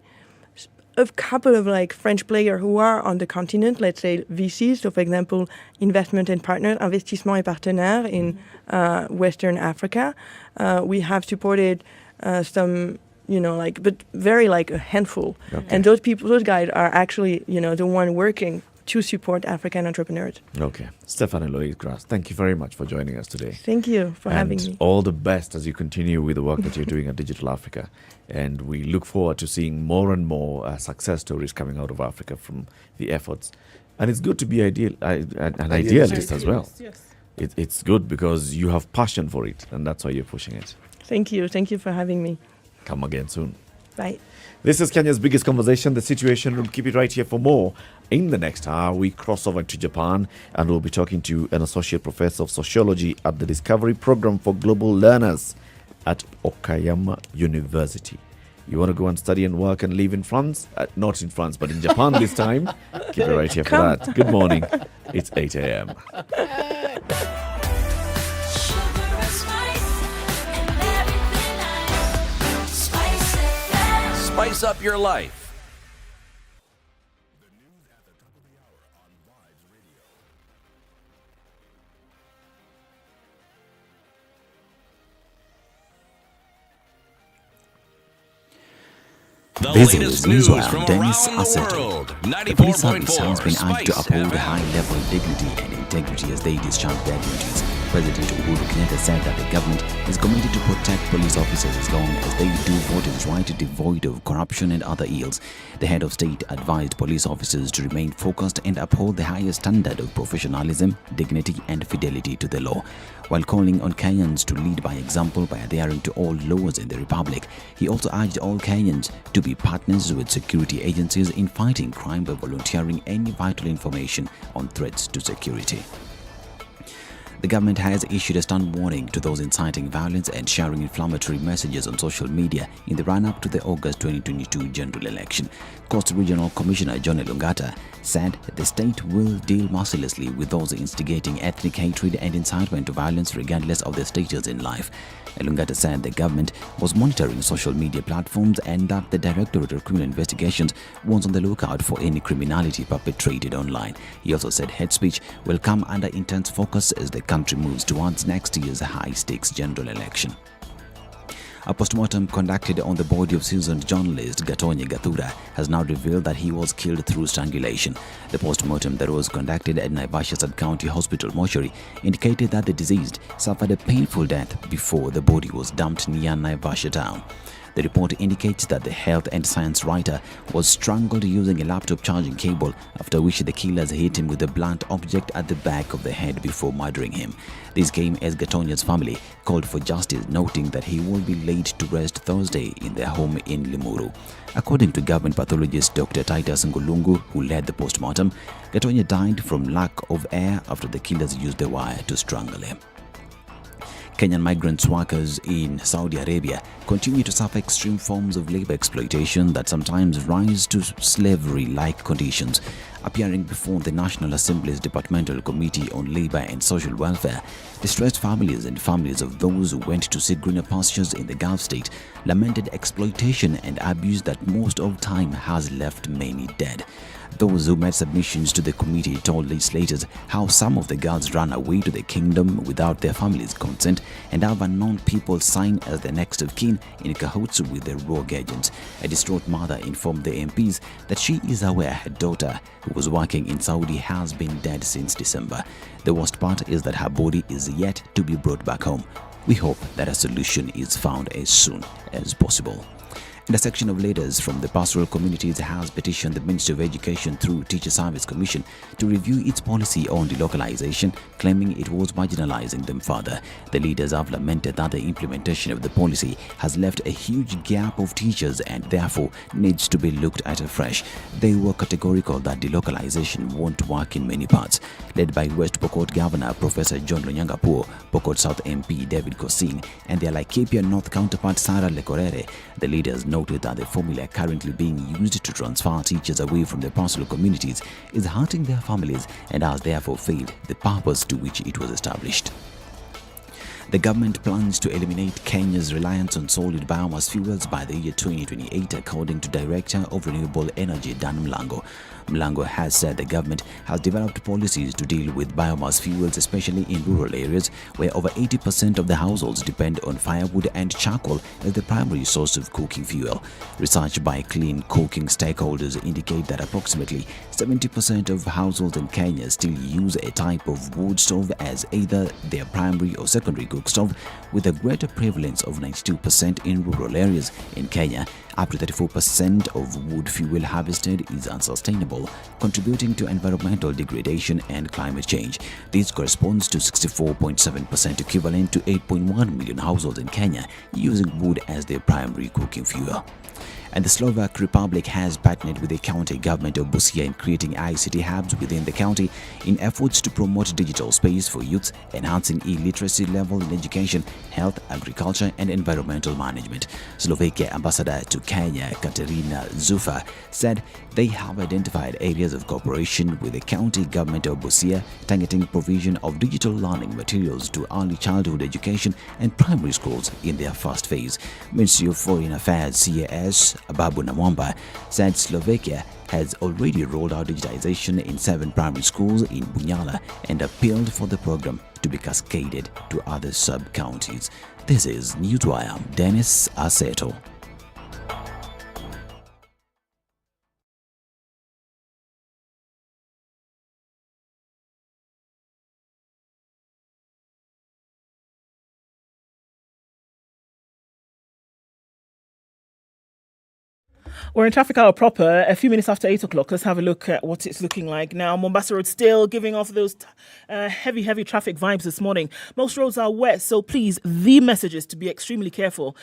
a couple of French players who are on the continent, let's say VCs, so for example, Investment and Partners, Investissement et Partenaires in Western Africa. We have supported some, but very a handful. Okay. And those guys are actually, the one working to support African entrepreneurs. Okay. Stefan and Lois Grass, thank you very much for joining us today. Thank you for having me. All the best as you continue with the work that you're doing at Digital Africa. And we look forward to seeing more and more success stories coming out of Africa from the efforts. And it's good to be an idealist as well. Yes. It's good because you have passion for it, and that's why you're pushing it. Thank you. Thank you for having me. Come again soon. Bye. This is Kenya's biggest conversation, the Situation Room. Keep it right here for more. In the next hour, we cross over to Japan and we'll be talking to an associate professor of sociology at the Discovery Program for Global Learners at Okayama University. You want to go and study and work and live in France? Not in France, but in Japan this time. Keep it right here for that. Good morning. It's 8 a.m. Spice up your life. This is Newswire. Dennis Assetti. The police service has been asked to uphold high-level dignity and integrity as they discharge their duties. President Uhuru Kenyatta said that the government is committed to protect police officers as long as they do what is right, devoid of corruption and other ills. The head of state advised police officers to remain focused and uphold the highest standard of professionalism, dignity and fidelity to the law. While calling on Kenyans to lead by example by adhering to all laws in the Republic, he also urged all Kenyans to be partners with security agencies in fighting crime by volunteering any vital information on threats to security. The government has issued a stern warning to those inciting violence and sharing inflammatory messages on social media in the run-up to the August 2022 general election. Coast Regional Commissioner John Elungata said the state will deal mercilessly with those instigating ethnic hatred and incitement to violence regardless of their status in life. Elungata said the government was monitoring social media platforms and that the Directorate of Criminal Investigations was on the lookout for any criminality perpetrated online. He also said hate speech will come under intense focus as the country moves towards next year's high-stakes general election. A postmortem conducted on the body of seasoned journalist Gatonye Gathura has now revealed that he was killed through strangulation. The postmortem that was conducted at Naivasha Sub-County Hospital mortuary indicated that the deceased suffered a painful death before the body was dumped near Naivasha town. The report indicates that the health and science writer was strangled using a laptop charging cable, after which the killers hit him with a blunt object at the back of the head before murdering him. This came as Gatonye's family called for justice, noting that he will be laid to rest Thursday in their home in Limuru. According to government pathologist Dr. Titus Ngulungu, who led the postmortem, Gatonye died from lack of air after the killers used the wire to strangle him. Kenyan migrant workers in Saudi Arabia continue to suffer extreme forms of labor exploitation that sometimes rise to slavery-like conditions. Appearing before the National Assembly's Departmental Committee on Labor and Social Welfare, distressed families and families of those who went to seek greener pastures in the Gulf state lamented exploitation and abuse that most of time has left many dead. Those who made submissions to the committee told legislators how some of the girls ran away to the kingdom without their families' consent and have unknown people sign as the next of kin in cahoots with the rogue agents. A distraught mother informed the MPs that she is aware her daughter, who was working in Saudi, has been dead since December. The worst part is that her body is yet to be brought back home. We hope that a solution is found as soon as possible. And a section of leaders from the pastoral communities has petitioned the Ministry of Education through Teacher Service Commission to review its policy on delocalization, claiming it was marginalizing them further. The leaders have lamented that the implementation of the policy has left a huge gap of teachers and therefore needs to be looked at afresh. They were categorical that delocalization won't work in many parts. Led by West Pokot Governor Professor John Lonyangapuo, Pokot South MP David Kosing, and their Laikipia North counterpart Sarah Lekorere, the leaders noted that the formula currently being used to transfer teachers away from the pastoral communities is hurting their families and has therefore failed the purpose to which it was established. The government plans to eliminate Kenya's reliance on solid biomass fuels by the year 2028, according to Director of Renewable Energy Dan Mlango. Mlango has said the government has developed policies to deal with biomass fuels, especially in rural areas where over 80% of the households depend on firewood and charcoal as the primary source of cooking fuel. Research by Clean Cooking stakeholders indicate that approximately 70% of households in Kenya still use a type of wood stove as either their primary or secondary cook stove, with a greater prevalence of 92% in rural areas. In Kenya, up to 34% of wood fuel harvested is unsustainable, contributing to environmental degradation and climate change. This corresponds to 64.7%, equivalent to 8.1 million households in Kenya using wood as their primary cooking fuel. And the Slovak Republic has partnered with the county government of Busia in creating ICT hubs within the county in efforts to promote digital space for youths, enhancing illiteracy level in education, health, agriculture, and environmental management. Slovakia Ambassador to Kenya, Katerina Zufa, said they have identified areas of cooperation with the county government of Busia, targeting provision of digital learning materials to early childhood education and primary schools in their first phase. Ministry of Foreign Affairs CAS Babu Namwamba said Slovakia has already rolled out digitization in 7 primary schools in Bunyala and appealed for the program to be cascaded to other sub-counties. This is Newswire. Dennis Aseto. We're in traffic hour proper, a few minutes after 8 o'clock. Let's have a look at what it's looking like now. Mombasa Road still giving off those heavy traffic vibes this morning. Most roads are wet, so please, the message is to be extremely careful.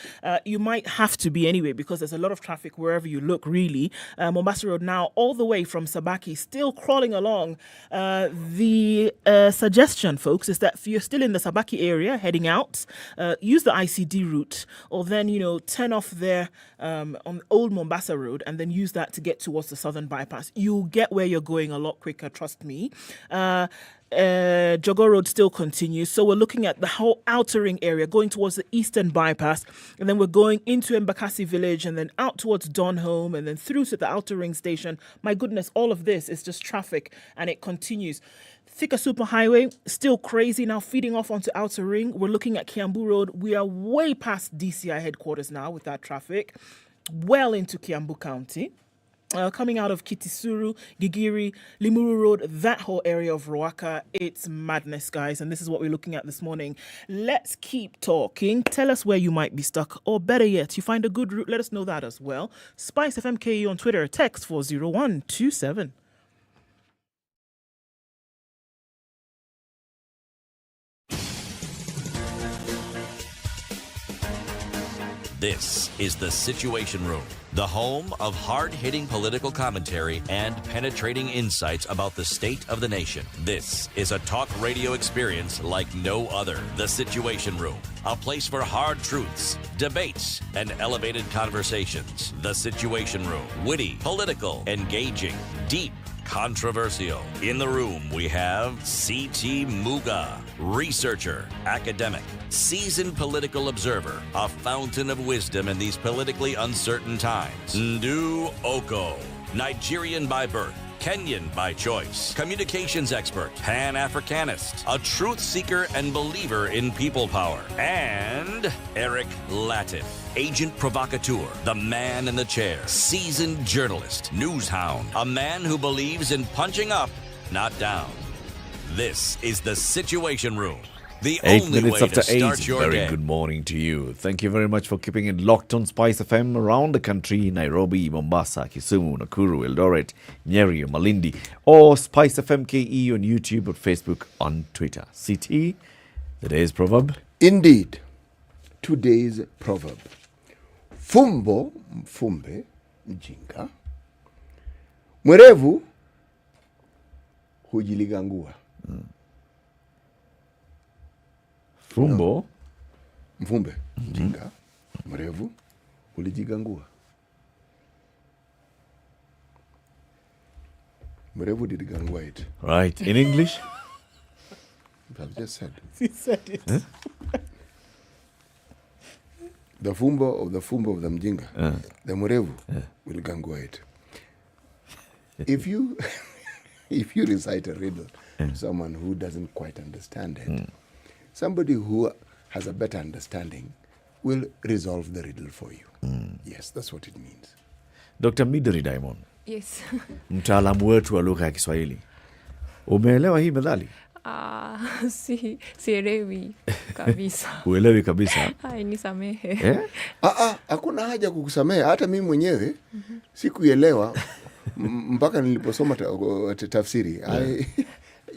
You might have to be anyway, because there's a lot of traffic wherever you look, really. Mombasa Road now all the way from Sabaki, still crawling along. The suggestion, folks, is that if you're still in the Sabaki area heading out, use the ICD route, or then, turn off there on Old Mombasa Road and then use that to get towards the southern bypass. You'll get where you're going a lot quicker, trust me. Jogo Road still continues, so we're looking at the whole outer ring area going towards the eastern bypass, and then we're going into Embakasi village and then out towards Donholm and then through to the outer ring station. My goodness, all of this is just traffic and it continues. Thika Superhighway, still crazy now, feeding off onto Outer Ring. We're looking at Kiambu Road. We are way past DCI headquarters now with that traffic, well into Kiambu County. Coming out of Kitisuru, Gigiri, Limuru Road, that whole area of Ruaka, it's madness, guys. And this is what we're looking at this morning. Let's keep talking. Tell us where you might be stuck. Or better yet, you find a good route, let us know that as well. SpiceFM KE on Twitter, text 40127. This is The Situation Room, the home of hard-hitting political commentary and penetrating insights about the state of the nation. This is a talk radio experience like no other. The Situation Room, a place for hard truths, debates, and elevated conversations. The Situation Room, witty, political, engaging, deep, controversial. In the room, we have C.T. Muga, researcher, academic, seasoned political observer, a fountain of wisdom in these politically uncertain times. Ndu Okoh, Nigerian by birth, Kenyan by choice, communications expert, Pan-Africanist, a truth seeker and believer in people power, and Eric Latiff, agent provocateur, the man in the chair, seasoned journalist, news hound, a man who believes in punching up, not down. This is The Situation Room. The 8 only minutes way after to 8. start your Very day. good morning to you. Thank you very much for keeping it locked on Spice FM around the country. Nairobi, Mombasa, Kisumu, Nakuru, Eldoret, Nyeri, Malindi. Or Spice FM KE on YouTube, or Facebook, on Twitter. CT, the day's proverb. Indeed, today's proverb. Fumbo, mfumbe, mjinga. Mwerevu, hujiligangua. Fumbo. Mfumbe, mjinga. Mwerevu, hulijigangua. Mwerevu did gangua it. Right. In English? I've just said. He said it. Huh? The fumbo of the mjinga, the mwerevu will gangua it. if you recite a riddle to someone who doesn't quite understand it, somebody who has a better understanding will resolve the riddle for you. Yes, that's what it means. Dr. Midori Diamond. Yes. Mtaalamu wetu wa lugha ya Kiswahili. Umeelewa hii methali? Sielewi kabisa. Uelewi kabisa? Hai, nisamehe. Hakuna haja kukusamehe. Hata mimi mwenyewe sikuelewa mpaka niliposoma tafsiri.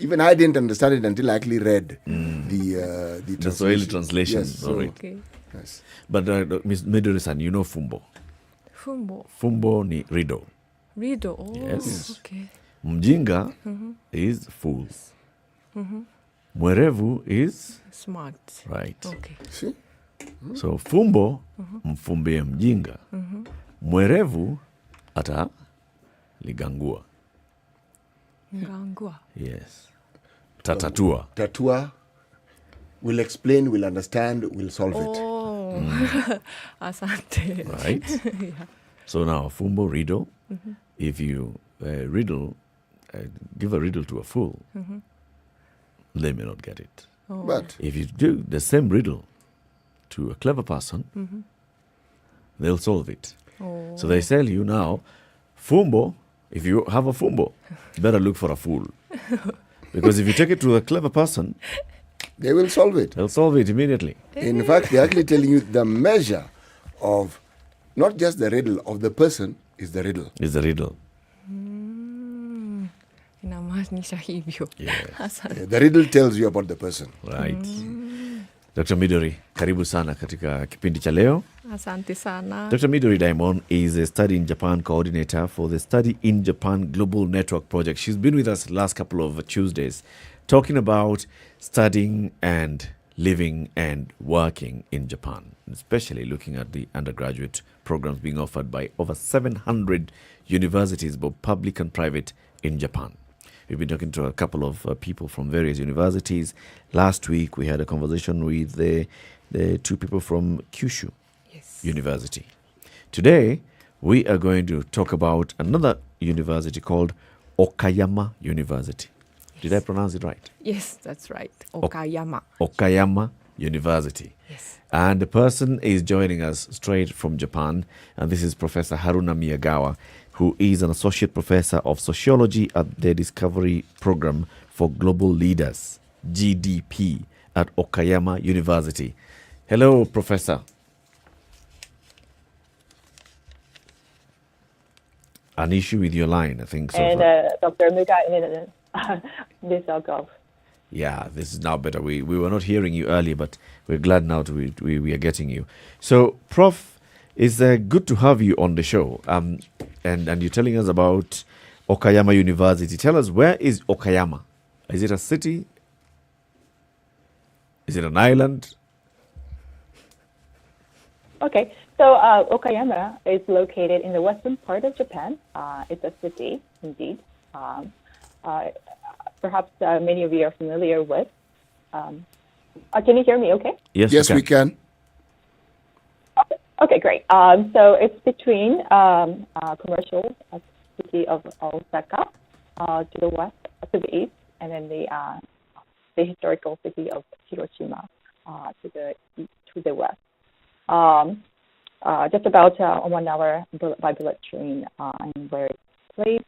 Even I didn't understand it until I actually read the Swahili translation. Yes, so, okay. Yes. But Ms. Midori-san, you know fumbo. Fumbo ni riddle. Riddle. Oh, yes. Okay. Mjinga is fool. Mwerevu is smart. Right. Okay. See? So fumbo mfumbie mjinga. Mwerevu ata ligangua. Ligangua. Yes. Tatatua. Tatua. We'll explain, we'll understand, we'll solve it. Asante. Right? Yeah. So now, fumbo, riddle. If you give a riddle to a fool, they may not get it. But if you do the same riddle to a clever person, they'll solve it. So they tell you now, fumbo, if you have a fumbo, better look for a fool. Because if you take it to a clever person, they will solve it. They'll solve it immediately. In fact, they're actually telling you the measure of not just the riddle of the person is the riddle. Is the riddle. Inamaanisha hivyo. The riddle tells you about the person. Right. Dr. Midori, karibu sana katika kipindi cha leo. Asante sana. Dr. Midori Diamond is a Study in Japan coordinator for the Study in Japan Global Network Project. She's been with us the last couple of Tuesdays talking about studying and living and working in Japan, especially looking at the undergraduate programs being offered by over 700 universities, both public and private, in Japan. We've been talking to a couple of people from various universities. Last week, we had a conversation with the two people from Kyushu University. Today, we are going to talk about another university called Okayama University. Did I pronounce it right? Yes, that's right. Okayama. Okayama University. Yes. And the person is joining us straight from Japan, and this is Professor Haruna Miyagawa, who is an associate professor of sociology at the Discovery Program for Global Leaders, GDP, at Okayama University. Hello, Professor. An issue with your line, I think so. And Dr. Muga, this I'll go. Yeah, this is now better. We were not hearing you earlier, but we're glad now we are getting you. So, Prof, it's good to have you on the show. And you're telling us about Okayama University. Tell us, where is Okayama? Is it a city? Is it an island? Okay, so Okayama is located in the western part of Japan. It's a city, indeed. Perhaps many of you are familiar with. Can you hear me okay? Yes, we can. Okay, great. So it's between commercial city of Osaka to the west, to the east, and then the historical city of Hiroshima to the west. Just about 1 hour by bullet train where it's placed.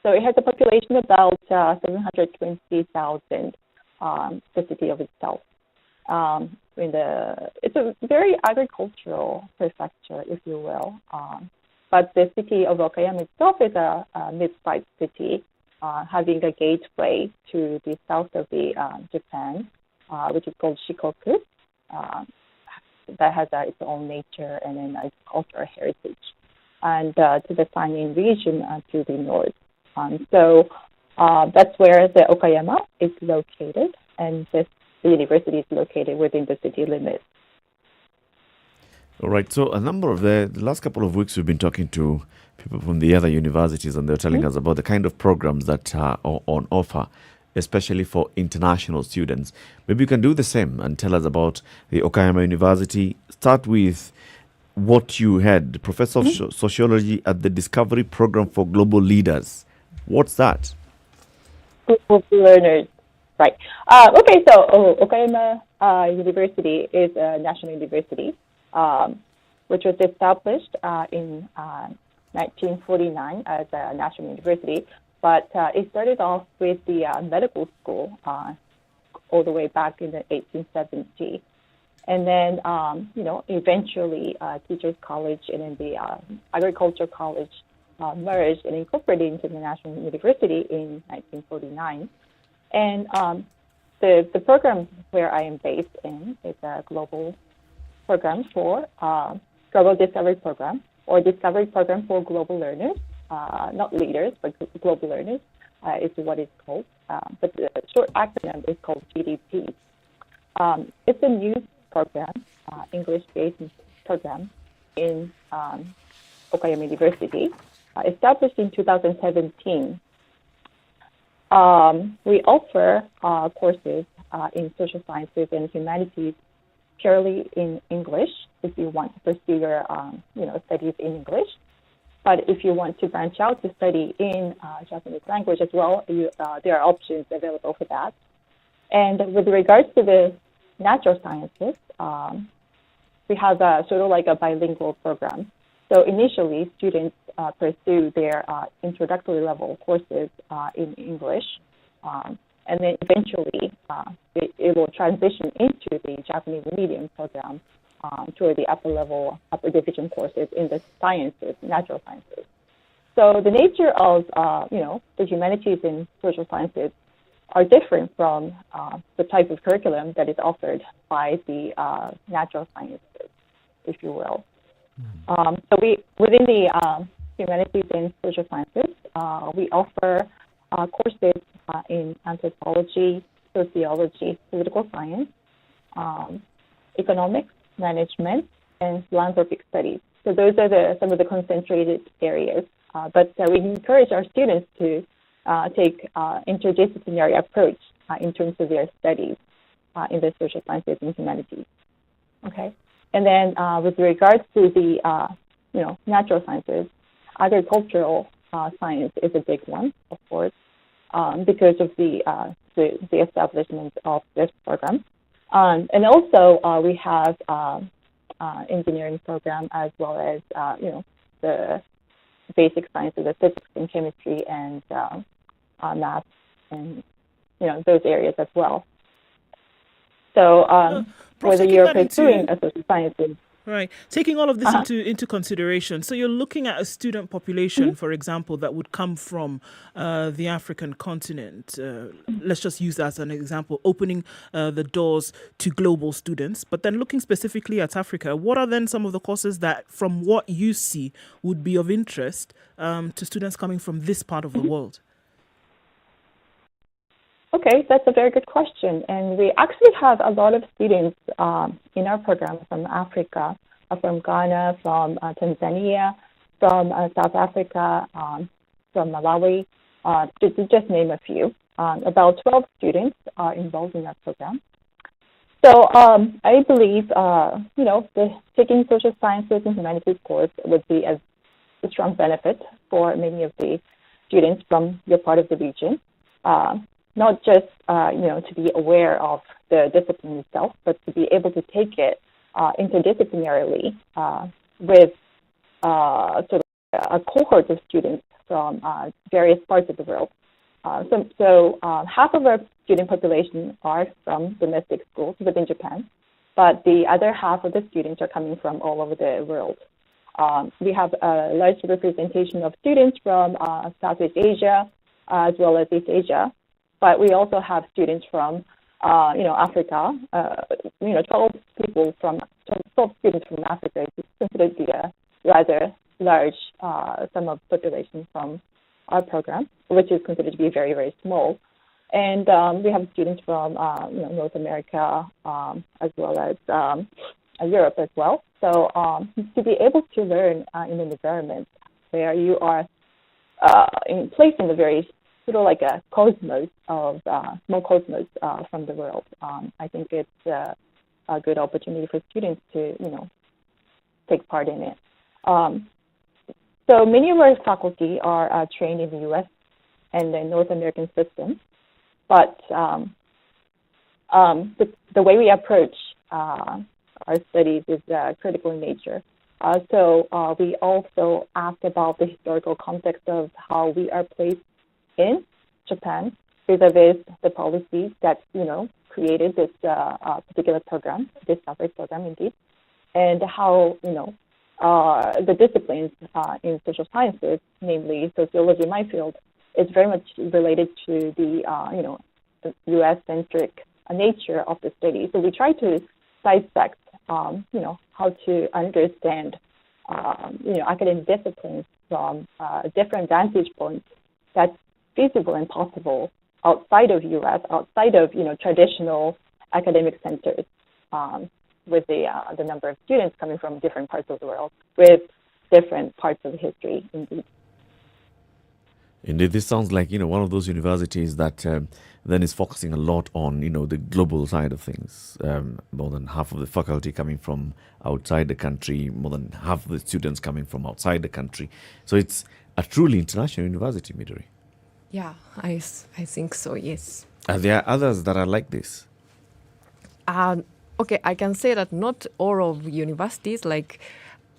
So it has a population of about 720,000, the city of itself. It's a very agricultural prefecture, if you will. But the city of Okayama itself is a mid-sized city, having a gateway to the south of Japan, which is called Shikoku. That has its own nature and then its cultural heritage, and to the Sanyin region to the north. So that's where the Okayama is located, and the university is located within the city limits. All right. So a number of the last couple of weeks, we've been talking to people from the other universities, and they're telling us about the kind of programs that are on offer, especially for international students. Maybe you can do the same and tell us about the Okayama University. Start with what you had, Professor of Sociology at the Discovery Program for Global Leaders. What's that? Global learners, right. Okay, so Okayama University is a national university, which was established in 1949 as a national university, but it started off with the medical school all the way back in the 1870s. And then, eventually Teachers College and then the Agriculture College merged and incorporated into the National University in 1949. And the program where I am based in is a global program for Global Discovery Program, or Discovery Program for Global Learners, not leaders, but global learners is what it's called. But the short acronym is called GDP. It's a new program, English-based program in Okayama University, established in 2017. We offer courses in social sciences and humanities purely in English if you want to pursue your studies in English. But if you want to branch out to study in Japanese language as well, there are options available for that. And with regards to the natural sciences, we have sort of like a bilingual program. So initially, students pursue their introductory level courses in English, and then eventually it will transition into the Japanese medium program toward the upper division courses in the sciences, natural sciences. So the nature of the humanities and social sciences are different from the type of curriculum that is offered by the natural sciences, if you will. So within the humanities and social sciences, we offer courses in anthropology, sociology, political science, economics, management, and philanthropic studies. So those are some of the concentrated areas. But we encourage our students to take interdisciplinary approach in terms of their studies in the social sciences and humanities. Okay, and then with regards to the natural sciences, agricultural science is a big one, of course, because of the establishment of this program. And also we have engineering program as well as the basic sciences, the physics and chemistry and math and those areas as well. So whether you're pursuing a social sciences. Right. Taking all of this into consideration, so you're looking at a student population, for example, that would come from the African continent. Let's just use that as an example, opening the doors to global students. But then looking specifically at Africa, what are then some of the courses that, from what you see, would be of interest to students coming from this part of the world? Okay, that's a very good question. And we actually have a lot of students in our program from Africa, from Ghana, from Tanzania, from South Africa, from Malawi, to just name a few. About 12 students are involved in our program. So I believe, taking social sciences and humanities course would be a strong benefit for many of the students from your part of the region. Not just, to be aware of the discipline itself, but to be able to take it interdisciplinarily with sort of a cohort of students from various parts of the world. So half of our student population are from domestic schools within Japan, but the other half of the students are coming from all over the world. We have a large representation of students from Southeast Asia as well as East Asia. But we also have students from, Africa. 12 students from Africa is considered to be a rather large sum of population from our program, which is considered to be very, very small. And we have students from, North America as well as Europe as well. So to be able to learn in an environment where you are placed in a very sort of like a cosmos of small cosmos from the world. I think it's a good opportunity for students to, take part in it. So many of our faculty are trained in the U.S. and the North American system, but the way we approach our studies is critical in nature. So we also ask about the historical context of how we are placed in Japan vis-a-vis the policies that, created this particular program, this separate program indeed, and how, the disciplines in social sciences, namely sociology, my field, is very much related to the, the U.S.-centric nature of the study. So we try to dissect, how to understand, academic disciplines from different vantage points that's feasible and possible outside of U.S., outside of, traditional academic centers, with the number of students coming from different parts of the world, with different parts of history, indeed. Indeed, this sounds like, one of those universities that then is focusing a lot on, the global side of things. More than half of the faculty coming from outside the country, more than half of the students coming from outside the country. So it's a truly international university, Midori. Yeah, I think so, yes. Are there others that are like this? Okay, I can say that not all of universities, like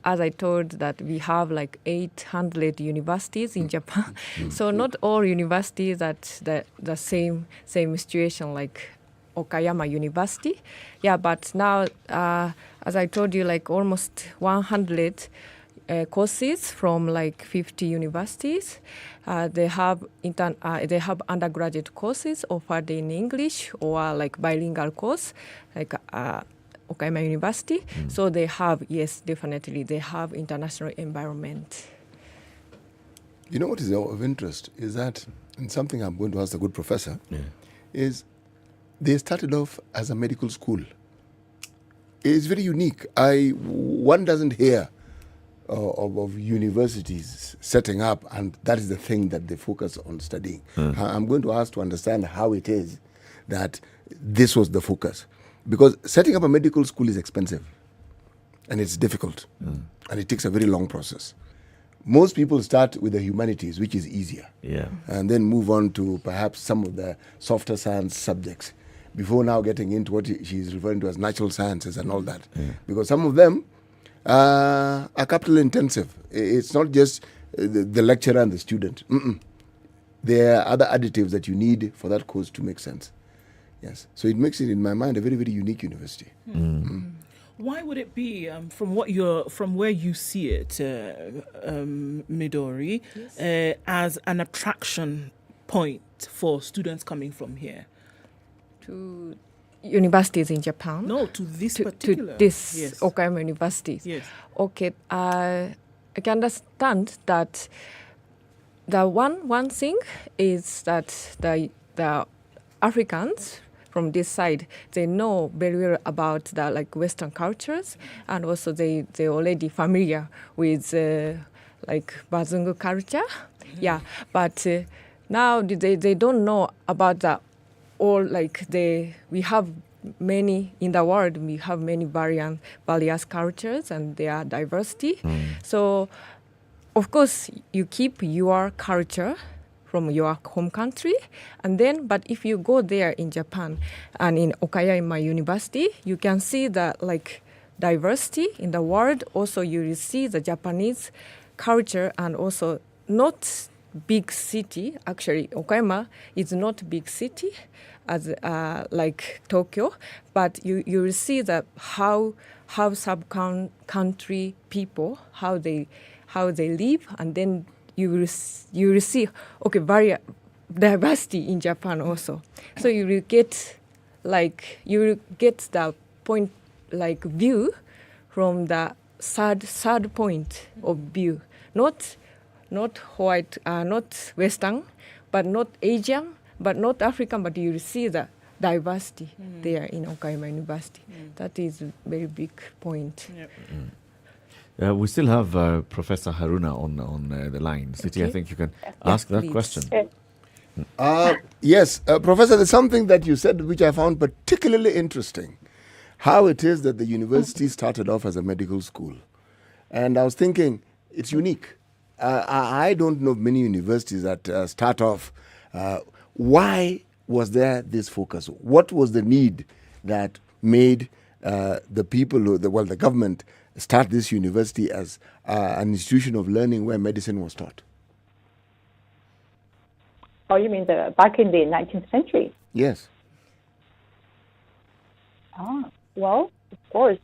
as I told that we have like 800 universities in Japan. So not all universities at the same situation like Okayama University. Yeah, but now, as I told you, like almost 100 courses from like 50 universities. They have undergraduate courses offered in English or like bilingual course, like Okayama University. So they have, yes, definitely, they have international environment. You know what is of interest is that, and something I'm going to ask the good professor, is they started off as a medical school. It's very unique. One doesn't hear of universities setting up, and that is the thing that they focus on studying. I'm going to ask to understand how it is that this was the focus. Because setting up a medical school is expensive, and it's difficult, and it takes a very long process. Most people start with the humanities, which is easier, and then move on to perhaps some of the softer science subjects, before now getting into what she's referring to as natural sciences and all that. Because some of them are capital intensive. It's not just the lecturer and the student. There are other additives that you need for that course to make sense. Yes, so it makes it, in my mind, a very, very unique university. Why would it be, from where you see it, Midori, as an attraction point for students coming from here? To universities in Japan? No, to this particular. To this Okayama University. Yes. Okay, I can understand that the one thing is that the Africans from this side, they know very well about the like Western cultures, and also they already familiar with like Bazungu culture. Yeah, but now they don't know about the all like we have many in the world. We have many various cultures and their diversity. So of course you keep your culture from your home country, and then but if you go there in Japan and in Okayama University, you can see the like diversity in the world. Also you will see the Japanese culture, and also not big city. Actually Okayama is not big city as like Tokyo, but you will see that how sub-country people, how they live, and then you will see very diversity in Japan also. So you will get the point like view from the third point of view, not white, not Western, but not Asian, but not African, but you will see the diversity there in Okayama University. That is a very big point. We still have Professor Haruna on the line. Siti, I think you can ask that question. Yes, Professor, there's something that you said which I found particularly interesting. How it is that the university started off as a medical school. And I was thinking, it's unique. I don't know many universities that start off. Why was there this focus? What was the need that made the people, the government, start this university as an institution of learning where medicine was taught? Oh, you mean back in the 19th century? Yes. Well, of course.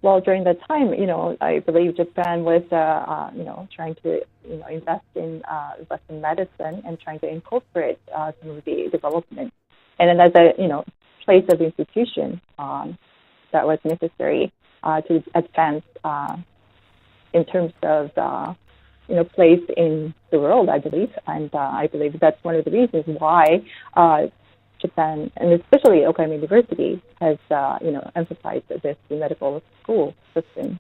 Well, during that time, I believe Japan was, trying to, invest in Western medicine and trying to incorporate some of the development. And then as a, place of institution that was necessary to advance in terms of, place in the world, I believe. And I believe that's one of the reasons why Japan, and especially Okayama University, has emphasized this medical school system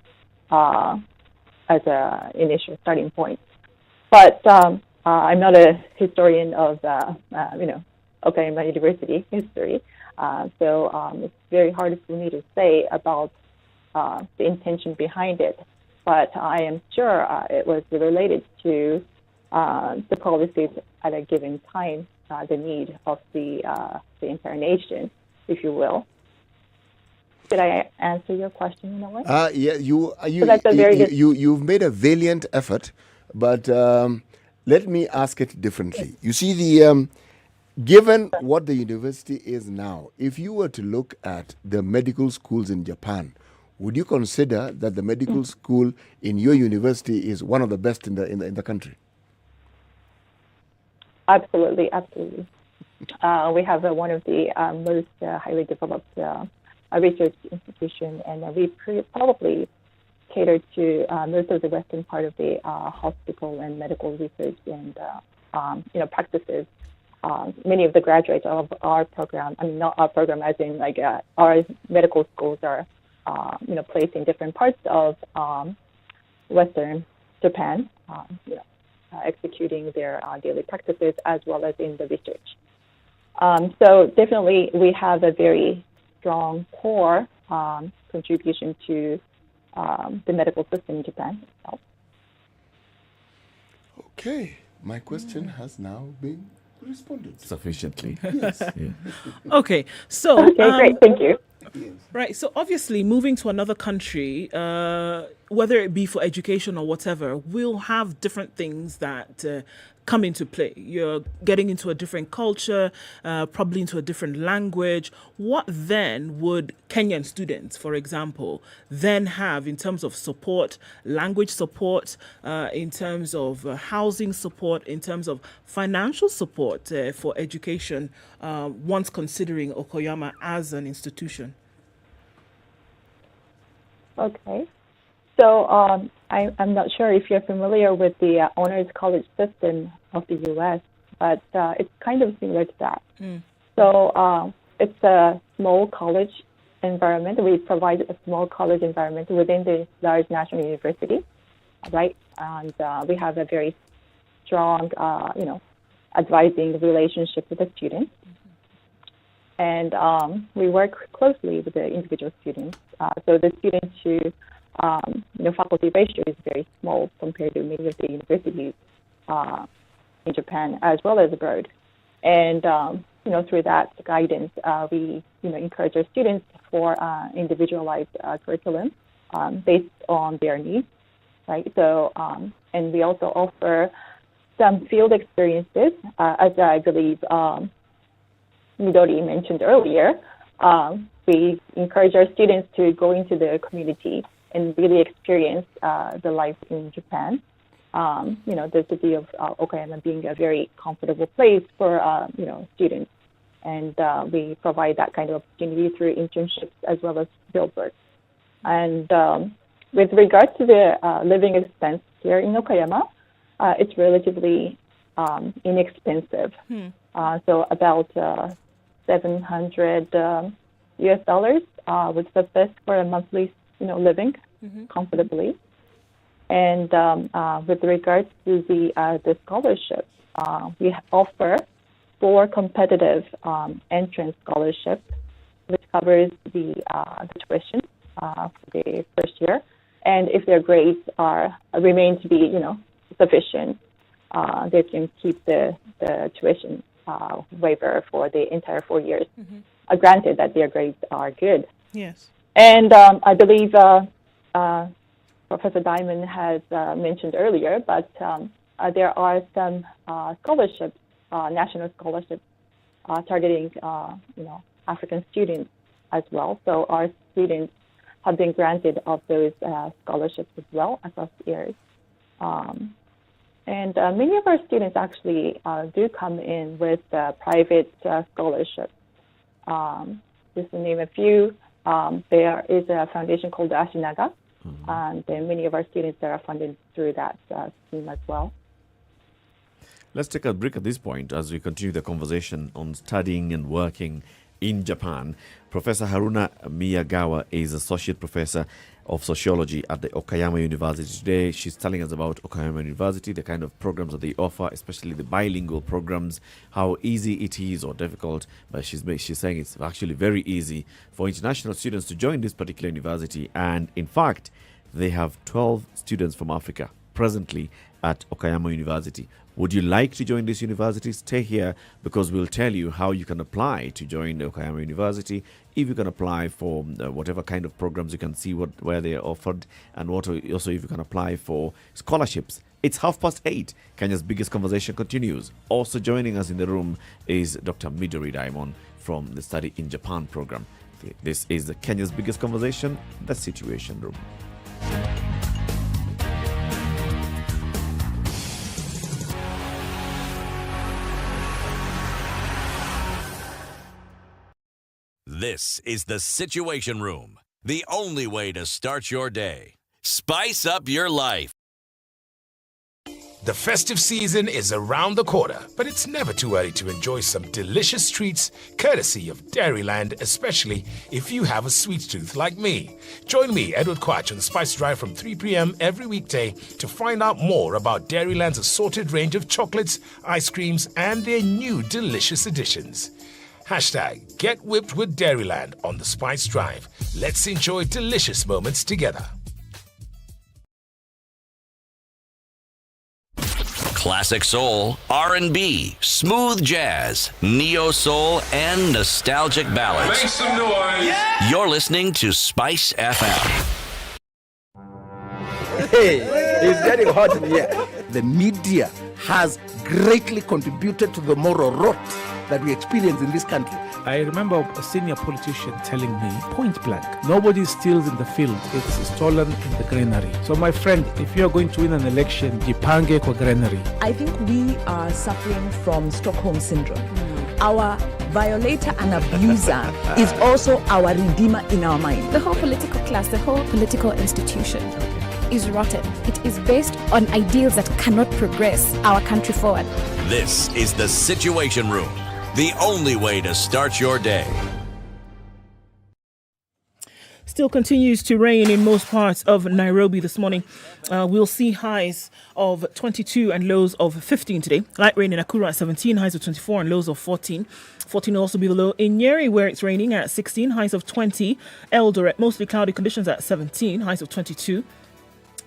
as an initial starting point. But I'm not a historian of Okayama University history, so it's very hard for me to say about the intention behind it. But I am sure it was related to the policies at a given time, the need of the entire nation, if you will. Did I answer your question in a way? Yeah, you've made a valiant effort, but let me ask it differently. You see, given what the university is now, if you were to look at the medical schools in Japan, would you consider that the medical school in your university is one of the best in the country? Absolutely. We have one of the most highly developed research institution, and we probably cater to most of the western part of the hospital and medical research and practices. Many of the graduates of our program, not our program as in like our medical schools are placed in different parts of Western Japan, executing their daily practices as well as in the research. So definitely we have a very strong core contribution to the medical system in Japan itself. Okay, my question has now been responded sufficiently. Yes. Yeah. Okay, so okay, great, thank you. Right, so obviously moving to another country, whether it be for education or whatever, will have different things that come into play. You're getting into a different culture, probably into a different language. What then would Kenyan students, for example, then have in terms of support, language support, in terms of housing support, in terms of financial support for education, once considering Okayama as an institution? Okay. So I'm not sure if you're familiar with the honors college system of the U.S., but it's kind of similar to that. So it's a small college environment. We provide a small college environment within the large national university, right? And we have a very strong, advising relationship with the students. And we work closely with the individual students. So the student to faculty ratio is very small compared to many of the universities in Japan as well as abroad. And through that guidance, we encourage our students for individualized curriculum based on their needs, right? So and we also offer some field experiences, as I believe Midori mentioned earlier. We encourage our students to go into the community and really experience the life in Japan. The city of Okayama being a very comfortable place for students, and we provide that kind of opportunity through internships as well as fieldwork. And with regard to the living expense here in Okayama, it's relatively inexpensive. So about $700 US would suffice for a monthly, living comfortably. And with regards to the scholarship, we offer 4 competitive entrance scholarships, which covers the tuition for the first year, And if their grades remain to be, sufficient, they can keep the tuition waiver for the entire 4 years, granted that their grades are good. Yes. And I believe Professor Diamond has mentioned earlier, but there are some scholarships, national scholarships, targeting African students as well. So our students have been granted of those scholarships as well across the years. And many of our students actually do come in with private scholarships. Just to name a few, there is a foundation called Ashinaga, and then many of our students that are funded through that scheme as well. Let's take a break at this point as we continue the conversation on studying and working in Japan. Professor Haruna Miyagawa is Associate Professor of Sociology at the Okayama University. Today, she's telling us about Okayama University, the kind of programs that they offer, especially the bilingual programs, how easy it is or difficult. But she's saying it's actually very easy for international students to join this particular university. And in fact, they have 12 students from Africa presently at Okayama University. Would you like to join this university? Stay here because we'll tell you how you can apply to join the Okayama University, if you can apply for whatever kind of programs, you can see where they are offered, and also if you can apply for scholarships. It's 8:30. Kenya's biggest conversation continues. Also joining us in the room is Dr. Midori Daimon from the Study in Japan program. This is the Kenya's biggest conversation, the Situation Room. This is the Situation Room, the only way to start your day. Spice up your life. The festive season is around the corner, but it's never too early to enjoy some delicious treats courtesy of Dairyland, especially if you have a sweet tooth like me. Join me, Edward Quach, on Spice Drive from 3 p.m. every weekday to find out more about Dairyland's assorted range of chocolates, ice creams, and their new delicious additions. Hashtag Get Whipped with Dairyland on the Spice Drive. Let's enjoy delicious moments together. Classic soul, R&B, smooth jazz, neo soul, and nostalgic ballads. Make some noise. Yeah. You're listening to Spice FM. Hey, it's getting hot in here. The media has greatly contributed to the moral rot that we experience in this country. I remember a senior politician telling me, point blank, nobody steals in the field, it's stolen in the granary. So my friend, if you're going to win an election, jipange kwa granary. I think we are suffering from Stockholm Syndrome. Our violator and abuser is also our redeemer in our mind. The whole political class, the whole political institution is rotten. It is based on ideals that cannot progress our country forward. This is the Situation Room, the only way to start your day. Still continues to rain in most parts of Nairobi this morning. We'll see highs of 22 and lows of 15 today. Light rain in Nakuru at 17, highs of 24 and lows of 14. 14 will also be the low in Nyeri, where it's raining at 16, highs of 20. Eldoret, mostly cloudy conditions at 17, highs of 22.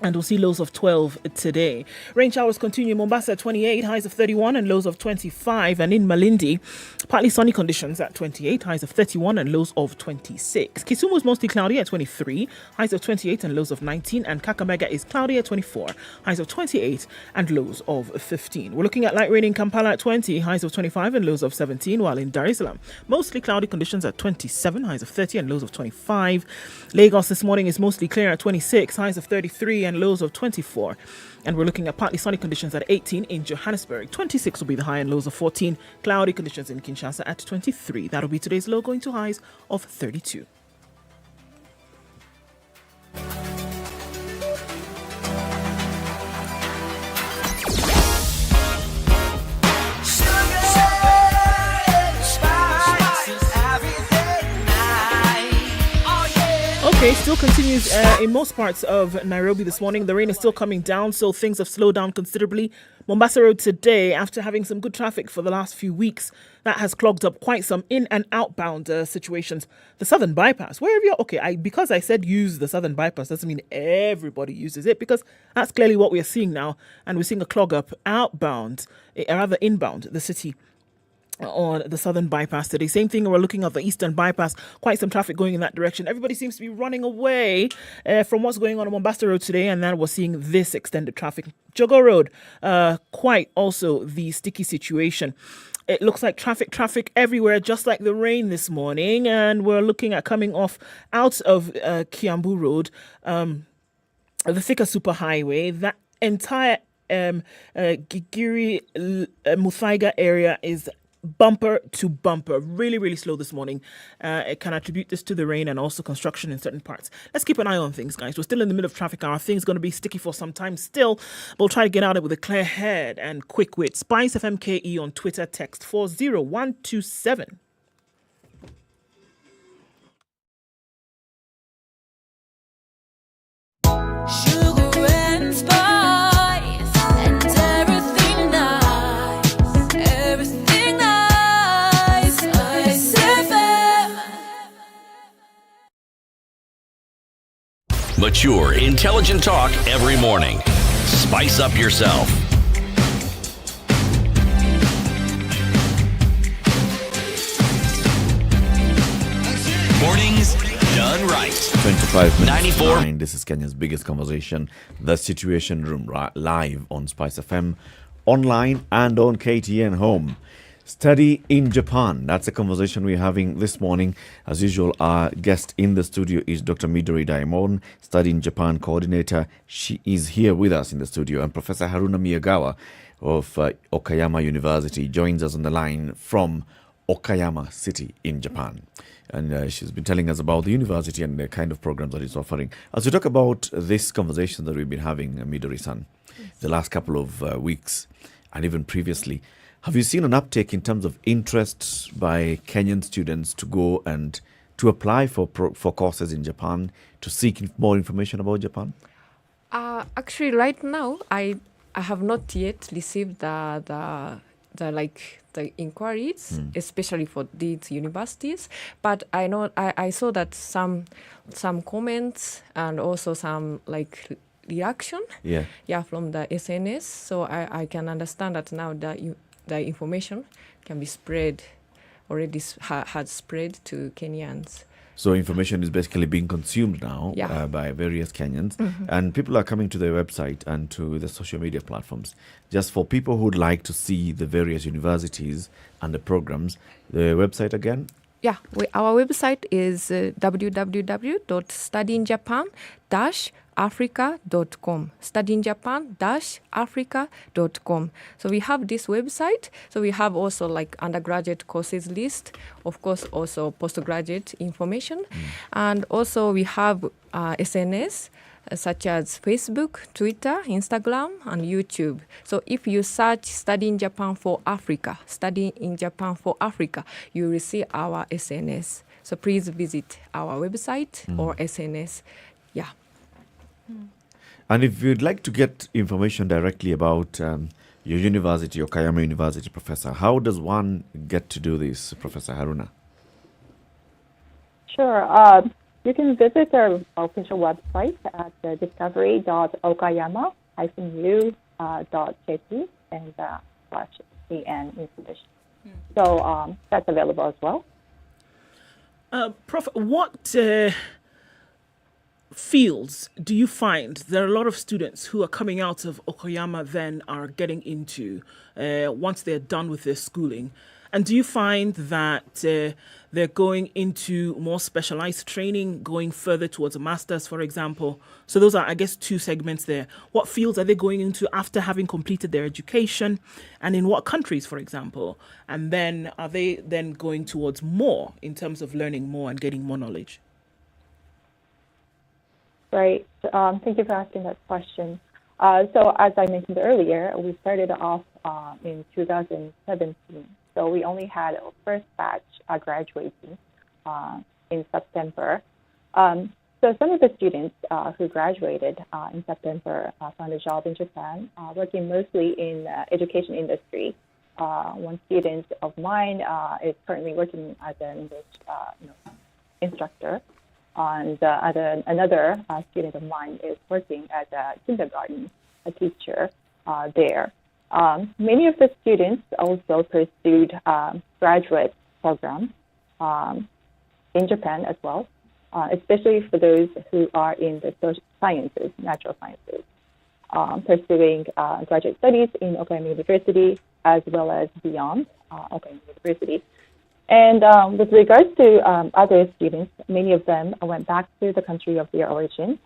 And we'll see lows of 12 today. Rain showers continue in Mombasa at 28, highs of 31 and lows of 25. And in Malindi, partly sunny conditions at 28, highs of 31 and lows of 26. Kisumu is mostly cloudy at 23, highs of 28 and lows of 19. And Kakamega is cloudy at 24, highs of 28 and lows of 15. We're looking at light rain in Kampala at 20, highs of 25 and lows of 17. While in Dar es Salaam, mostly cloudy conditions at 27, highs of 30 and lows of 25. Lagos this morning is mostly clear at 26, highs of 33 and lows of 24. And we're looking at partly sunny conditions at 18 in Johannesburg. 26 will be the high and lows of 14. Cloudy conditions in Kinshasa at 23. That'll be today's low, going to highs of 32. Okay, still continues in most parts of Nairobi this morning. The rain is still coming down, so things have slowed down considerably. Mombasa Road today, after having some good traffic for the last few weeks, that has clogged up quite some in and outbound situations. The Southern Bypass, wherever you're, okay, because I said use the Southern Bypass doesn't mean everybody uses it, because that's clearly what we're seeing now, and we're seeing a clog up outbound, rather inbound, the city on the Southern Bypass today. Same thing, we're looking at the Eastern Bypass, quite some traffic going in that direction. Everybody seems to be running away from what's going on Mombasa Road today, and then we're seeing this extended traffic. Jogo Road, quite also the sticky situation. It looks like traffic everywhere, just like the rain this morning, and we're looking at coming off out of Kiambu Road, the Thika Superhighway. That entire Gigiri Muthaiga area is bumper to bumper, really slow this morning. It can attribute this to the rain and also construction in certain parts. Let's keep an eye on things, guys. We're still in the middle of traffic hour. Things going to be sticky for some time still. We'll try to get out of it with a clear head and quick wit. SpiceFM KE on Twitter, text 40127. Sugar and spice and everything nice, everything nice. SpiceFM. Mature, intelligent talk every morning. Spice up yourself. Mornings done right. 25 minutes 94. 9. This is Kenya's biggest conversation, The Situation Room, live on SpiceFM, online and on KTN Home. Study in Japan. That's a conversation we're having this morning. As usual, our guest in the studio is Dr. Midori Daimon, Study in Japan coordinator. She is here with us in the studio. And Professor Haruna Miyagawa of Okayama University joins us on the line from Okayama City in Japan. And she's been telling us about the university and the kind of programs that it's offering. As we talk about this conversation that we've been having, Midori-san, the last couple of weeks and even previously, have you seen an uptake in terms of interest by Kenyan students to go and to apply for courses in Japan, to seek more information about Japan? Actually, right now, I have not yet received the inquiries, especially for these universities. But I know I saw that some comments and also some reaction, from the SNS. So I can understand that now that the information can be spread, already had spread to Kenyans. So information is basically being consumed now by various Kenyans. And people are coming to their website and to the social media platforms. Just for people who would like to see the various universities and the programs, the website again? Yeah, our website is www.studyinjapan-africa.com. studyinjapan-africa.com. So we have this website. So we have also undergraduate courses list, of course, also postgraduate information. And also we have SNS, such as Facebook, Twitter, Instagram, and YouTube. So if you search Study in Japan for Africa, you will see our SNS. So please visit our website or SNS. Yeah. And if you'd like to get information directly about your university, Okayama University, Professor, how does one get to do this, Professor Haruna? Sure. You can visit our official website at discovery.okayama-u.jp and /AN institution. So that's available as well. Prof, what fields do you find there are a lot of students who are coming out of Okayama then are getting into once they're done with their schooling? And do you find that they're going into more specialized training, going further towards a master's, for example? So those are, I guess, two segments there. What fields are they going into after having completed their education? And in what countries, for example? And then are they then going towards more in terms of learning more and getting more knowledge? Right. Thank you for asking that question. So as I mentioned earlier, we started off in 2017. So we only had our first batch graduating in September. So some of the students who graduated in September found a job in Japan, working mostly in education industry. One student of mine is currently working as an English instructor, and another student of mine is working as a kindergarten teacher there. Many of the students also pursued graduate programs in Japan as well, especially for those who are in the social sciences, natural sciences, pursuing graduate studies in Okayama University as well as beyond Okayama University. And with regards to other students, many of them went back to the country of their origin,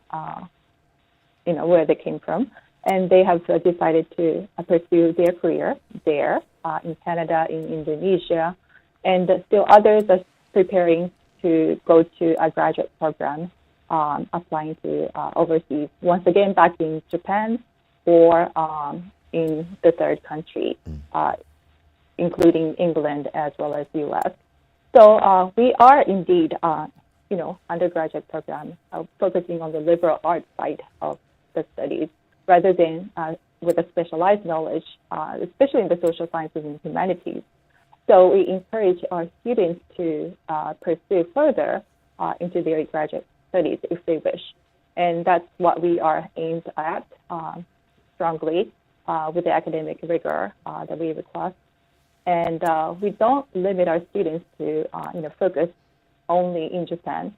where they came from, and they have decided to pursue their career there in Canada, in Indonesia, and still others are preparing to go to a graduate program, applying to overseas, once again back in Japan or in the third country, including England as well as U.S. So we are indeed, undergraduate program focusing on the liberal arts side of the studies, rather than with a specialized knowledge, especially in the social sciences and humanities. So we encourage our students to pursue further into their graduate studies if they wish. And that's what we are aimed at strongly with the academic rigor that we request. And we don't limit our students to focus only in Japan.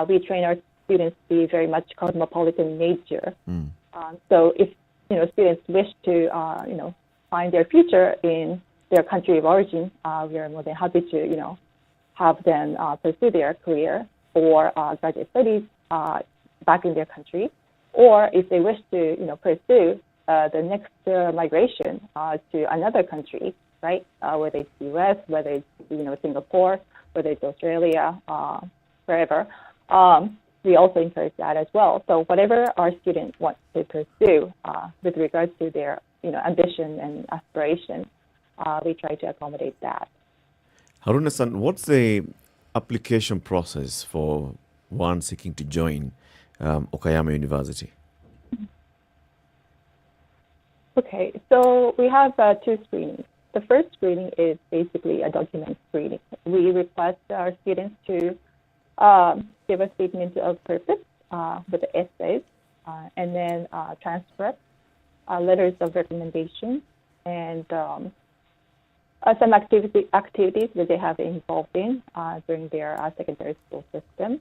We train our students to be very much cosmopolitan in nature. So if students wish to find their future in their country of origin, we are more than happy to have them pursue their career or graduate studies back in their country. Or if they wish to pursue the next migration to another country, right? Whether it's the U.S., whether it's Singapore, whether it's Australia, wherever. We also encourage that as well. So whatever our students want to pursue with regards to their ambition and aspiration, we try to accommodate that. Haruna-san, what's the application process for one seeking to join Okayama University? Okay, so we have two screenings. The first screening is basically a document screening. We request our students to give a statement of purpose with the essays, and then transcripts, letters of recommendation, and some activities that they have involved in during their secondary school system.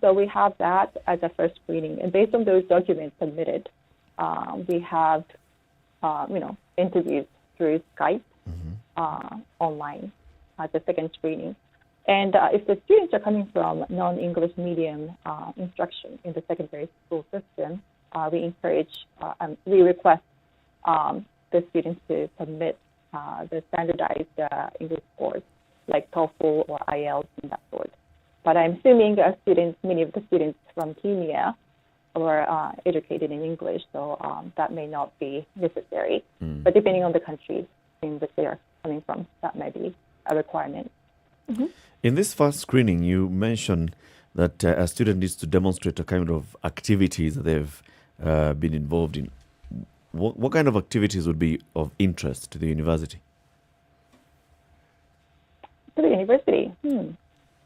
So we have that as a first screening, and based on those documents submitted, we have interviews through Skype online as a second screening. And if the students are coming from non-English medium instruction in the secondary school system, we encourage, we request the students to submit the standardized English scores, like TOEFL or IELTS and that sort. But I'm assuming many of the students from Kenya were educated in English, so that may not be necessary. But depending on the country in which they are coming from, that may be a requirement. In this first screening, you mentioned that a student needs to demonstrate a kind of activities that they've been involved in. What kind of activities would be of interest to the university? To the university?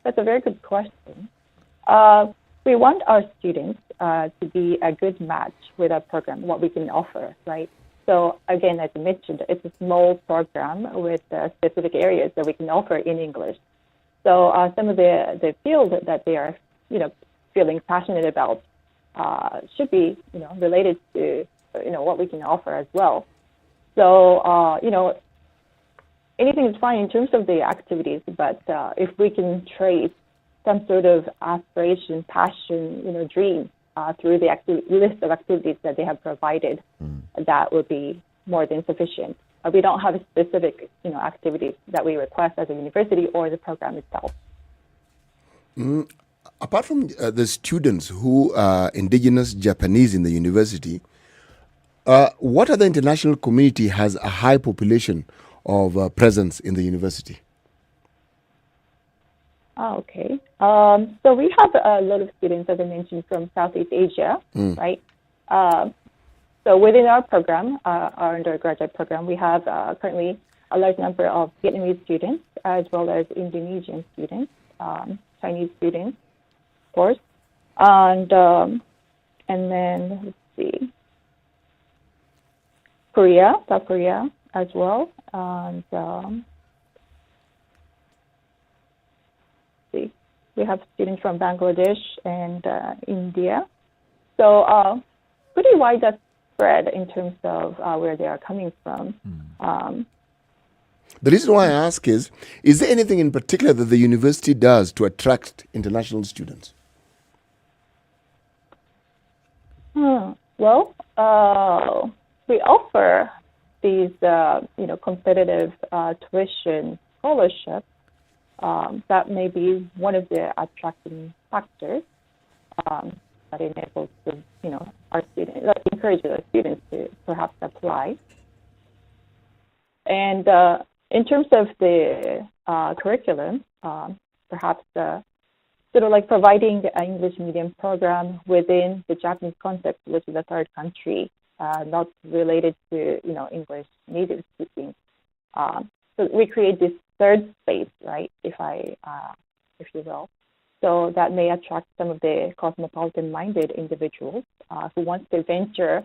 That's a very good question. We want our students to be a good match with our program, what we can offer, right? So again, as I mentioned, it's a small program with specific areas that we can offer in English. So some of the field that they are, feeling passionate about should be, related to, what we can offer as well. So, anything is fine in terms of the activities, but if we can trace some sort of aspiration, passion, dream through the list of activities that they have provided, that would be more than sufficient. We don't have specific, activities that we request as a university or the program itself. Apart from the students who are indigenous Japanese in the university, what other international community has a high population of presence in the university? Okay. So we have a lot of students, as I mentioned, from Southeast Asia, right? So within our program, our undergraduate program, we have currently a large number of Vietnamese students, as well as Indonesian students, Chinese students, of course, and then let's see, South Korea as well, and see, we have students from Bangladesh and India. So pretty wide spread in terms of where they are coming from. The reason why I ask is there anything in particular that the university does to attract international students? Well, we offer these, competitive tuition scholarships. That may be one of the attracting factors that enables our students, that encourages our students to perhaps apply. And in terms of the curriculum, perhaps sort of like providing an English medium program within the Japanese context, which is a third country, not related to English native speaking. So we create this third space, right? If you will. So that may attract some of the cosmopolitan-minded individuals who want to venture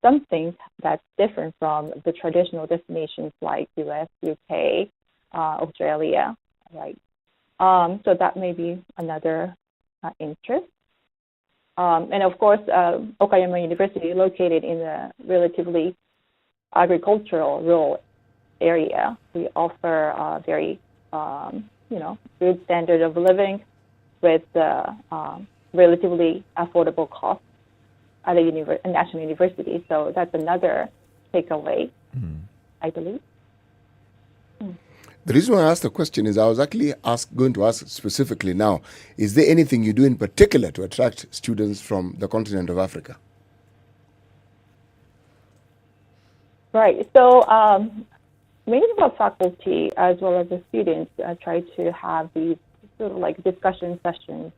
something that's different from the traditional destinations like US, UK, Australia, right? So that may be another interest. And of course, Okayama University, located in a relatively agricultural rural area, we offer a very, good standard of living with relatively affordable costs at a national university. So that's another takeaway, I believe. The reason why I asked the question is I was actually going to ask specifically now, is there anything you do in particular to attract students from the continent of Africa? Right. So many of our faculty, as well as the students, try to have these sort of like discussion sessions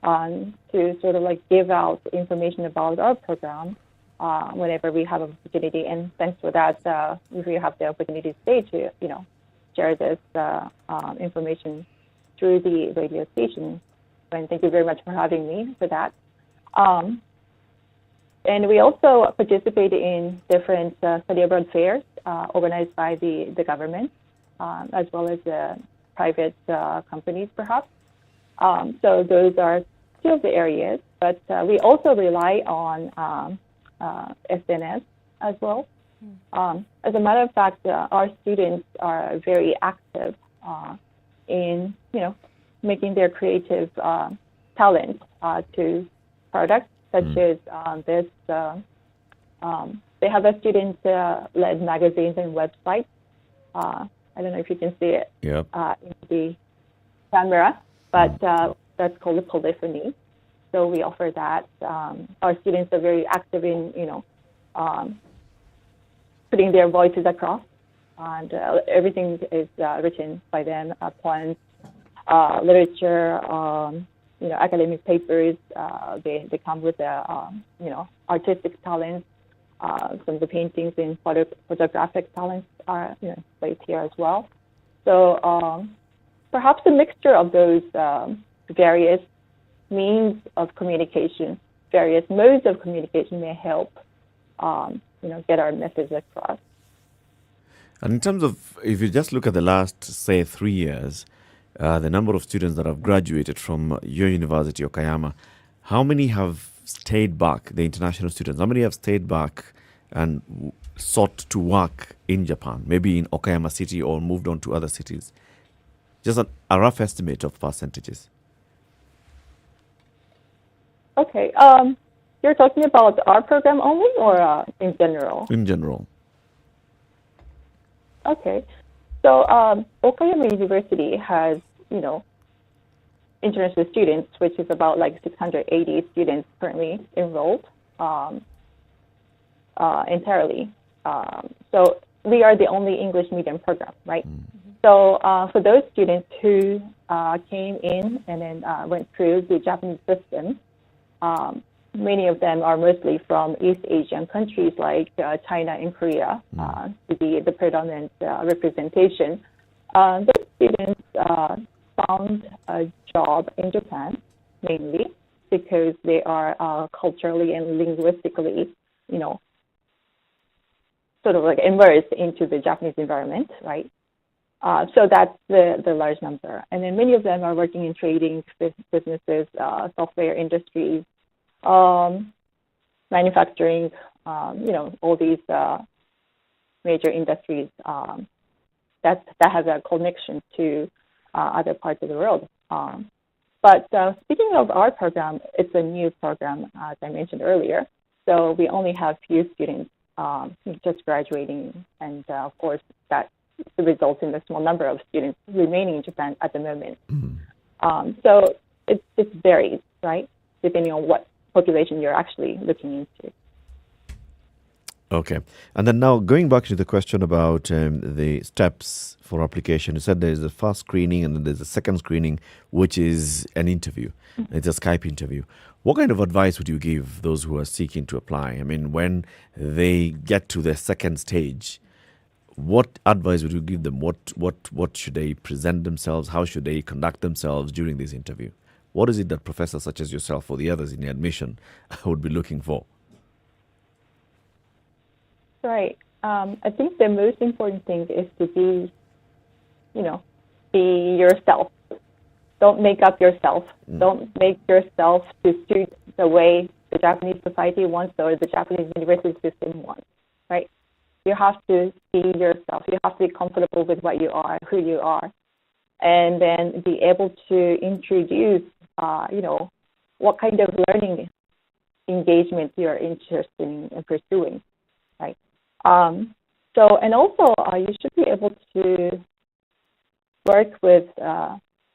to sort of like give out information about our program whenever we have an opportunity. And thanks for that, if we have the opportunity today to, share this information through the radio station. And thank you very much for having me for that. And we also participate in different study abroad fairs organized by the government, as well as private companies, perhaps. So those are two of the areas, but we also rely on SNS as well. As a matter of fact, our students are very active in, making their creative talent to products such as this. They have a student-led magazines and websites. I don't know if you can see it in the camera, but that's called the Polyphony. So we offer that. Our students are very active in, putting their voices across, and everything is written by them, poems, literature, academic papers. They come with artistic talents. Some of the paintings and photographic talents are placed here as well. So perhaps a mixture of those various means of communication, various modes of communication may help get our message across. And in terms of, if you just look at the last, say, 3 years, the number of students that have graduated from your university, Okayama, how many have stayed back, the international students? How many have stayed back and sought to work in Japan, maybe in Okayama City or moved on to other cities? Just a rough estimate of percentages. Okay. You're talking about our program only or in general? In general. Okay. So Okayama University has, international students, which is about like 680 students currently enrolled entirely. So we are the only English medium program, right? So for those students who came in and then went through the Japanese system, many of them are mostly from East Asian countries like China and Korea to be the predominant representation. Those students found a job in Japan mainly because they are culturally and linguistically, sort of like immersed into the Japanese environment, right? So that's the large number. And then many of them are working in trading businesses, software industries, manufacturing, all these major industries that have a connection to other parts of the world. But speaking of our program, it's a new program, as I mentioned earlier. So we only have few students just graduating, and of course that results in a small number of students remaining in Japan at the moment. So it varies, right, depending on what population you're actually looking into. Okay. And then now going back to the question about the steps for application, you said there's a first screening and then there's a second screening, which is an interview. It's a Skype interview. What kind of advice would you give those who are seeking to apply? I mean, when they get to the second stage, what advice would you give them? What should they present themselves? How should they conduct themselves during this interview? What is it that professors such as yourself or the others in the admission would be looking for? Right. I think the most important thing is to be, be yourself. Don't make up yourself. Don't make yourself to suit the way the Japanese society wants or the Japanese university system wants, right? You have to be yourself. You have to be comfortable with what you are, who you are, and then be able to introduce, what kind of learning engagement you're interested in pursuing, right? And also you should be able to work with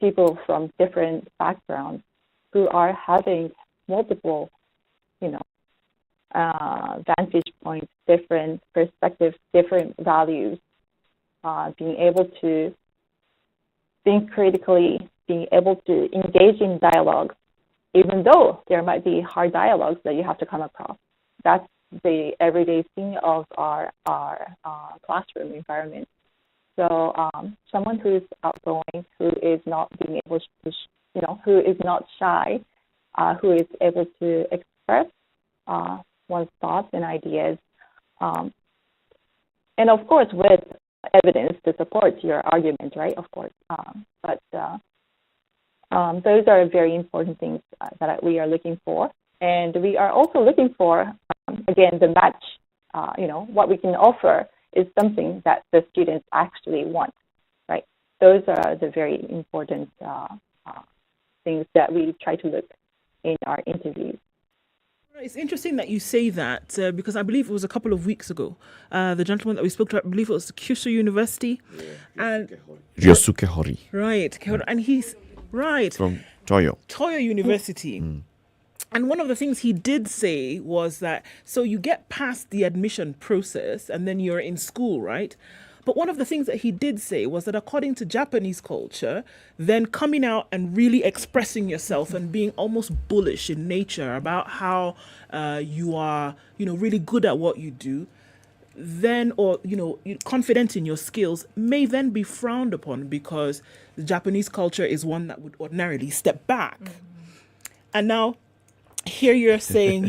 people from different backgrounds who are having multiple, vantage points, different perspectives, different values, being able to think critically, being able to engage in dialogue, even though there might be hard dialogues that you have to come across. That's the everyday thing of our classroom environment. So someone who's outgoing, who is not being able to, who is not shy, who is able to express one's thoughts and ideas, and of course with evidence to support your argument, right? Of course, but those are very important things that we are looking for, and we are also looking for, again, the match. What we can offer is something that the students actually want, right? Those are the very important things that we try to look in our interviews. It's interesting that you say that because I believe it was a couple of weeks ago. The gentleman that we spoke to, I believe it was Kisumu University. Ryosuke Hori. Right. And he's, right. From Toyo. Toyo University. And one of the things he did say was that, so you get past the admission process and then you're in school, right? But one of the things that he did say was that according to Japanese culture, then coming out and really expressing yourself and being almost bullish in nature about how you are, really good at what you do, then, or, confident in your skills, may then be frowned upon because the Japanese culture is one that would ordinarily step back. And now, here you're saying,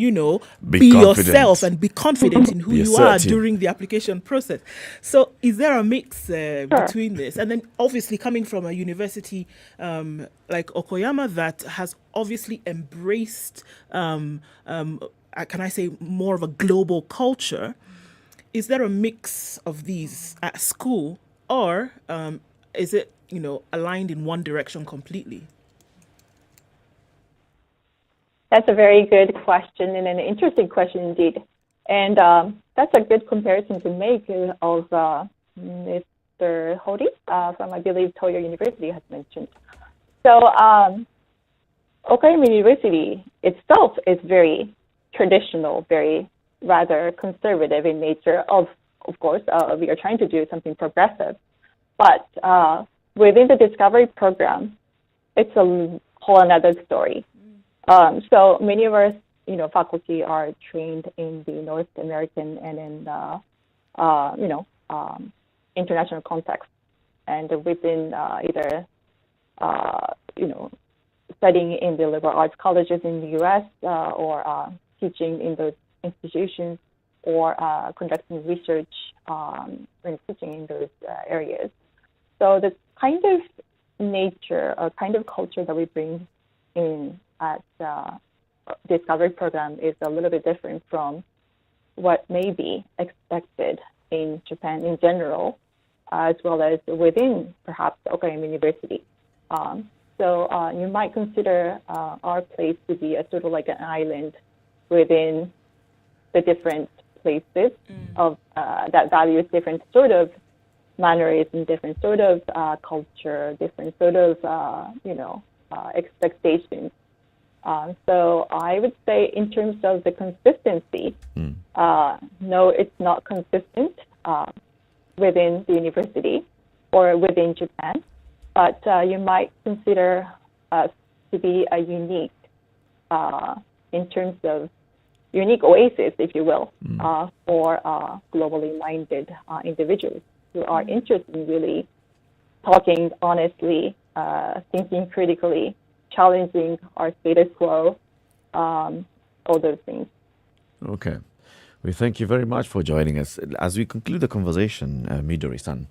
be yourself and be confident in who you are during the application process. So is there a mix between this? And then obviously coming from a university like Okayama that has obviously embraced, can I say, more of a global culture, is there a mix of these at school, or is it, aligned in one direction completely? That's a very good question and an interesting question indeed. And that's a good comparison to make of Mr. Hori from, I believe, Toyo University has mentioned. So Okayama University itself is very traditional, very rather conservative in nature. Of course, we are trying to do something progressive. But within the discovery program, it's a whole another story. So many of our faculty are trained in the North American and in international context, and we've been either studying in the liberal arts colleges in the U.S. Or teaching in those institutions, or conducting research and teaching in those areas. So the kind of nature or kind of culture that we bring in at Discovery program is a little bit different from what may be expected in Japan in general, as well as within perhaps Okayama University. So you might consider our place to be a sort of like an island within the different places of that values different sort of mannerism, different sort of culture, different sort of expectations. So I would say in terms of the consistency, no, it's not consistent within the university or within Japan, but you might consider us to be a unique, in terms of unique oasis, if you will, for globally minded individuals who are interested in really talking honestly, thinking critically, challenging our status quo, all those things. Okay. We thank you very much for joining us. As we conclude the conversation, Midori-san,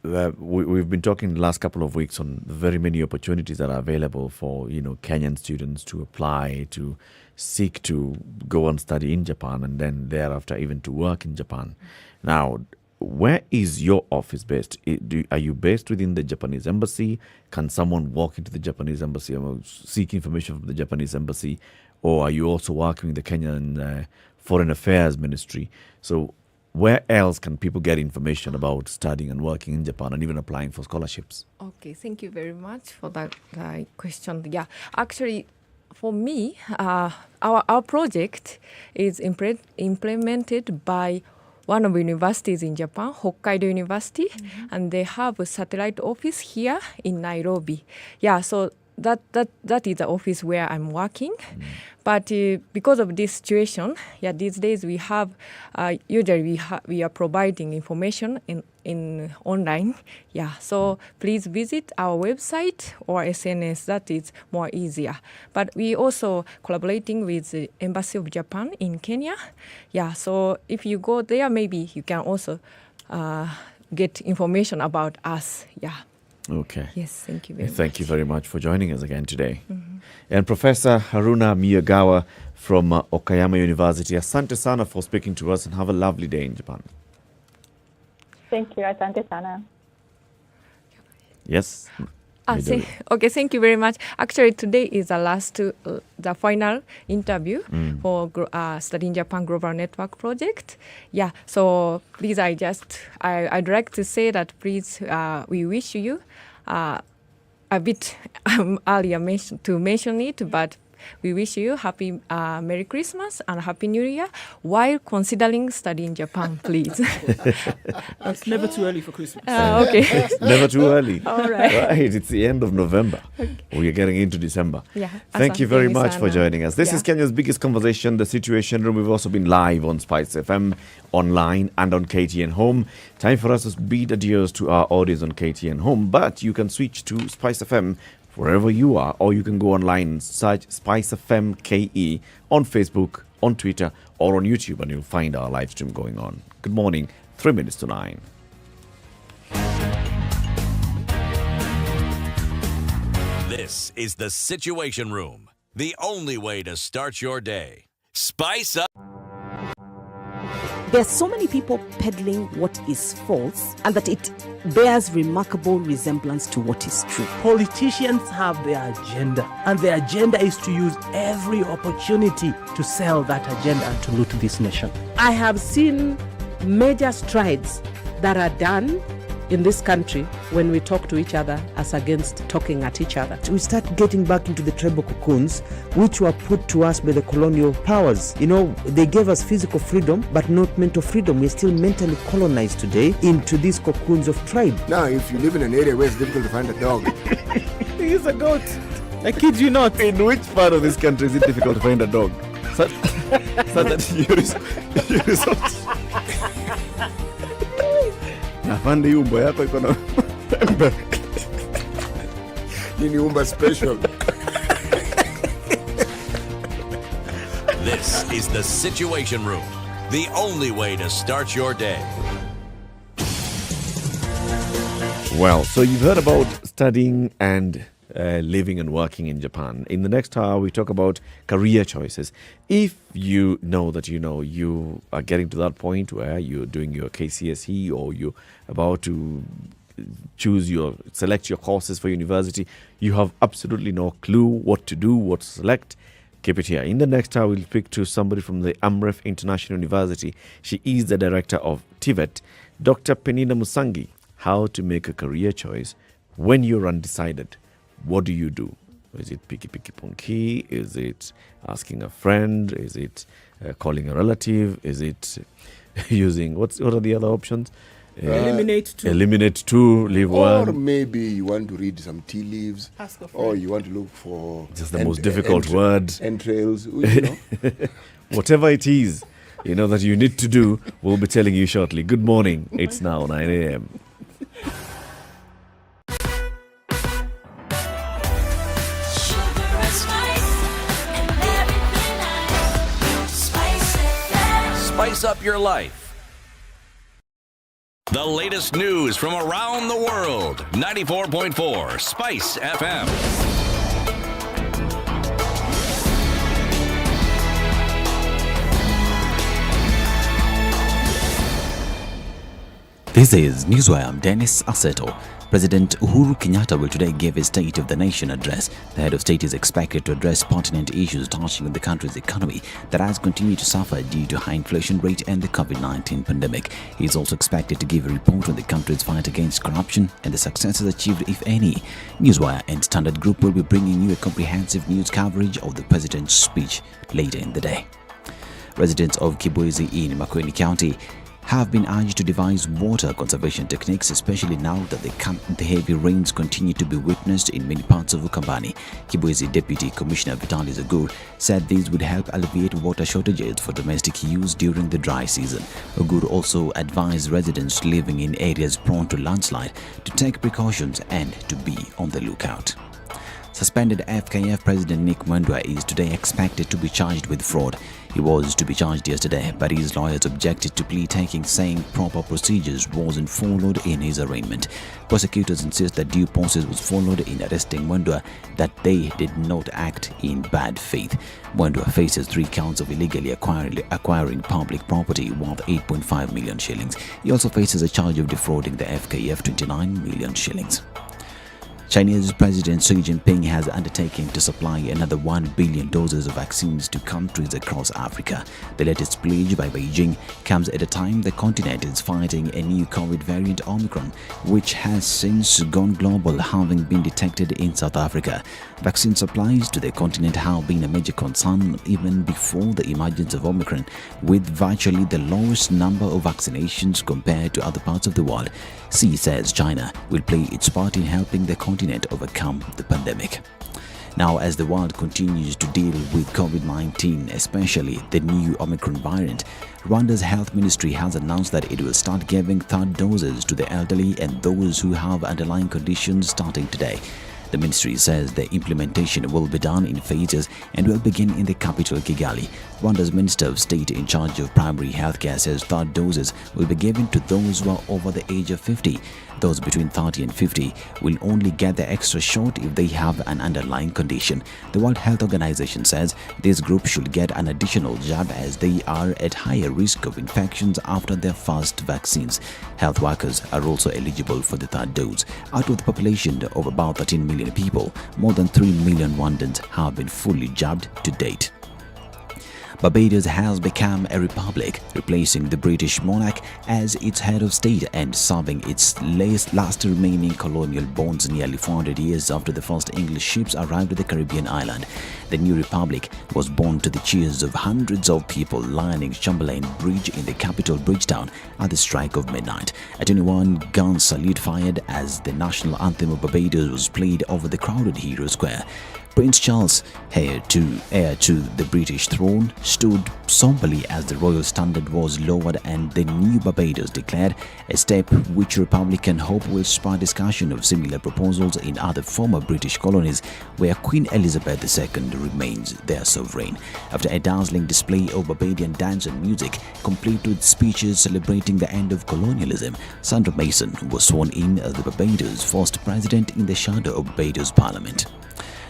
we've been talking the last couple of weeks on the very many opportunities that are available for Kenyan students to apply, to seek to go and study in Japan, and then thereafter even to work in Japan. Now, where is your office based? Are you based within the Japanese embassy? Can someone walk into the Japanese embassy or seek information from the Japanese embassy? Or are you also working with the Kenyan Foreign Affairs Ministry? So where else can people get information about studying and working in Japan and even applying for scholarships? Okay, thank you very much for that question. Yeah, actually, for me, our project is implemented by one of the universities in Japan, Hokkaido University, and they have a satellite office here in Nairobi. Yeah, so that is the office where I'm working. But because of this situation, these days we have usually we are providing information in online. Yeah, so please visit our website or SNS. That is more easier. But we also collaborating with the Embassy of Japan in Kenya. Yeah, so if you go there, maybe you can also get information about us. Yeah. Okay. Yes, thank you very much. Thank you very much for joining us again today. And Professor Haruna Miyagawa from Okayama University, asante sana for speaking to us, and have a lovely day in Japan. Thank you, asante sana. Yes. Okay, thank you very much. Actually, today is the final interview for Studying Japan Global Network Project. Yeah, so please, I'd like to say that please, we wish you a bit earlier to mention it, but we wish you happy Merry Christmas and Happy New Year while considering studying Japan, please. It's never too early for Christmas. Okay. It's never too early. All right. Right, it's the end of November. Okay. We are getting into December. Yeah. Thank you very much for joining us. This is Kenya's biggest conversation, The Situation Room. We've also been live on SpiceFM, online and on KTN Home. Time for us to bid adios to our audience on KTN Home, but you can switch to SpiceFM wherever you are, or you can go online and search SpiceFM KE on Facebook, on Twitter, or on YouTube, and you'll find our live stream going on. Good morning, 3 minutes to 9. This is The Situation Room, the only way to start your day. Spice up. There's so many people peddling what is false and that it bears remarkable resemblance to what is true. Politicians have their agenda, and their agenda is to use every opportunity to sell that agenda and to loot this nation. I have seen major strides that are done in this country when we talk to each other as against talking at each other. We start getting back into the tribal cocoons which were put to us by the colonial powers. You know, they gave us physical freedom but not mental freedom. We're still mentally colonized today into these cocoons of tribe. Now, if you live in an area where it's difficult to find a dog, He's a goat. I kid you not. In which part of this country is it difficult to find a dog? So that you resort. Afande umbo yako iko na nini umba special. This is the Situation Room, the only way to start your day. Well, so you've heard about studying and living and working in Japan. In the next hour, we talk about career choices. If you know that you are getting to that point where you're doing your KCSE or you're about to select your courses for university, you have absolutely no clue what to do, what to select, keep it here. In the next hour, we'll speak to somebody from the Amref International University. She is the director of TVET, Dr. Penina Musangi. How to make a career choice when you're undecided. What do you do? Is it piki ponki? Is it asking a friend? Is it calling a relative? Is it using what are the other options? Eliminate two, leave one. Or maybe you want to read some tea leaves. Ask a friend. Or you want to look for just the most difficult word. Entrails. Whatever it is, that you need to do, we'll be telling you shortly. Good morning. It's now 9 a.m. Spice up your life. The latest news from around the world. 94.4 Spice FM. This is Newswire. I'm Dennis Aseto. President Uhuru Kenyatta will today give a State of the Nation address. The head of state is expected to address pertinent issues touching on the country's economy that has continued to suffer due to high inflation rate and the COVID-19 pandemic. He is also expected to give a report on the country's fight against corruption and the successes achieved, if any. Newswire and Standard Group will be bringing you a comprehensive news coverage of the president's speech later in the day. Residents of Kibwezi in Makueni County have been urged to devise water conservation techniques, especially now that the heavy rains continue to be witnessed in many parts of Ukambani. Kibwezi Deputy Commissioner Vitalis Agur said these would help alleviate water shortages for domestic use during the dry season. Agur also advised residents living in areas prone to landslide to take precautions and to be on the lookout. Suspended FKF President Nick Mwendwa is today expected to be charged with fraud. He was to be charged yesterday, but his lawyers objected to plea taking, saying proper procedures wasn't followed in his arraignment. Prosecutors insist that due process was followed in arresting Mwendwa, that they did not act in bad faith. Mwendwa faces 3 counts of illegally acquiring public property worth 8.5 million shillings. He also faces a charge of defrauding the FKF 29 million shillings. Chinese President Xi Jinping has undertaken to supply another 1 billion doses of vaccines to countries across Africa. The latest pledge by Beijing comes at a time the continent is fighting a new COVID variant Omicron, which has since gone global, having been detected in South Africa. Vaccine supplies to the continent have been a major concern even before the emergence of Omicron, with virtually the lowest number of vaccinations compared to other parts of the world. Xi says China will play its part in helping the continent overcome the pandemic. Now, as the world continues to deal with COVID-19, especially the new Omicron variant, Rwanda's health ministry has announced that it will start giving third doses to the elderly and those who have underlying conditions starting today. The ministry says the implementation will be done in phases and will begin in the capital Kigali. Rwanda's Minister of State in charge of primary healthcare says third doses will be given to those who are over the age of 50. Those between 30 and 50 will only get the extra shot if they have an underlying condition. The World Health Organization says this group should get an additional jab as they are at higher risk of infections after their first vaccines. Health workers are also eligible for the third dose. Out of the population of about 13 million people, more than 3 million Rwandans have been fully jabbed to date. Barbados has become a republic, replacing the British monarch as its head of state and serving its last remaining colonial bonds nearly 400 years after the first English ships arrived at the Caribbean island. The new republic was born to the cheers of hundreds of people lining Chamberlain Bridge in the capital Bridgetown at the strike of midnight. A 21-gun salute fired as the national anthem of Barbados was played over the crowded Hero Square. Prince Charles, heir to the British throne, stood somberly as the royal standard was lowered and the new Barbados declared, a step which Republican hope will spark discussion of similar proposals in other former British colonies where Queen Elizabeth II remains their sovereign. After a dazzling display of Barbadian dance and music, complete with speeches celebrating the end of colonialism, Sandra Mason was sworn in as the Barbados' first president in the shadow of Barbados Parliament.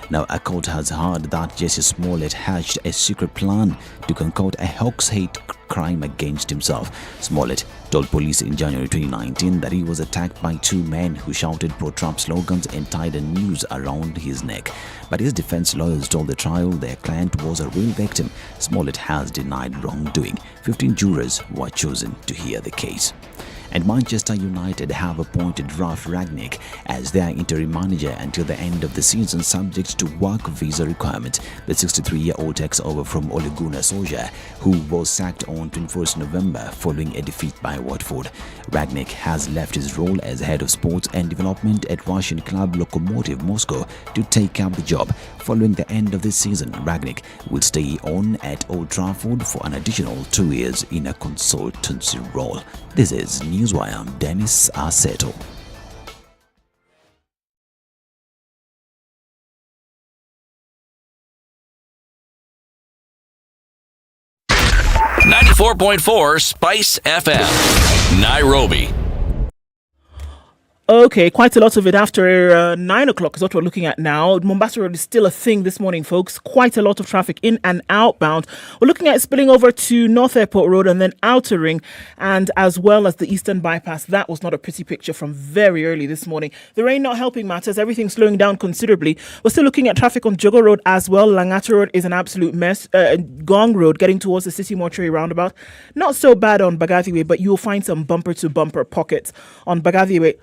Now, a court has heard that Jesse Smollett hatched a secret plan to concoct a hoax hate crime against himself. Smollett told police in January 2019 that he was attacked by two men who shouted pro-Trump slogans and tied a noose around his neck. But his defense lawyers told the trial their client was a real victim. Smollett has denied wrongdoing. 15 jurors were chosen to hear the case. And Manchester United have appointed Ralph Rangnick as their interim manager until the end of the season, subject to work visa requirement. The 63-year-old takes over from Ole Gunnar Solskjaer, who was sacked on 21st November following a defeat by Watford. Rangnick has left his role as head of sports and development at Russian club Lokomotiv Moscow to take up the job. Following the end of this season, Rangnick will stay on at Old Trafford for an additional 2 years in a consultancy role. This is Newswire. I'm Dennis Arseto. .4 Spice FM, Nairobi. Okay, quite a lot of it after 9 o'clock is what we're looking at now. Mombasa Road is still a thing this morning, folks. Quite a lot of traffic in and outbound. We're looking at spilling over to North Airport Road and then Outer Ring, and as well as the Eastern Bypass. That was not a pretty picture from very early this morning. The rain not helping matters. Everything's slowing down considerably. We're still looking at traffic on Jogo Road as well. Langata Road is an absolute mess. Gong Road getting towards the City Mortuary roundabout. Not so bad on Bagathi Way, but you'll find some bumper-to-bumper pockets on Bagathi Way.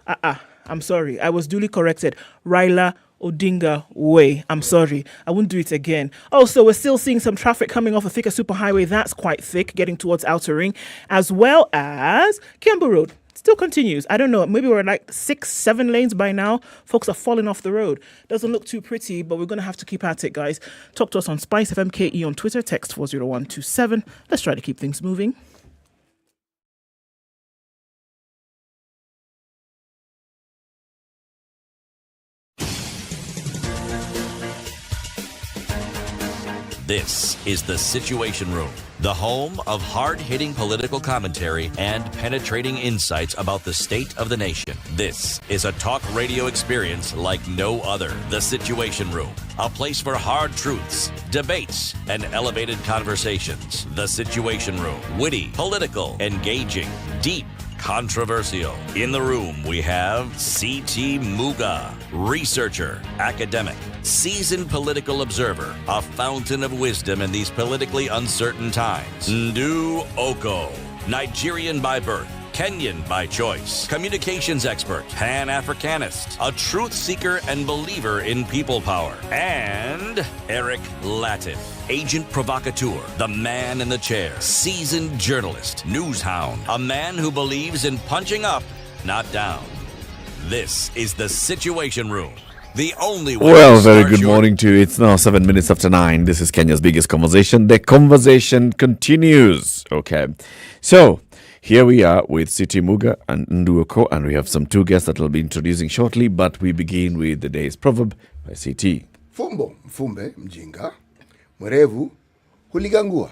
I'm sorry. I was duly corrected. Raila Odinga Way. I'm sorry. I won't do it again. Also, we're still seeing some traffic coming off a thicker superhighway. That's quite thick, getting towards Outer Ring, as well as Kiambu Road. Still continues. I don't know. Maybe we're like 6-7 lanes by now. Folks are falling off the road. Doesn't look too pretty, but we're going to have to keep at it, guys. Talk to us on SpiceFM KE on Twitter. Text 40127. Let's try to keep things moving. This is The Situation Room, the home of hard-hitting political commentary and penetrating insights about the state of the nation. This is a talk radio experience like no other. The Situation Room, a place for hard truths, debates, and elevated conversations. The Situation Room, witty, political, engaging, deep, controversial. In the room, we have C.T. Muga, researcher, academic, seasoned political observer, a fountain of wisdom in these politically uncertain times. Ndu Okoh, Nigerian by birth, Kenyan by choice, communications expert, Pan-Africanist, a truth seeker and believer in people power, and Eric Latiff, agent provocateur, the man in the chair, seasoned journalist, news hound, a man who believes in punching up, not down. This is The Situation Room. The only way. Well, very good morning to you. It's now 7 minutes after 9. This is Kenya's biggest conversation. The conversation continues. Okay. So, here we are with City Muga and Ndu Okoh, and we have some two guests that we'll be introducing shortly, but we begin with the day's proverb by CT. Fumbo, mfumbe, mjinga, mwerevu, huligangua.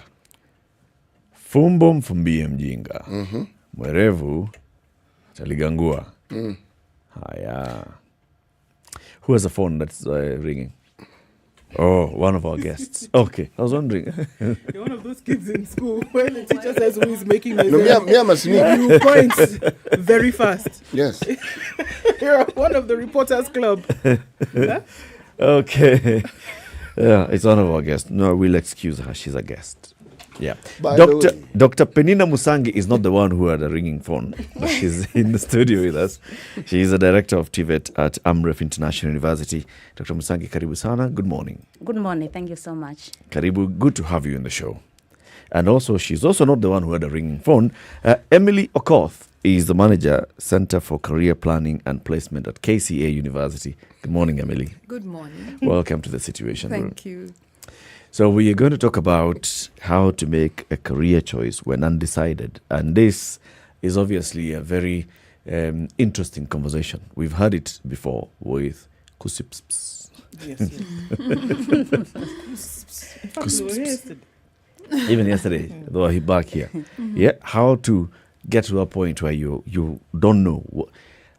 Fumbo mfumbie mjinga. Mwerevu, taligangua. Haya. Who has a phone that's ringing? Oh, one of our guests. Okay, I was wondering. You're one of those kids in school when the teacher says who is making noise. No, you point very fast. Yes. You're one of the reporters club. Huh? Okay. Yeah, it's one of our guests. No, we'll excuse her. She's a guest. Yeah. By the way- Dr. Penina Musangi is not the one who had a ringing phone. But she's in the studio with us. She is the director of TVET at Amref International University. Dr. Musangi, karibu sana. Good morning. Good morning. Thank you so much. Karibu, good to have you in the show. And also, she's also not the one who had a ringing phone. Emily Okoh is the manager, Center for Career Planning and Placement at KCA University. Good morning, Emily. Good morning. Welcome to the Situation Room. Thank you. So we are going to talk about how to make a career choice when undecided. And this is obviously a very interesting conversation. We've heard it before with Kusips. Yes. Even yesterday, though he back here. Yeah, how to get to a point where you don't know.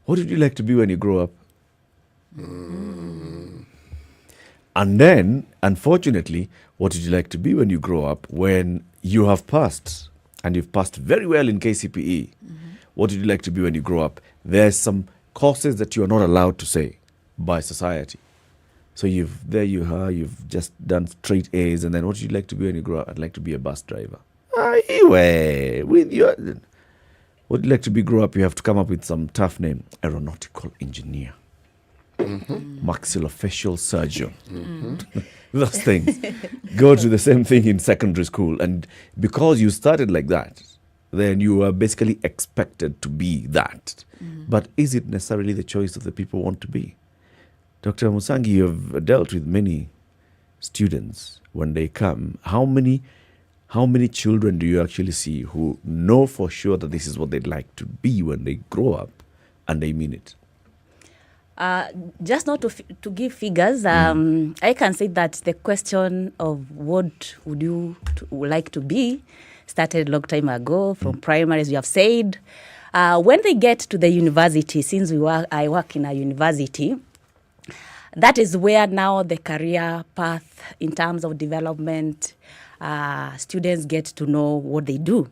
What did you like to be when you grow up? And then, unfortunately, what did you like to be when you grow up when you have passed? And you've passed very well in KCPE. What did you like to be when you grow up? There's some courses that you are not allowed to say by society. So you've just done straight A's, and then what did you like to be when you grow up? I'd like to be a bus driver. Anyway, what do you like to be grow up? You have to come up with some tough name. Aeronautical engineer. Maxillofacial surgeon. Those things go to the same thing in secondary school. And because you started like that, then you are basically expected to be that. But is it necessarily the choice that the people want to be? Dr. Musangi, you've dealt with many students when they come. How many children do you actually see who know for sure that this is what they'd like to be when they grow up and they mean it? Just not to give figures, I can say that the question of what would you like to be started a long time ago from primary, as you have said. When they get to the university, since I work in a university, that is where now the career path in terms of development, students get to know what they do.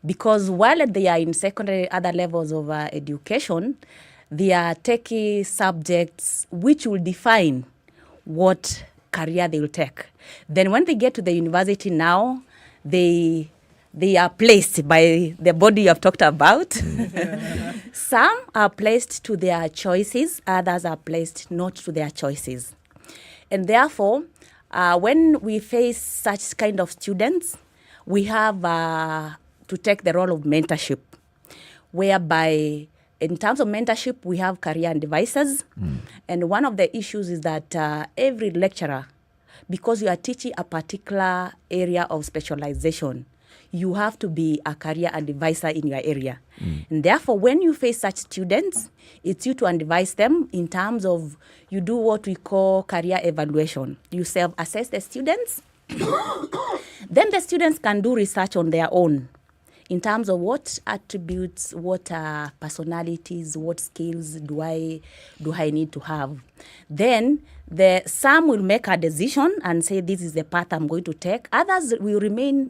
Because while they are in secondary, other levels of education, they are taking subjects which will define what career they will take. Then when they get to the university now, they are placed by the body you have talked about. Some are placed to their choices, others are placed not to their choices. And therefore, when we face such kind of students, we have to take the role of mentorship, whereby in terms of mentorship, we have career advisors. And one of the issues is that every lecturer, because you are teaching a particular area of specialization, you have to be a career advisor in your area. And therefore, when you face such students, it's you to advise them in terms of, you do what we call career evaluation. You self-assess the students. Then the students can do research on their own in terms of what attributes, what personalities, what skills do I need to have. Then some will make a decision and say, this is the path I'm going to take. Others will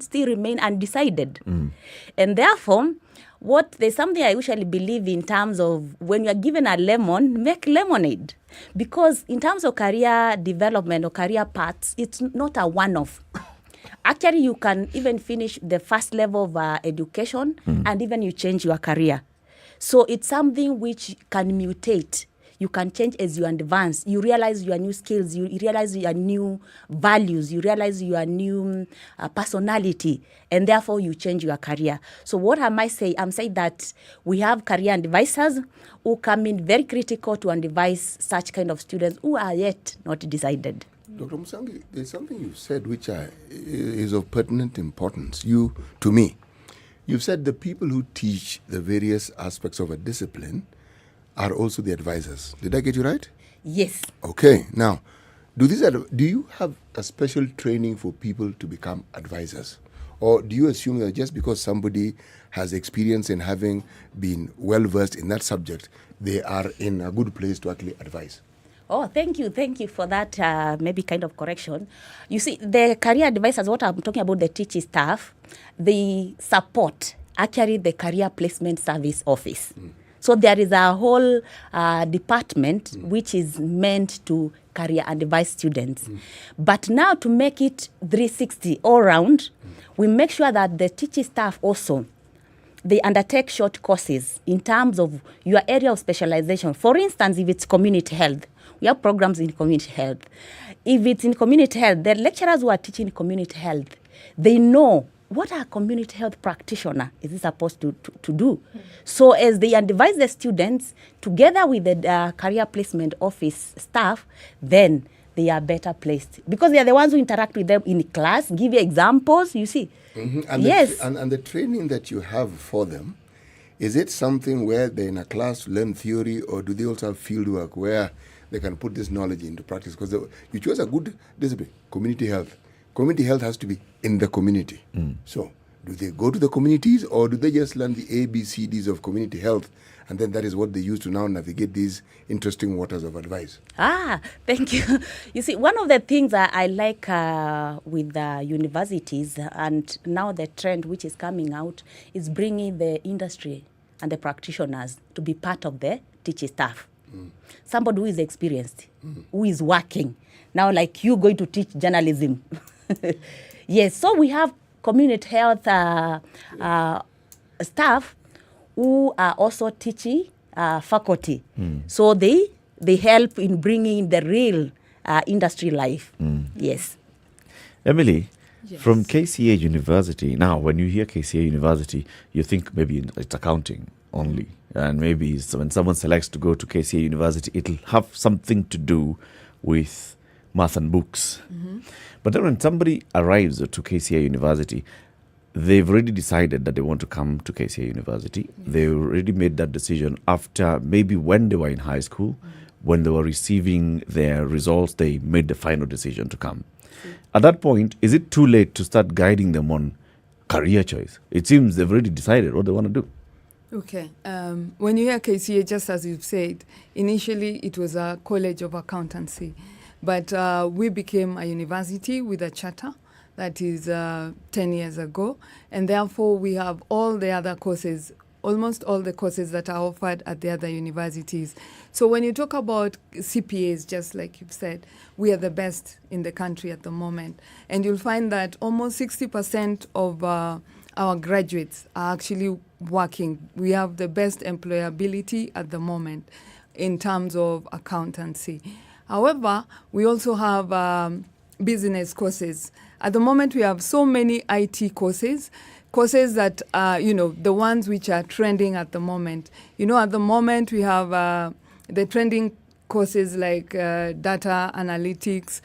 still remain undecided. And therefore, there's something I usually believe in terms of, when you're given a lemon, make lemonade. Because in terms of career development or career paths, it's not a one-off. Actually, you can even finish the first level of education and even you change your career. So it's something which can mutate. You can change as you advance. You realize your new skills. You realize your new values. You realize your new personality. And therefore, you change your career. So what am I saying? I'm saying that we have career advisors who come in very critical to advise such kind of students who are yet not decided. Dr. Musangi, there's something you've said which is of pertinent importance to me. You've said the people who teach the various aspects of a discipline are also the advisors. Did I get you right? Yes. Okay. Now, do you have a special training for people to become advisors? Or do you assume that just because somebody has experience in having been well-versed in that subject, they are in a good place to actually advise? Oh, thank you for that maybe kind of correction. You see, the career advisors, what I'm talking about, the teaching staff, they support actually the career placement service office. So there is a whole department which is meant to career advice students. But now to make it 360 all round, we make sure that the teaching staff also, they undertake short courses in terms of your area of specialization. For instance, if it's community health, we have programs in community health. If it's in community health, the lecturers who are teaching community health, they know what a community health practitioner is supposed to do. So as they advise the students, together with the career placement office staff, then they are better placed. Because they are the ones who interact with them in class, give you examples, you see. And Yes. and the training that you have for them, is it something where they're in a class to learn theory, or do they also have field work where they can put this knowledge into practice? Because you chose a good discipline, community health. Community health has to be in the community. So do they go to the communities, or do they just learn the ABCDs of community health, and then that is what they use to now navigate these interesting waters of advice? Thank you. You see, one of the things I like with the universities, and now the trend which is coming out, is bringing the industry and the practitioners to be part of the teaching staff. Somebody who is experienced, who is working. Now, like you going to teach journalism. Yes, so we have community health staff who are also teaching faculty. So they help in bringing the real industry life. Yes. Emily, Yes. from KCA University, now when you hear KCA University, you think maybe it's accounting only. And maybe when someone selects to go to KCA University, it'll have something to do with math and books. But then when somebody arrives to KCA University, they've already decided that they want to come to KCA University. They already made that decision after maybe when they were in high school, when they were receiving their results, they made the final decision to come. At that point, is it too late to start guiding them on career choice? It seems they've already decided what they want to do. Okay. When you hear KCA, just as you've said, initially it was a college of accountancy. But we became a university with a charter that is 10 years ago. And therefore, we have all the other courses, almost all the courses that are offered at the other universities. So when you talk about CPAs, just like you've said, we are the best in the country at the moment. And you'll find that almost 60% of our graduates are actually working. We have the best employability at the moment in terms of accountancy. However, we also have business courses. At the moment, we have so many IT courses that are, the ones which are trending at the moment. At the moment, we have the trending courses like data analytics,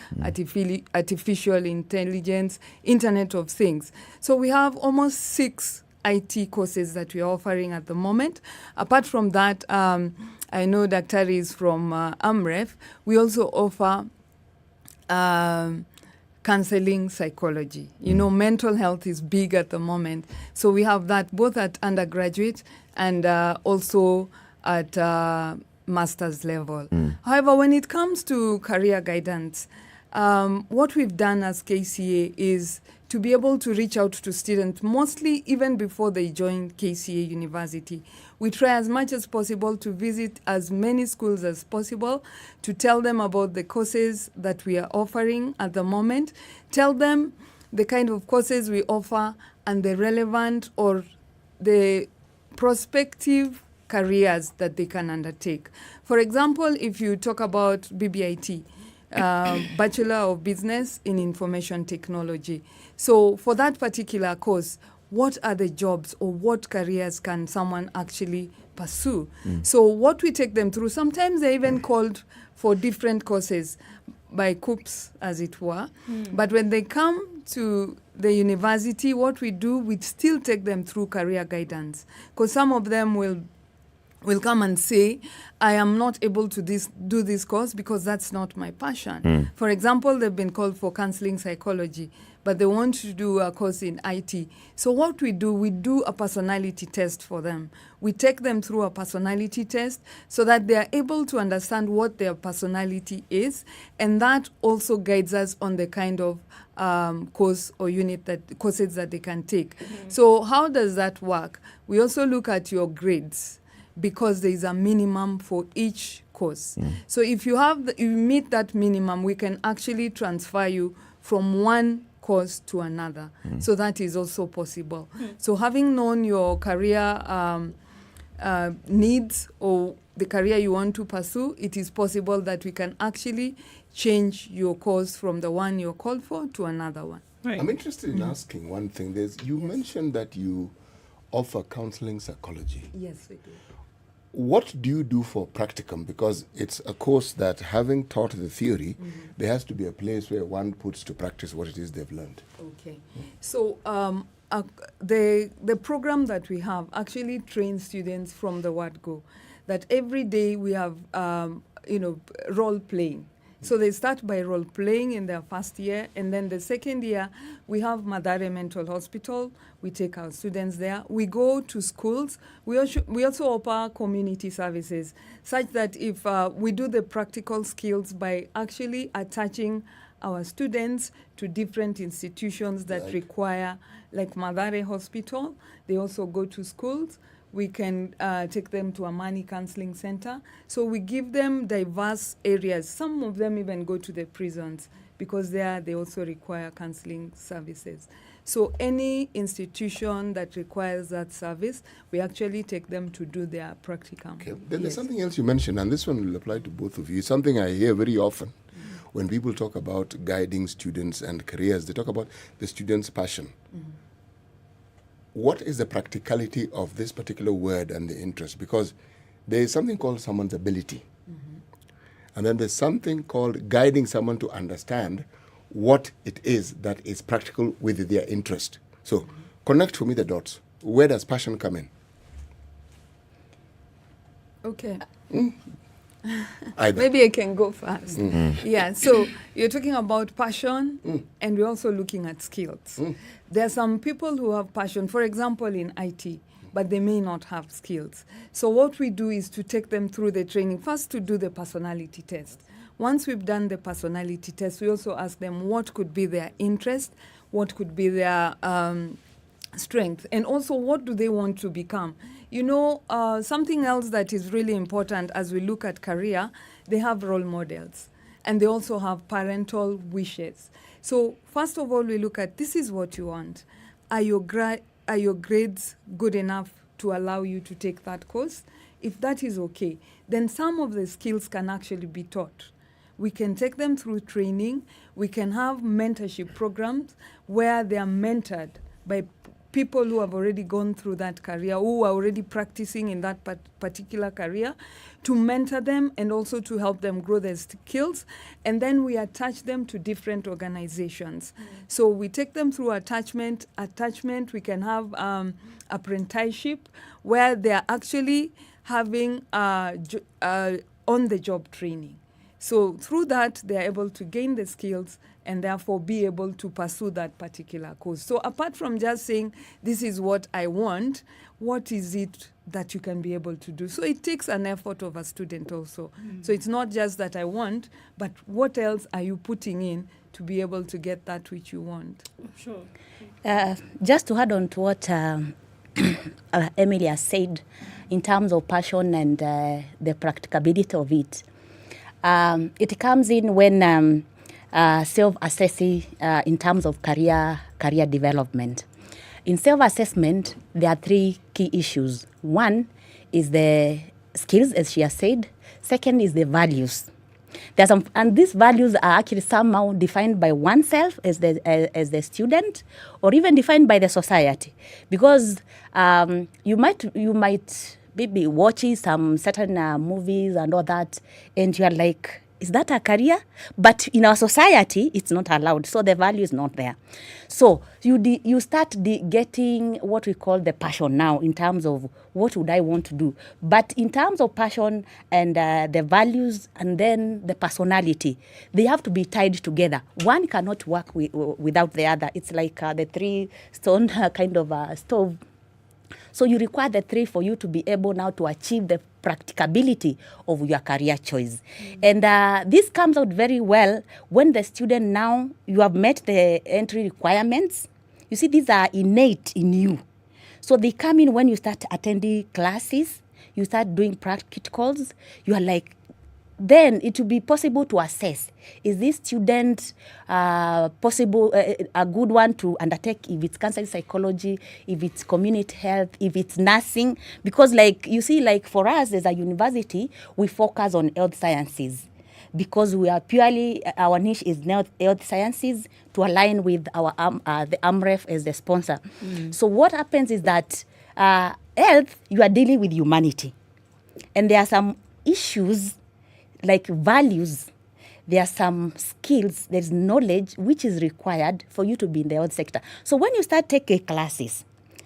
artificial intelligence, Internet of Things. So we have almost 6 IT courses that we are offering at the moment. Apart from that, I know Daktari is from AMREF. We also offer counseling psychology. Mental health is big at the moment. So we have that both at undergraduate and also at master's level. However, when it comes to career guidance, what we've done as KCA is to be able to reach out to students, mostly even before they join KCA University. We try as much as possible to visit as many schools as possible, to tell them about the courses that we are offering at the moment, tell them the kind of courses we offer and the relevant or the prospective careers that they can undertake. For example, if you talk about BBIT, Bachelor of Business in Information Technology. So for that particular course, what are the jobs or what careers can someone actually pursue? So what we take them through, sometimes they're even called for different courses by COOPs, as it were. But when they come to the university, what we do, we still take them through career guidance. Because some of them will come and say, I am not able to do this course because that's not my passion. For example, they've been called for counseling psychology, but they want to do a course in IT. So what we do a personality test for them. We take them through a personality test so that they are able to understand what their personality is, and that also guides us on the kind of course or courses that they can take. So how does that work? We also look at your grades, because there is a minimum for each course. So if you have you meet that minimum, we can actually transfer you from one course to another. So that is also possible. So having known your career needs or the career you want to pursue, it is possible that we can actually change your course from the one you're called for to another one. I'm interested in asking one thing. You mentioned that you offer counseling psychology. Yes, we do. What do you do for practicum? Because it's a course that, having taught the theory, there has to be a place where one puts to practice what it is they've learned. Okay. So the program that we have actually trains students from the word go. That every day we have, role playing. So they start by role playing in their first year, and then the second year we have Mathare Mental Hospital. We take our students there. We go to schools. We also offer community services, such that if we do the practical skills by actually attaching our students to different institutions that require, like Mathare Hospital. They also go to schools. We can take them to a money counseling center. So we give them diverse areas. Some of them even go to the prisons because there they also require counseling services. So any institution that requires that service, we actually take them to do their practicum. Okay. Then there's something else you mentioned, and this one will apply to both of you. It's something I hear very often when people talk about guiding students and careers. They talk about the student's passion. What is the practicality of this particular word and the interest? Because there is something called someone's ability. And then there's something called guiding someone to understand what it is that is practical with their interest. So connect for me the dots. Where does passion come in? Okay. Either. Maybe I can go first. Yeah, so you're talking about passion, and we're also looking at skills. There are some people who have passion, for example, in IT, but they may not have skills. So what we do is to take them through the training, first to do the personality test. Once we've done the personality test, we also ask them what could be their interest, what could be their strength, and also what do they want to become. You know, something else that is really important as we look at career, they have role models, and they also have parental wishes. So first of all, we look at, this is what you want. Are your grades good enough to allow you to take that course? If that is okay, then some of the skills can actually be taught. We can take them through training. We can have mentorship programs where they are mentored by people who have already gone through that career, who are already practicing in that particular career, to mentor them and also to help them grow their skills. And then we attach them to different organizations. So we take them through attachment. We can have apprenticeship where they are actually having on-the-job training. So through that, they are able to gain the skills and therefore be able to pursue that particular course. So apart from just saying, this is what I want, what is it that you can be able to do? So it takes an effort of a student also. So it's not just that I want, but what else are you putting in to be able to get that which you want? Sure. Just to add on to what Emilia said in terms of passion and the practicability of it, it comes in when self-assessing in terms of career development. In self-assessment, there are three key issues. One is the skills, as she has said. Second is the values. And these values are actually somehow defined by oneself as the student, or even defined by the society, because you might maybe watching some certain movies and all that, and you are like, is that a career? But in our society, it's not allowed. So the value is not there. So you start getting what we call the passion now in terms of what would I want to do. But in terms of passion and the values and then the personality, they have to be tied together. One cannot work without the other. It's like the three-stone kind of stove. So you require the three for you to be able now to achieve the practicability of your career choice. And this comes out very well when the student now, you have met the entry requirements. You see, these are innate in you. So they come in when you start attending classes, you start doing practicals, you are like, then it will be possible to assess, is this student possible, a good one to undertake, if it's counseling psychology, if it's community health, if it's nursing. Because like, you see, like for us as a university, we focus on health sciences because we are purely, our niche is health sciences to align with our the AMREF as the sponsor. So what happens is that health, you are dealing with humanity. And there are some issues like values, there are some skills, there's knowledge which is required for you to be in the health sector. So when you start taking classes,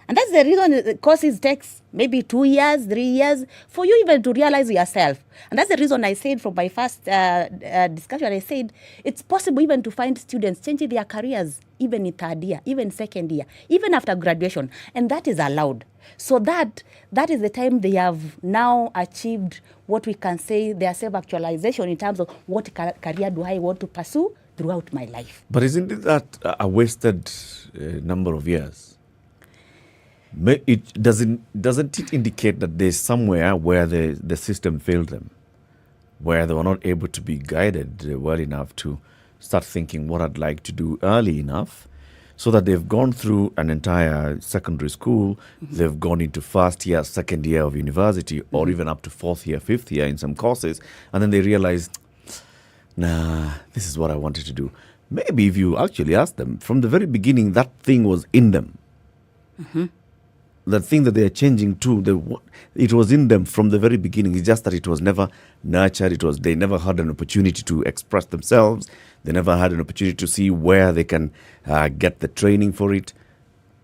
and that's the reason the courses takes maybe 2 years, 3 years for you even to realize yourself. And that's the reason I said from my first discussion, I said it's possible even to find students changing their careers even in third year, even second year, even after graduation. And that is allowed. So that is the time they have now achieved what we can say their self-actualization in terms of what career do I want to pursue throughout my life. But isn't it that a wasted number of years? Doesn't it indicate that there's somewhere where the system failed them, where they were not able to be guided well enough to start thinking what I'd like to do early enough, so that they've gone through an entire secondary school, they've gone into first year, second year of university, or even up to fourth year, fifth year in some courses, and then they realize, nah, this is what I wanted to do. Maybe if you actually ask them, from the very beginning, that thing was in them. The thing that they are changing to, it was in them from the very beginning. It's just that it was never nurtured. They never had an opportunity to express themselves. They never had an opportunity to see where they can get the training for it.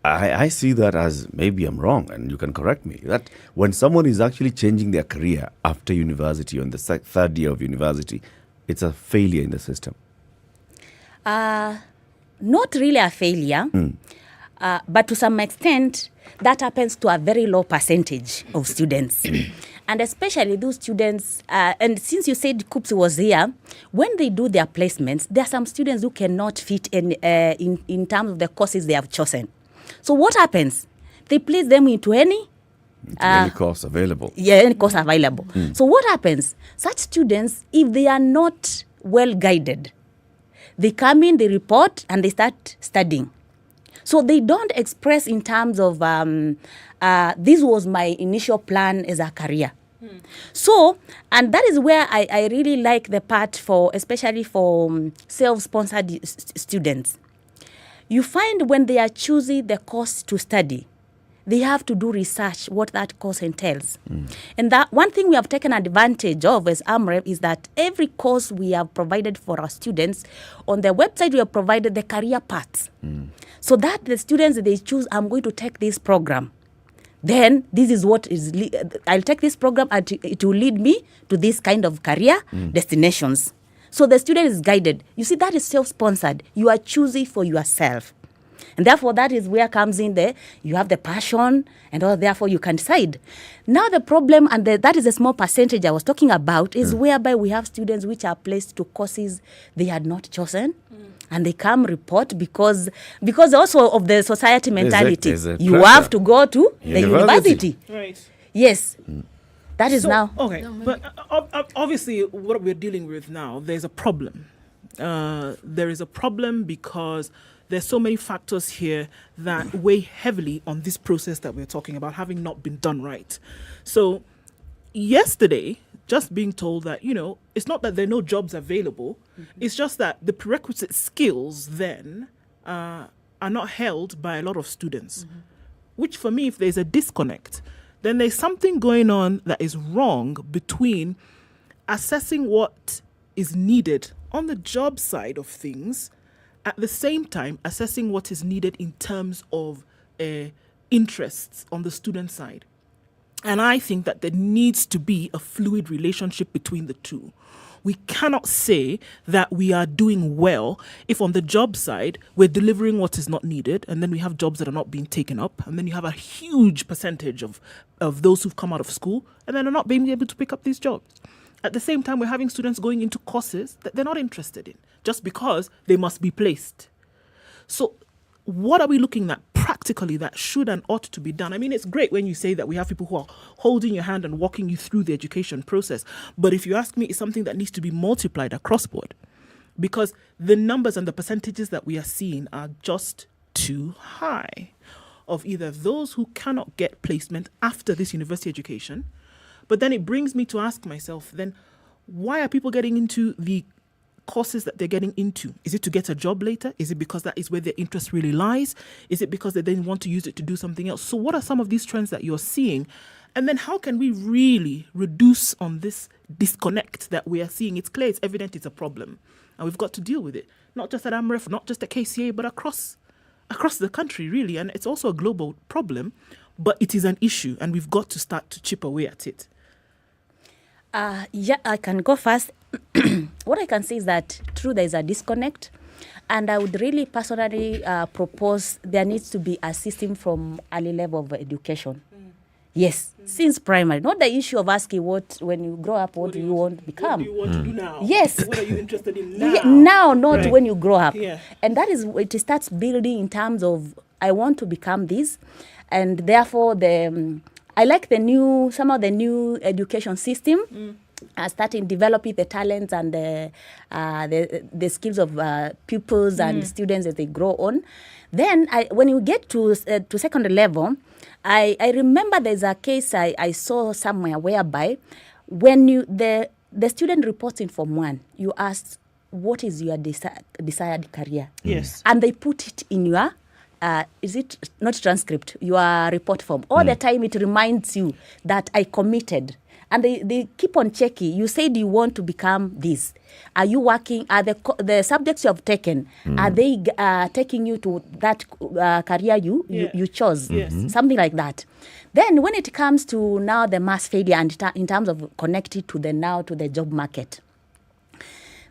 I see that as, maybe I'm wrong, and you can correct me, that when someone is actually changing their career after university, on the third year of university, it's a failure in the system. Not really a failure, but to some extent, that happens to a very low percentage of students. And especially those students, and since you said KUPS was here, when they do their placements, there are some students who cannot fit in terms of the courses they have chosen. So what happens? They place them into any course available. Yeah, any course available. So what happens? Such students, if they are not well guided, they come in, they report, and they start studying. So they don't express in terms of, this was my initial plan as a career. So, and that is where I really like the part for, especially for self-sponsored students. You find when they are choosing the course to study, they have to do research what that course entails. And that one thing we have taken advantage of as AMREF is that every course we have provided for our students, on their website we have provided the career paths. So that the students, they choose, I'm going to take this program. Then this is what is, I'll take this program and it will lead me to this kind of career destinations. So the student is guided. You see, that is self-sponsored. You are choosing for yourself. And therefore, that is where comes in there. You have the passion, and therefore you can decide. Now the problem, and that is a small percentage I was talking about, is whereby we have students which are placed to courses they had not chosen. And they come report because also of the society mentality. You have to go to the university. Right. Yes. That is now. Okay, but obviously what we're dealing with now, there's a problem. There is a problem because there's so many factors here that weigh heavily on this process that we're talking about having not been done right. So yesterday, just being told that, it's not that there are no jobs available, it's just that the prerequisite skills then are not held by a lot of students, which for me, if there's a disconnect, then there's something going on that is wrong between assessing what is needed on the job side of things, at the same time assessing what is needed in terms of interests on the student side. And I think that there needs to be a fluid relationship between the two. We cannot say that we are doing well if on the job side we're delivering what is not needed, and then we have jobs that are not being taken up, and then you have a huge percentage of those who've come out of school and then are not being able to pick up these jobs. At the same time, we're having students going into courses that they're not interested in just because they must be placed. So what are we looking at practically practically that should and ought to be done. I mean, it's great when you say that we have people who are holding your hand and walking you through the education process. But if you ask me, it's something that needs to be multiplied across board, because the numbers and the percentages that we are seeing are just too high of either those who cannot get placement after this university education. But then it brings me to ask myself, then why are people getting into the courses that they're getting into? Is it to get a job later? Is it because that is where their interest really lies? Is it because they then want to use it to do something else? So what are some of these trends that you're seeing? And then how can we really reduce on this disconnect that we are seeing? It's clear, it's evident, it's a problem. And we've got to deal with it. Not just at AMREF, not just at KCA, but across the country, really. And it's also a global problem, but it is an issue, and we've got to start to chip away at it. Yeah, I can go first. What I can say is that true, there is a disconnect, and I would really personally propose there needs to be a system from early level of education. Yes, since primary. Not the issue of asking when you grow up, what do you want to become? What do you want to do now? Yes. What are you interested in now? Yeah, now, not Right. when you grow up. Yeah. And that is, it starts building in terms of, I want to become this, and therefore I like some of the new education system. Starting developing the talents and the skills of pupils and students as they grow on. Then when you get to secondary level, I remember there's a case I saw somewhere whereby when the student reports in Form 1, you ask, what is your desired career? Yes. And they put it in your is it not transcript, your report form. All the time it reminds you that I committed. And they keep on checking. You said you want to become this. Are you working? Are the subjects you have taken, are they taking you to that career you chose? Yes. Something like that. Then when it comes to now the mass failure and in terms of connected to the job market,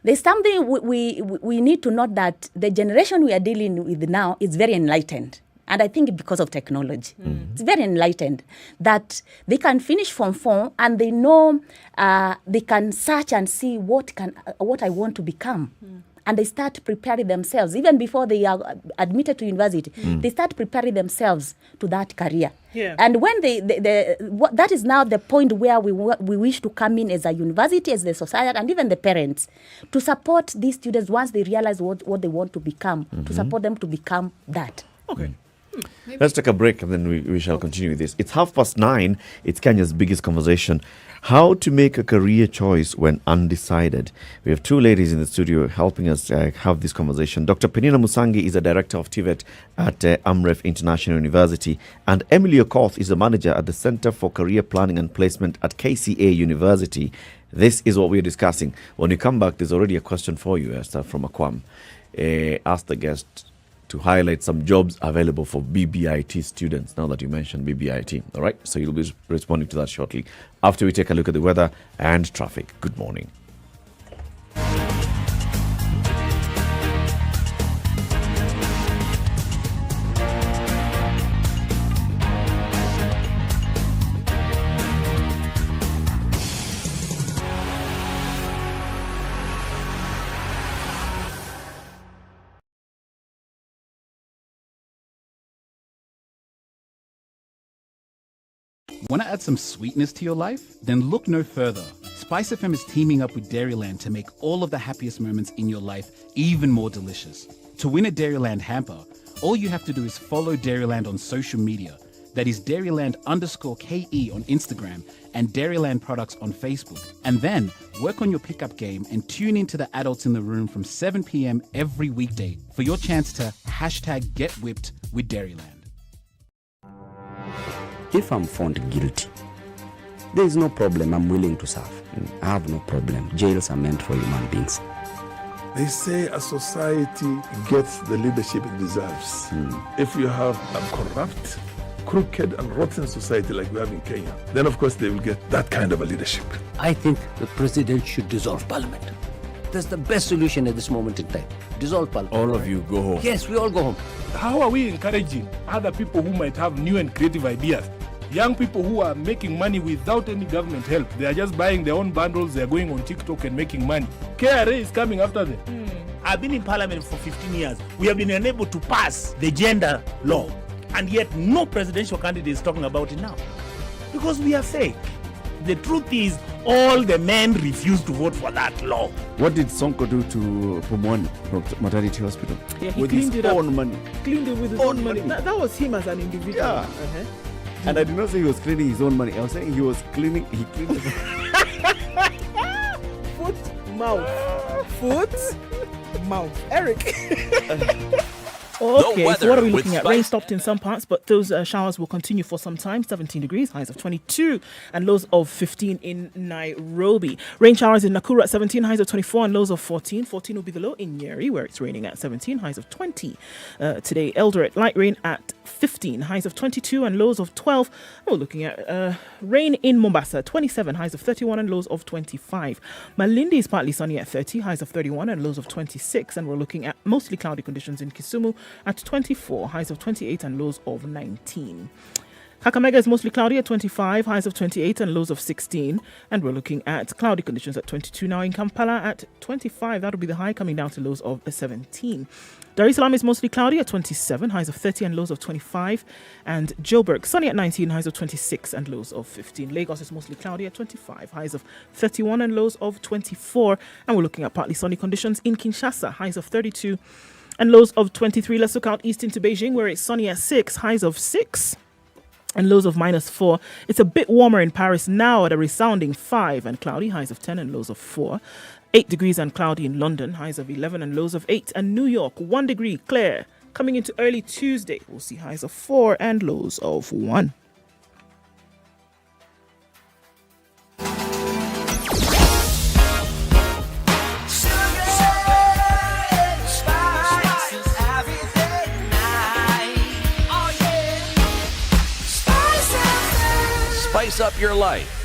there's something we need to note that the generation we are dealing with now is very enlightened. And I think because of technology, it's very enlightened that they can finish Form 4 and they know they can search and see what I want to become. And they start preparing themselves. Even before they are admitted to university, they start preparing themselves to that career. Yeah. And when that is now the point where we wish to come in as a university, as the society, and even the parents, to support these students once they realize what they want to become, to support them to become that. Okay. Let's take a break and then we shall continue with this. It's 9:30. It's Kenya's biggest conversation. How to make a career choice when undecided. We have two ladies in the studio helping us have this conversation. Dr. Penina Musangi is a director of TVET at AMREF International University, and Emily Okoth is a manager at the Center for Career Planning and Placement at KCA University. This is what we're discussing. When you come back, there's already a question for you, Esther, from Akwam. Ask the guest to highlight some jobs available for BBIT students, now that you mentioned BBIT. All right, so you'll be responding to that shortly after we take a look at the weather and traffic. Good morning. Want to add some sweetness to your life? Then look no further. SpiceFM is teaming up with Dairyland to make all of the happiest moments in your life even more delicious. To win a Dairyland hamper, all you have to do is follow Dairyland on social media. That is Dairyland_KE on Instagram and Dairyland Products on Facebook. And then work on your pickup game and tune into the Adults in the Room from 7 p.m. every weekday for your chance to #GetWhipped with Dairyland. If I'm found guilty, there is no problem. I'm willing to serve. I have no problem. Jails are meant for human beings. They say a society gets the leadership it deserves. If you have a corrupt, crooked and rotten society like we have in Kenya, then of course they will get that kind of a leadership. I think the president should dissolve parliament. That's the best solution at this moment in time. Dissolve parliament. All of you go home. Yes, we all go home. How are we encouraging other people who might have new and creative ideas? Young people who are making money without any government help. They are just buying their own bundles. They are going on TikTok and making money. KRA is coming after them. I've been in parliament for 15 years. We have been unable to pass the gender law. And yet no presidential candidate is talking about it now. Because we are fake. The truth is, all the men refused to vote for that law. What did Sonko do to Pumwani Maternity Hospital? Yeah, he with cleaned his it up. own money. Cleaned it with his own money. That was him as an individual. Yeah. And I did not say he was cleaning his own money. I was saying he cleaned Foot, mouth. Foot, mouth. Eric. Okay, so what are we looking at? Rain stopped in some parts, but those showers will continue for some time. 17 degrees, highs of 22, and lows of 15 in Nairobi. Rain showers in Nakuru at 17, highs of 24, and lows of 14. 14 will be the low in Nyeri, where it's raining at 17, highs of 20. Today, Eldoret, light rain at 15, highs of 22, and lows of 12. We're looking at rain in Mombasa, 27, highs of 31, and lows of 25. Malindi is partly sunny at 30, highs of 31, and lows of 26. And we're looking at mostly cloudy conditions in Kisumu at 24, highs of 28 and lows of 19. Kakamega is mostly cloudy at 25, highs of 28 and lows of 16. And we're looking at cloudy conditions at 22 now in Kampala at 25. That'll be the high, coming down to lows of 17. Dar es Salaam is mostly cloudy at 27, highs of 30 and lows of 25. And Joburg, sunny at 19, highs of 26 and lows of 15. Lagos is mostly cloudy at 25, highs of 31 and lows of 24. And we're looking at partly sunny conditions in Kinshasa, highs of 32 and lows of 23. Let's look out east into Beijing, where it's sunny at 6, highs of 6 and lows of -4. It's a bit warmer in Paris now at a resounding 5 and cloudy, highs of 10 and lows of 4. 8 degrees and cloudy in London, highs of 11 and lows of 8. And New York, 1 degree, clear. Coming into early Tuesday, we'll see highs of 4 and lows of 1. Spice up your life.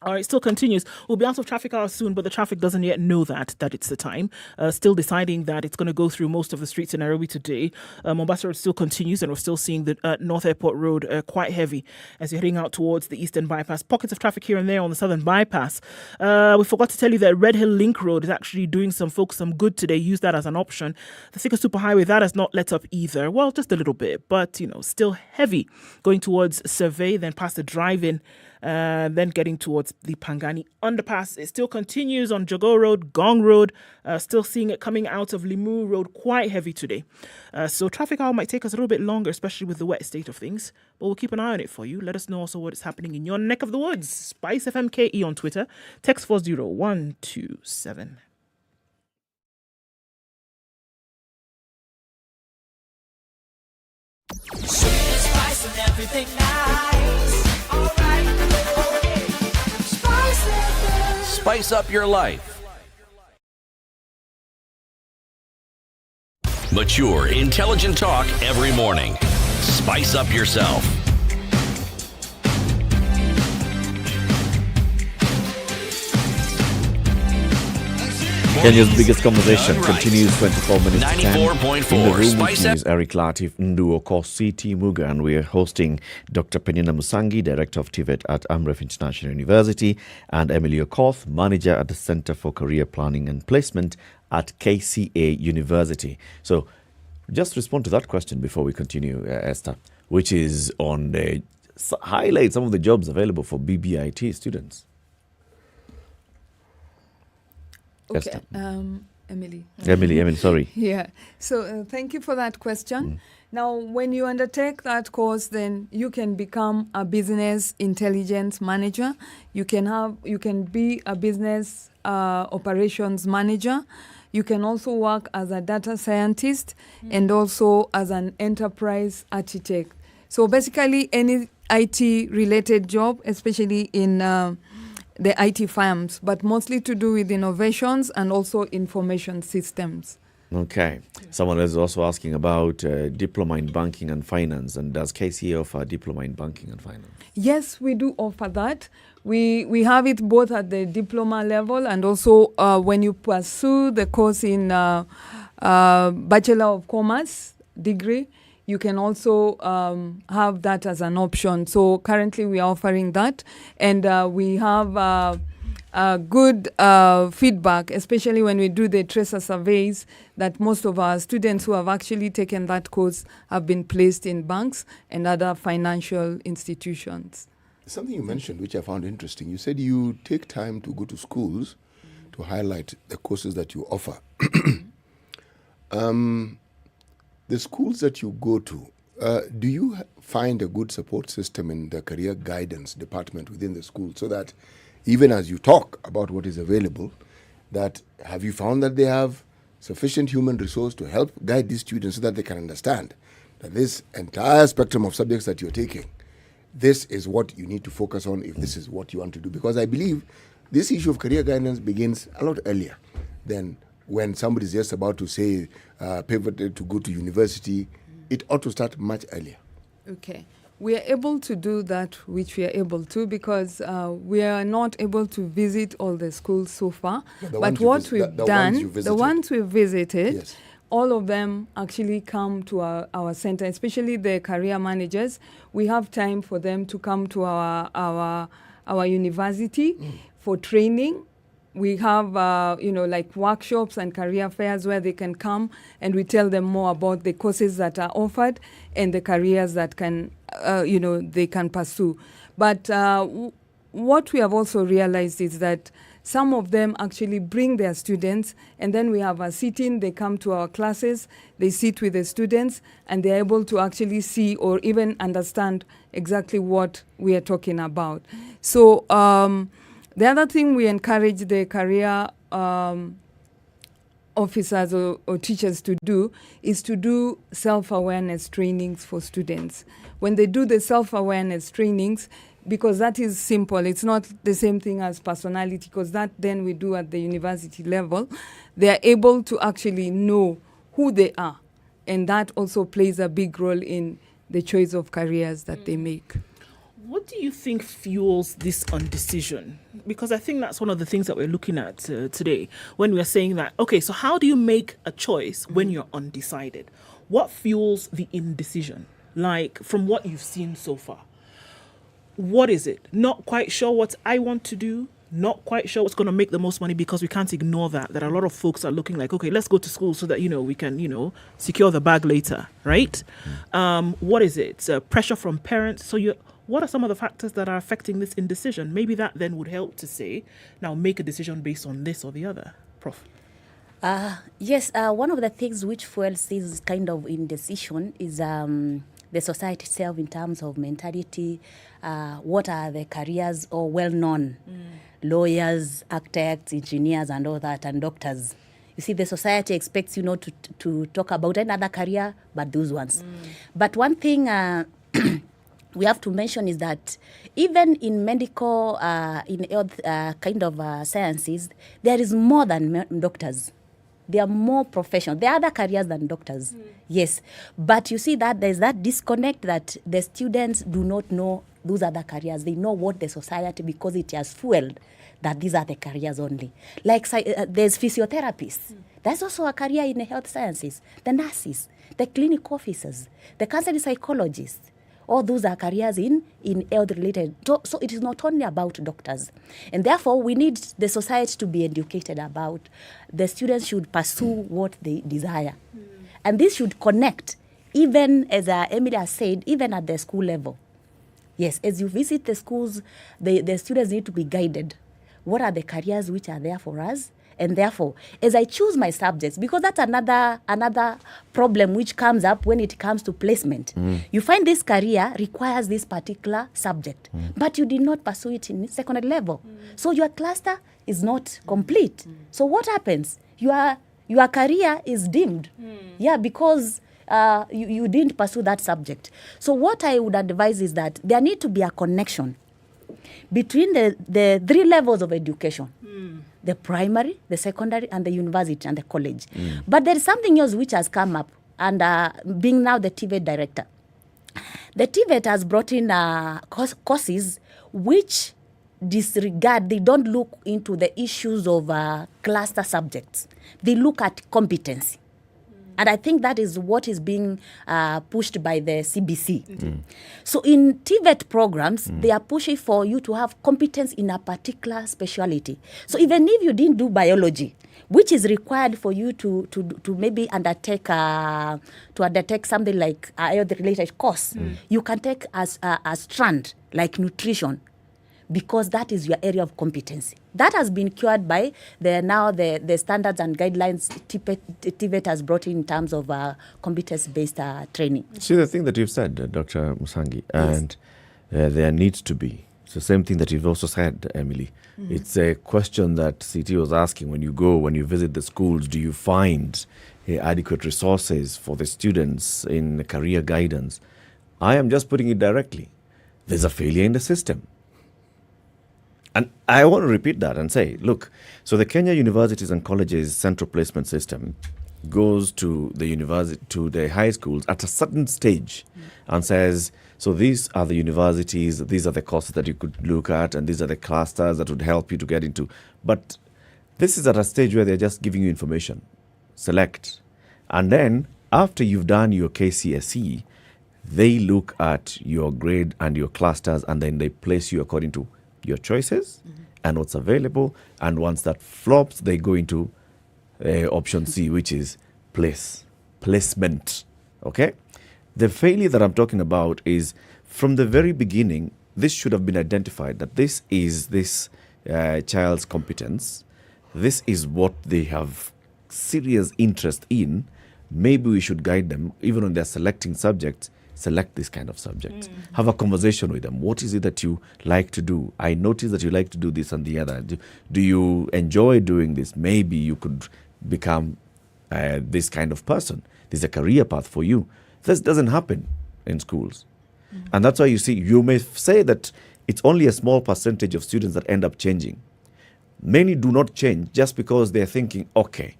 All right, still continues. We'll be out of traffic hours soon, but the traffic doesn't yet know that it's the time. Still deciding that it's going to go through most of the streets in Nairobi today. Mombasa Road still continues, and we're still seeing the North Airport Road quite heavy as you're heading out towards the Eastern Bypass. Pockets of traffic here and there on the Southern Bypass. We forgot to tell you that Red Hill Link Road is actually doing some folks some good today. Use that as an option. The Thika Superhighway, that has not let up either. Well, just a little bit, but, still heavy going towards Survey, then past the drive-in. Then getting towards the Pangani underpass. It still continues on Jogo Road, Gong Road. Still seeing it coming out of Limu Road quite heavy today. So traffic hour might take us a little bit longer, especially with the wet state of things. But we'll keep an eye on it for you. Let us know also what is happening in your neck of the woods. SpiceFM KE on Twitter. Text 40127. Spice and everything nice. Spice up your life. Mature, intelligent talk every morning. Spice up yourself. Kenya's biggest conversation continues 24 minutes to 10. 94.4 In the room with Spice me is Eric Latiff, Ndu Okoh, CT Muga, and we are hosting Dr. Penina Musangi, Director of TVET at Amref International University, and Emily Okoth, Manager at the Center for Career Planning and Placement at KCA University. So just respond to that question before we continue, Esther, which is on the highlight some of the jobs available for BBIT students. Okay, Emily. Emily, sorry. Yeah, so thank you for that question. Now, when you undertake that course, then you can become a business intelligence manager. You can be a business operations manager. You can also work as a data scientist and also as an enterprise architect. So basically, any IT-related job, especially in the IT firms, but mostly to do with innovations and also information systems. Okay. Someone is also asking about diploma in banking and finance. And does KCA offer diploma in banking and finance? Yes, we do offer that. We have it both at the diploma level and also when you pursue the course in Bachelor of Commerce degree, you can also have that as an option. So currently we are offering that. And we have good feedback, especially when we do the tracer surveys, that most of our students who have actually taken that course have been placed in banks and other financial institutions. Something you mentioned, which I found interesting. You said you take time to go to schools to highlight the courses that you offer. The schools that you go to, do you find a good support system in the career guidance department within the school, so that even as you talk about what is available, that have you found that they have sufficient human resource to help guide these students so that they can understand that this entire spectrum of subjects that you're taking, this is what you need to focus on if this is what you want to do? Because I believe this issue of career guidance begins a lot earlier than when somebody's just about to say pivoted to go to university. It ought to start much earlier. Okay. We are able to do that, which we are able to, because we are not able to visit all the schools so far. But what we've done, the ones we've visited, yes, all of them actually come to our center, especially the career managers. We have time for them to come to our university for training. We have, like workshops and career fairs where they can come, and we tell them more about the courses that are offered and the careers that can, they can pursue. But what we have also realized is that some of them actually bring their students, and then we have a sit-in. They come to our classes, they sit with the students, and they're able to actually see or even understand exactly what we are talking about. So, the other thing we encourage the career officers or teachers to do is to do self-awareness trainings for students. When they do the self-awareness trainings, because that is simple, it's not the same thing as personality, because that then we do at the university level, they are able to actually know who they are. And that also plays a big role in the choice of careers that they make. What do you think fuels this undecision? Because I think that's one of the things that we're looking at today when we're saying that, okay, so how do you make a choice when you're undecided? What fuels the indecision? Like, from what you've seen so far, what is it? Not quite sure what I want to do, not quite sure what's going to make the most money, because we can't ignore that a lot of folks are looking like, okay, let's go to school so that, we can, secure the bag later, right? What is it? Pressure from parents. So what are some of the factors that are affecting this indecision? Maybe that then would help to say, now make a decision based on this or the other. Prof. Yes, one of the things which fuels this kind of indecision is the society itself in terms of mentality. What are the careers or well-known lawyers, architects, engineers, and all that, and doctors. You see, the society expects to talk about another career, but those ones. But one thing we have to mention is that even in medical, in health kind of sciences, there is more than doctors. They are more professional. There are other careers than doctors, yes. But you see that there's that disconnect that the students do not know those other careers. They know what the society, because it has fueled that these are the careers only. Like there's physiotherapists. That's also a career in the health sciences. The nurses, the clinic officers, the counseling psychologists. All those are careers in health related. So it is not only about doctors. And therefore, we need the society to be educated about. The students should pursue what they desire. And this should connect, even as Emily has said, even at the school level. Yes, as you visit the schools, the students need to be guided. What are the careers which are there for us? And therefore, as I choose my subjects, because that's another problem which comes up when it comes to placement. You find this career requires this particular subject, but you did not pursue it in secondary level. So your cluster is not complete. So what happens? Your career is dimmed. Yeah, because you didn't pursue that subject. So what I would advise is that there need to be a connection between the three levels of education. The primary, the secondary, and the university and the college. But there is something else which has come up, and being now the TVET director. The TVET has brought in courses which disregard, they don't look into the issues of cluster subjects. They look at competency. And I think that is what is being pushed by the CBC. So in TVET programs, they are pushing for you to have competence in a particular specialty. So even if you didn't do biology, which is required for you to maybe undertake something like a related course, you can take a strand like nutrition, because that is your area of competency. That has been cured by the standards and guidelines TVET has brought in terms of competence-based training. See the thing that you've said, Dr. Musangi, and there needs to be. It's the same thing that you've also said, Emily. It's a question that CT was asking when you visit the schools, do you find adequate resources for the students in career guidance? I am just putting it directly. There's a failure in the system. And I want to repeat that and say, look, so the Kenya universities and colleges central placement system goes to the university, to the high schools at a certain stage and says, so these are the universities, these are the courses that you could look at, and these are the clusters that would help you to get into. But this is at a stage where they're just giving you information. Select. And then after you've done your KCSE, they look at your grade and your clusters, and then they place you according to your choices and what's available. And once that flops, they go into option C, which is placement. Okay? The failure that I'm talking about is from the very beginning, this should have been identified that this is this child's competence. This is what they have serious interest in. Maybe we should guide them, even when they're selecting subjects, select this kind of subjects. Have a conversation with them. What is it that you like to do? I notice that you like to do this and the other. Do you enjoy doing this? Maybe you could become this kind of person. There's a career path for you. This doesn't happen in schools. And that's why you see, you may say that it's only a small percentage of students that end up changing. Many do not change just because they're thinking, okay,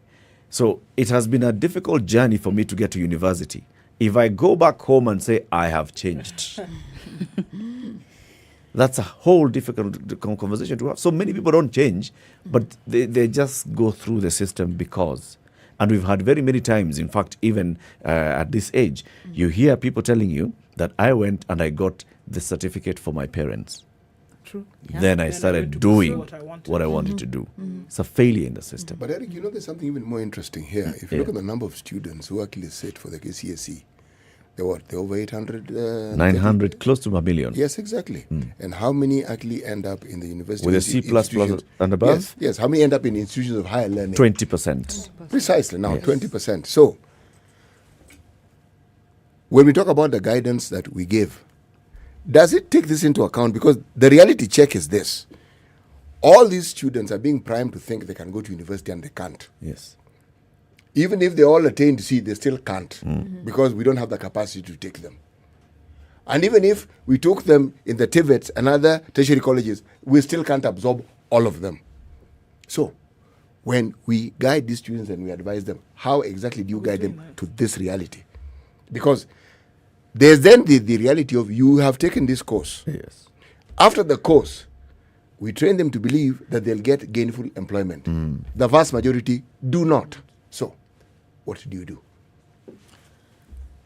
so it has been a difficult journey for me to get to university. If I go back home and say, I have changed, that's a whole difficult conversation to have. So many people don't change, but they just go through the system because. And we've had very many times, in fact, even at this age, you hear people telling you that I went and I got the certificate for my parents. True. Then I started doing what I wanted to do. It's a failure in the system. But Eric, there's something even more interesting here. If you look at the number of students who actually sit for the KCSE, they're over 800? 900, close to 1 million. Yes, exactly. And how many actually end up in the university? With a C++ and above? Yes. How many end up in institutions of higher learning? 20%. Precisely, now 20%. So, when we talk about the guidance that we give, does it take this into account? Because the reality check is this. All these students are being primed to think they can go to university and they can't. Yes. Even if they all attained C, they still can't because we don't have the capacity to take them. And even if we took them in the TVETs and other tertiary colleges, we still can't absorb all of them. So, when we guide these students and we advise them, how exactly do you guide them to this reality? Because there's then the reality of you have taken this course. Yes. After the course, we train them to believe that they'll get gainful employment. The vast majority do not. So, what do you do?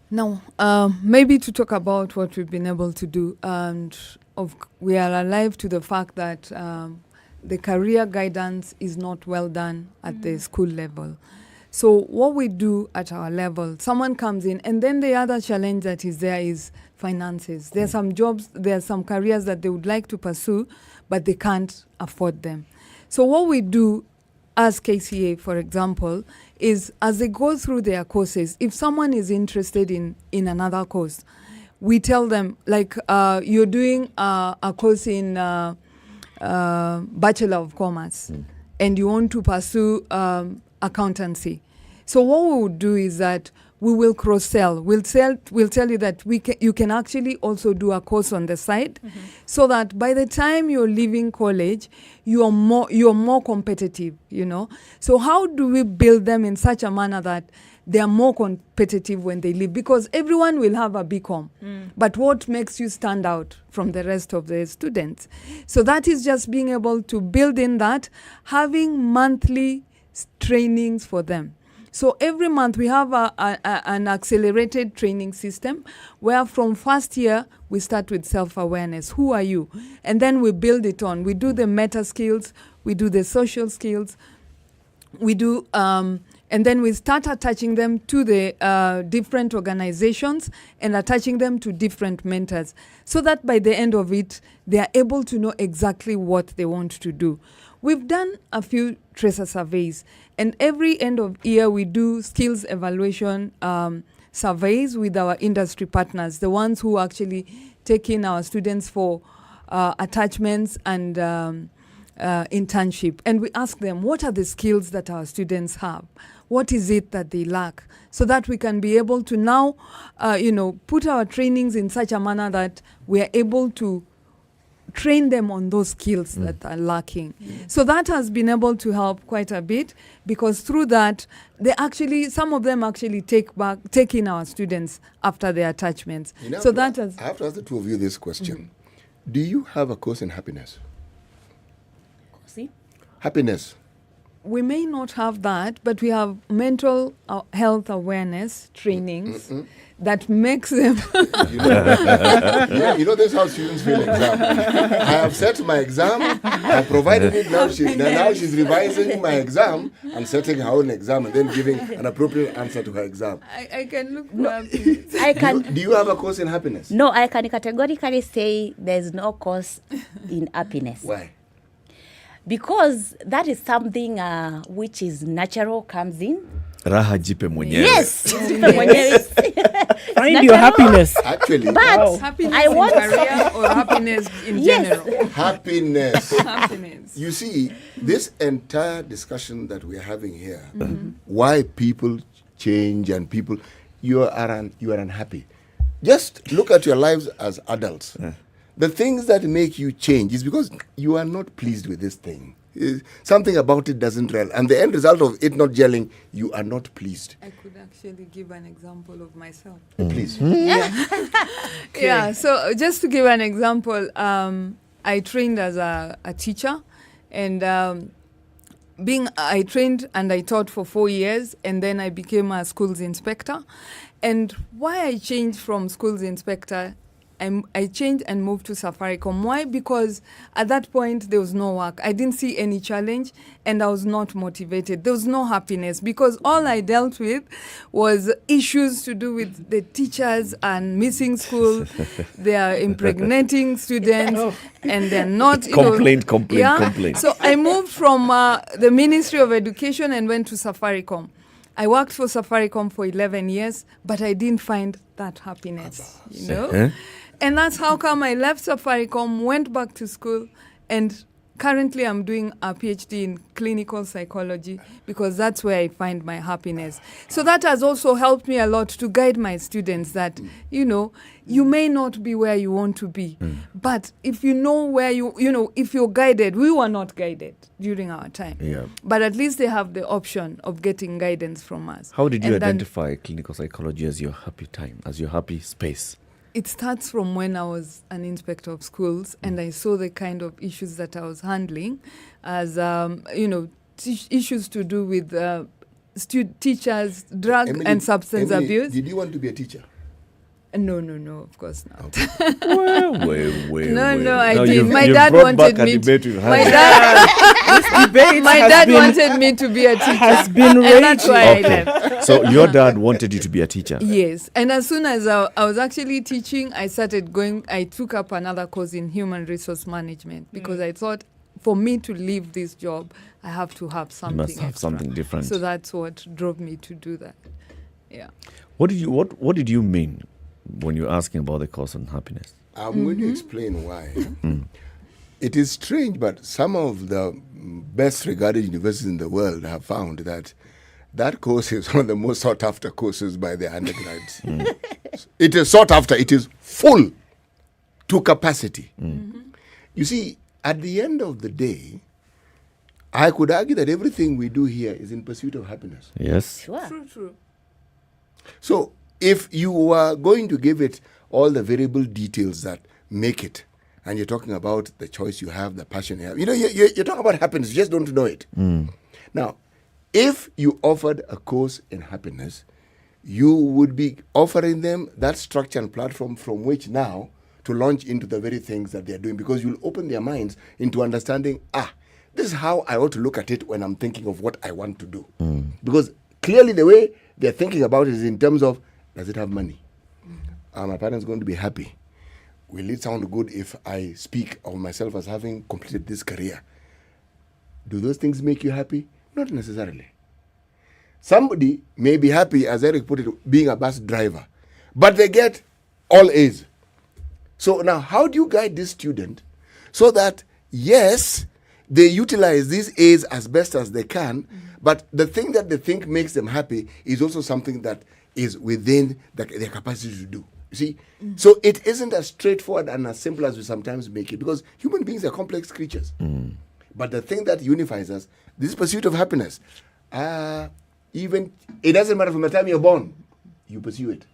Now, maybe to talk about what we've been able to do, and we are alive to the fact that the career guidance is not well done at the school level. So what we do at our level, someone comes in, and then the other challenge that is there is finances. There are some jobs, there are some careers that they would like to pursue, but they can't afford them. So what we do as KCA, for example, is as they go through their courses, if someone is interested in another course, we tell them, like, you're doing a course in Bachelor of Commerce, and you want to pursue accountancy. So what we would do is that we will cross-sell. We'll tell you that you can actually also do a course on the side, so that by the time you're leaving college, you're more competitive, So how do we build them in such a manner that they are more competitive when they leave? Because everyone will have a BCom, but what makes you stand out from the rest of the students? So that is just being able to build in that, having monthly trainings for them. So every month we have an accelerated training system where from first year we start with self-awareness. Who are you? And then we build it on. We do the meta skills, we do the social skills, we do, and then we start attaching them to the different organizations and attaching them to different mentors so that by the end of it, they are able to know exactly what they want to do. We've done a few tracer surveys, and every end of year we do skills evaluation surveys with our industry partners, the ones who actually take in our students for attachments and internship. And we ask them, what are the skills that our students have? What is it that they lack? So that we can be able to now, put our trainings in such a manner that we are able to train them on those skills that are lacking. So that has been able to help quite a bit, because through that, some of them actually take in our students after their attachments. I have to ask the two of you this question. Do you have a course in happiness? See? Happiness. We may not have that, but we have mental health awareness trainings that makes them... you know, this is how students feel exam. I have set my exam, I provided it, now she's revising my exam and setting her own exam and then giving an appropriate answer to her exam. I can look for happiness. Do you have a course in happiness? No, I can categorically say there's no course in happiness. Why? Because that is something which is natural, comes in. Raha jipe mwenyewe. Yes. Find your happiness. Actually, but happiness I want in career or happiness in general. Happiness. Happiness. You see, this entire discussion that we're having here, why people change and people, you are unhappy. Just look at your lives as adults. The things that make you change is because you are not pleased with this thing. Something about it doesn't gel. And the end result of it not gelling, you are not pleased. I could actually give an example of myself. Please. Yeah, so just to give an example, I trained as a teacher, and I trained and I taught for 4 years, and then I became a schools inspector. And why I changed from schools inspector, I changed and moved to Safaricom. Why? Because at that point, there was no work. I didn't see any challenge, and I was not motivated. There was no happiness, because all I dealt with was issues to do with the teachers and missing school. They are impregnating students, and they're not... Complaint. So I moved from the Ministry of Education and went to Safaricom. I worked for Safaricom for 11 years, but I didn't find that happiness, you know? And that's how come I left Safaricom, went back to school, and currently I'm doing a PhD in clinical psychology, because that's where I find my happiness. So that has also helped me a lot to guide my students that, you may not be where you want to be, but if you know where if you're guided, we were not guided during our time. Yeah. But at least they have the option of getting guidance from us. How did you identify clinical psychology as your happy time, as your happy space? It starts from when I was an inspector of schools, and I saw the kind of issues that I was handling as, issues to do with teachers, drug and substance abuse. Did you want to be a teacher? No, of course not. Okay. No, I did. My dad wanted me to. My dad wanted me to be a teacher. Has been and that's why I left. So your dad wanted you to be a teacher? Yes. And as soon as I was actually teaching, I took up another course in human resource management, because I thought for me to leave this job, I have to have something You must have extra. something different. So that's what drove me to do that. Yeah. What did you mean when you're asking about the course on happiness? I'm going to explain why. It is strange, but some of the best regarded universities in the world have found that course is one of the most sought after courses by the undergrads. It is sought after, it is full to capacity. You see, at the end of the day, I could argue that everything we do here is in pursuit of happiness. Yes. Sure. True. So if you are going to give it all the variable details that make it, and you're talking about the choice you have, the passion you have, you're talking about happiness, you just don't know it. Now, If you offered a course in happiness, you would be offering them that structure and platform from which now to launch into the very things that they're doing, because you'll open their minds into understanding, this is how I ought to look at it when I'm thinking of what I want to do. Because clearly the way they're thinking about it is in terms of, does it have money? Are my parents going to be happy? Will it sound good if I speak of myself as having completed this career? Do those things make you happy? Not necessarily. Somebody may be happy, as Eric put it, being a bus driver, but they get all A's. So now, how do you guide this student so that, yes, they utilize these A's as best as they can, but the thing that they think makes them happy is also something that is within their capacity to do. You see? So it isn't as straightforward and as simple as we sometimes make it, because human beings are complex creatures. But the thing that unifies us, this pursuit of happiness, even it doesn't matter from the time you're born, you pursue it.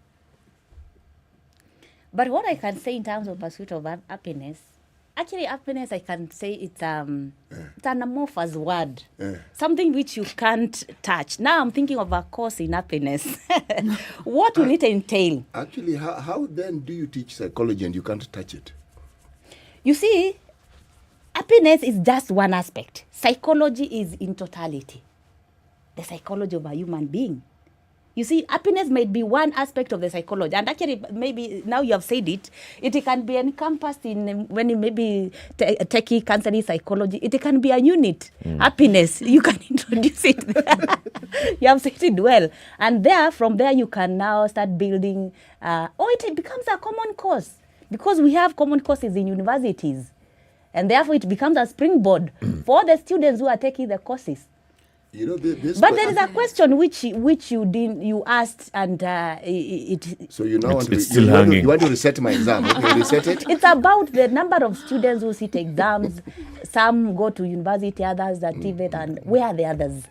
But what I can say in terms of pursuit of happiness, actually happiness, I can say it's an amorphous word, something which you can't touch. Now I'm thinking of a course in happiness. What will it entail? Actually, how then do you teach psychology and you can't touch it? You see, happiness is just one aspect. Psychology is in totality. The psychology of a human being. You see, happiness might be one aspect of the psychology. And actually, maybe now you have said it, it can be encompassed in when you maybe techie counseling psychology. It can be a unit. Happiness, you can introduce it. You have said it well. And from there, you can now start building, it becomes a common course. Because we have common courses in universities. And therefore, it becomes a springboard for the students who are taking the courses. You know, but there is a question which you asked, and so you now you want to reset my exam. Okay, reset it. It's about the number of students who sit exams. Some go to university, others are TVET, and where are the others?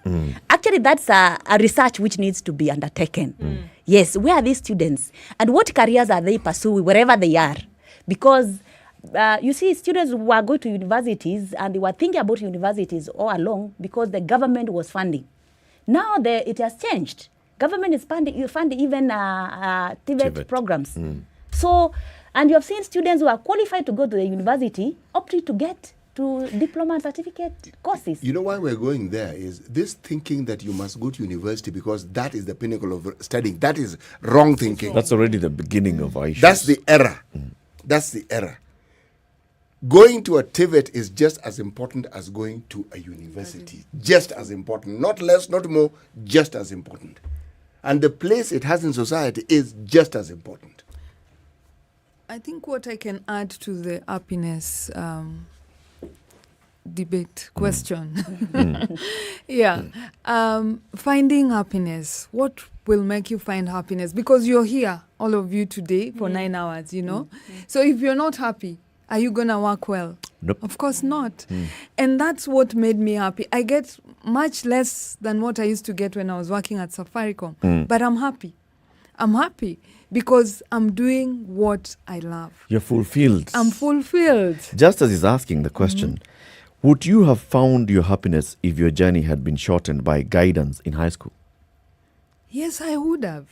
Actually, that's a research which needs to be undertaken. Yes, where are these students, and what careers are they pursuing wherever they are? Because you see, students who are going to universities and they were thinking about universities all along because the government was funding. Now it has changed. Government is funding even TVET programs. So, and you have seen students who are qualified to go to the university opting to get to diploma and certificate courses. You know why we're going there is this thinking that you must go to university because that is the pinnacle of studying. That is wrong thinking. That's already the beginning of our issues. That's the error. That's the error. Going to a TVET is just as important as going to a university. Just as important. Not less, not more, just as important. And the place it has in society is just as important. I think what I can add to the happiness debate question. Finding happiness. What will make you find happiness? Because you're here, all of you today, for 9 hours, you know. So if you're not happy, are you going to work well? Nope. Of course not. And that's what made me happy. I get much less than what I used to get when I was working at Safaricom. But I'm happy. I'm happy because I'm doing what I love. You're fulfilled. I'm fulfilled. Just as he's asking the question, would you have found your happiness if your journey had been shortened by guidance in high school? Yes, I would have.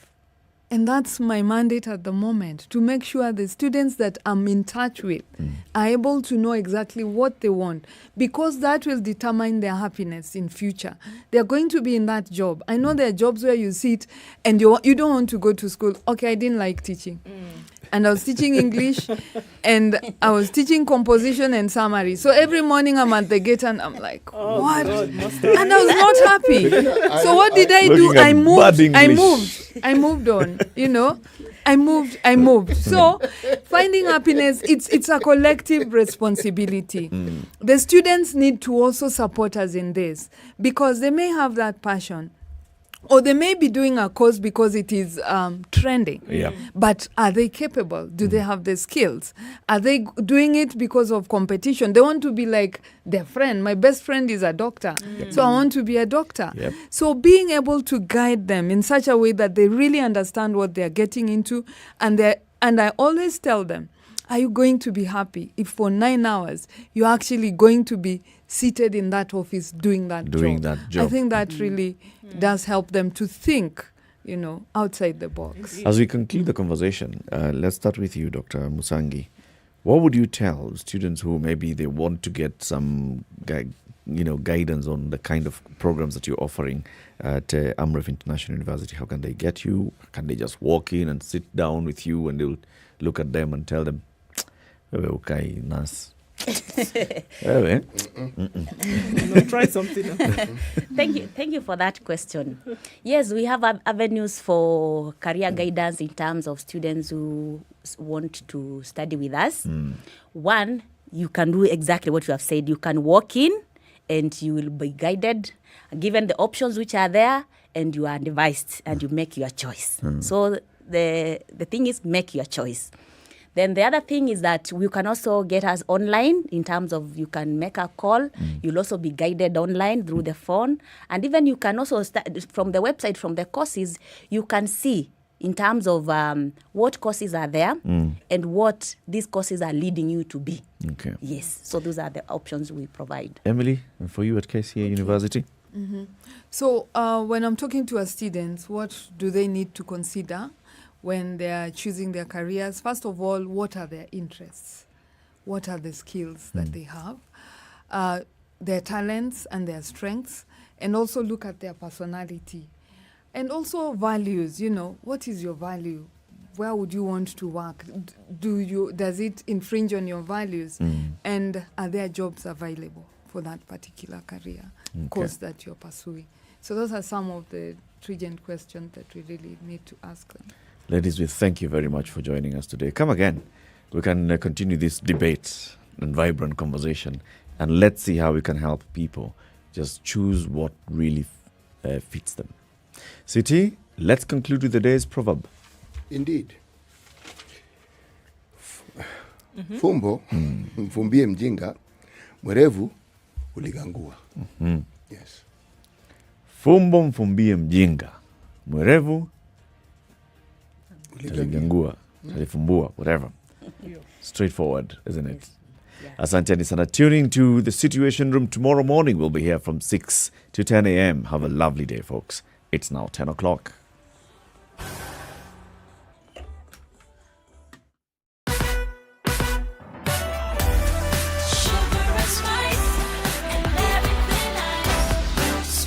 And that's my mandate at the moment, to make sure the students that I'm in touch with are able to know exactly what they want, because that will determine their happiness in future. They're going to be in that job. I know there are jobs where you sit and you don't want to go to school. Okay, I didn't like teaching. And I was teaching English and I was teaching composition and summary. So every morning I'm at the gate and I'm like, what? And I was not happy. So what did I do? I moved on, you know. I moved. So finding happiness, it's a collective responsibility. The students need to also support us in this because they may have that passion. Or they may be doing a course because it is trending. But are they capable? Do they have the skills? Are they doing it because of competition? They want to be like their friend. My best friend is a doctor. So I want to be a doctor. So being able to guide them in such a way that they really understand what they're getting into. And I always tell them, Are you going to be happy if for 9 hours you're actually going to be seated in that office doing that job? I think that really does help them to think, outside the box. As we conclude the conversation, let's start with you, Dr. Musangi. What would you tell students who maybe they want to get some guidance on the kind of programs that you're offering at Amref International University? How can they get you? Can they just walk in and sit down with you and they'll look at them and tell them, okay, nice. Try something. Thank you for that question. Yes, we have avenues for career guidance in terms of students who want to study with us. One, you can do exactly what you have said. You can walk in and you will be guided, given the options which are there, and you are advised and you make your choice. So the thing is, make your choice. Then the other thing is that you can also get us online in terms of you can make a call. You'll also be guided online through the phone. And even you can also start from the website, from the courses, you can see in terms of what courses are there and what these courses are leading you to be. Okay. Yes. So those are the options we provide. Emily, and for you at KCA University? So when I'm talking to our students, what do they need to consider when they are choosing their careers? First of all, what are their interests? What are the skills that they have? Their talents and their strengths, and also look at their personality. And also values, what is your value? Where would you want to work? Does it infringe on your values? And are there jobs available for that particular career course that you're pursuing? So those are some of the stringent questions that we really need to ask them. Ladies, we thank you very much for joining us today. Come again. We can continue this debate and vibrant conversation, and let's see how we can help people just choose what really fits them. Siti, let's conclude with the day's proverb. Indeed. Fumbo, mfumbie mjinga, mwerevu uligangua. Yes. Fumbo mfumbie mjinga, mwerevu uligangua, alifumbua, whatever. Straightforward, isn't it? Asante sana. Tuning to the Situation Room tomorrow morning. We'll be here from 6 to 10 a.m. Have a lovely day, folks. It's now 10 o'clock.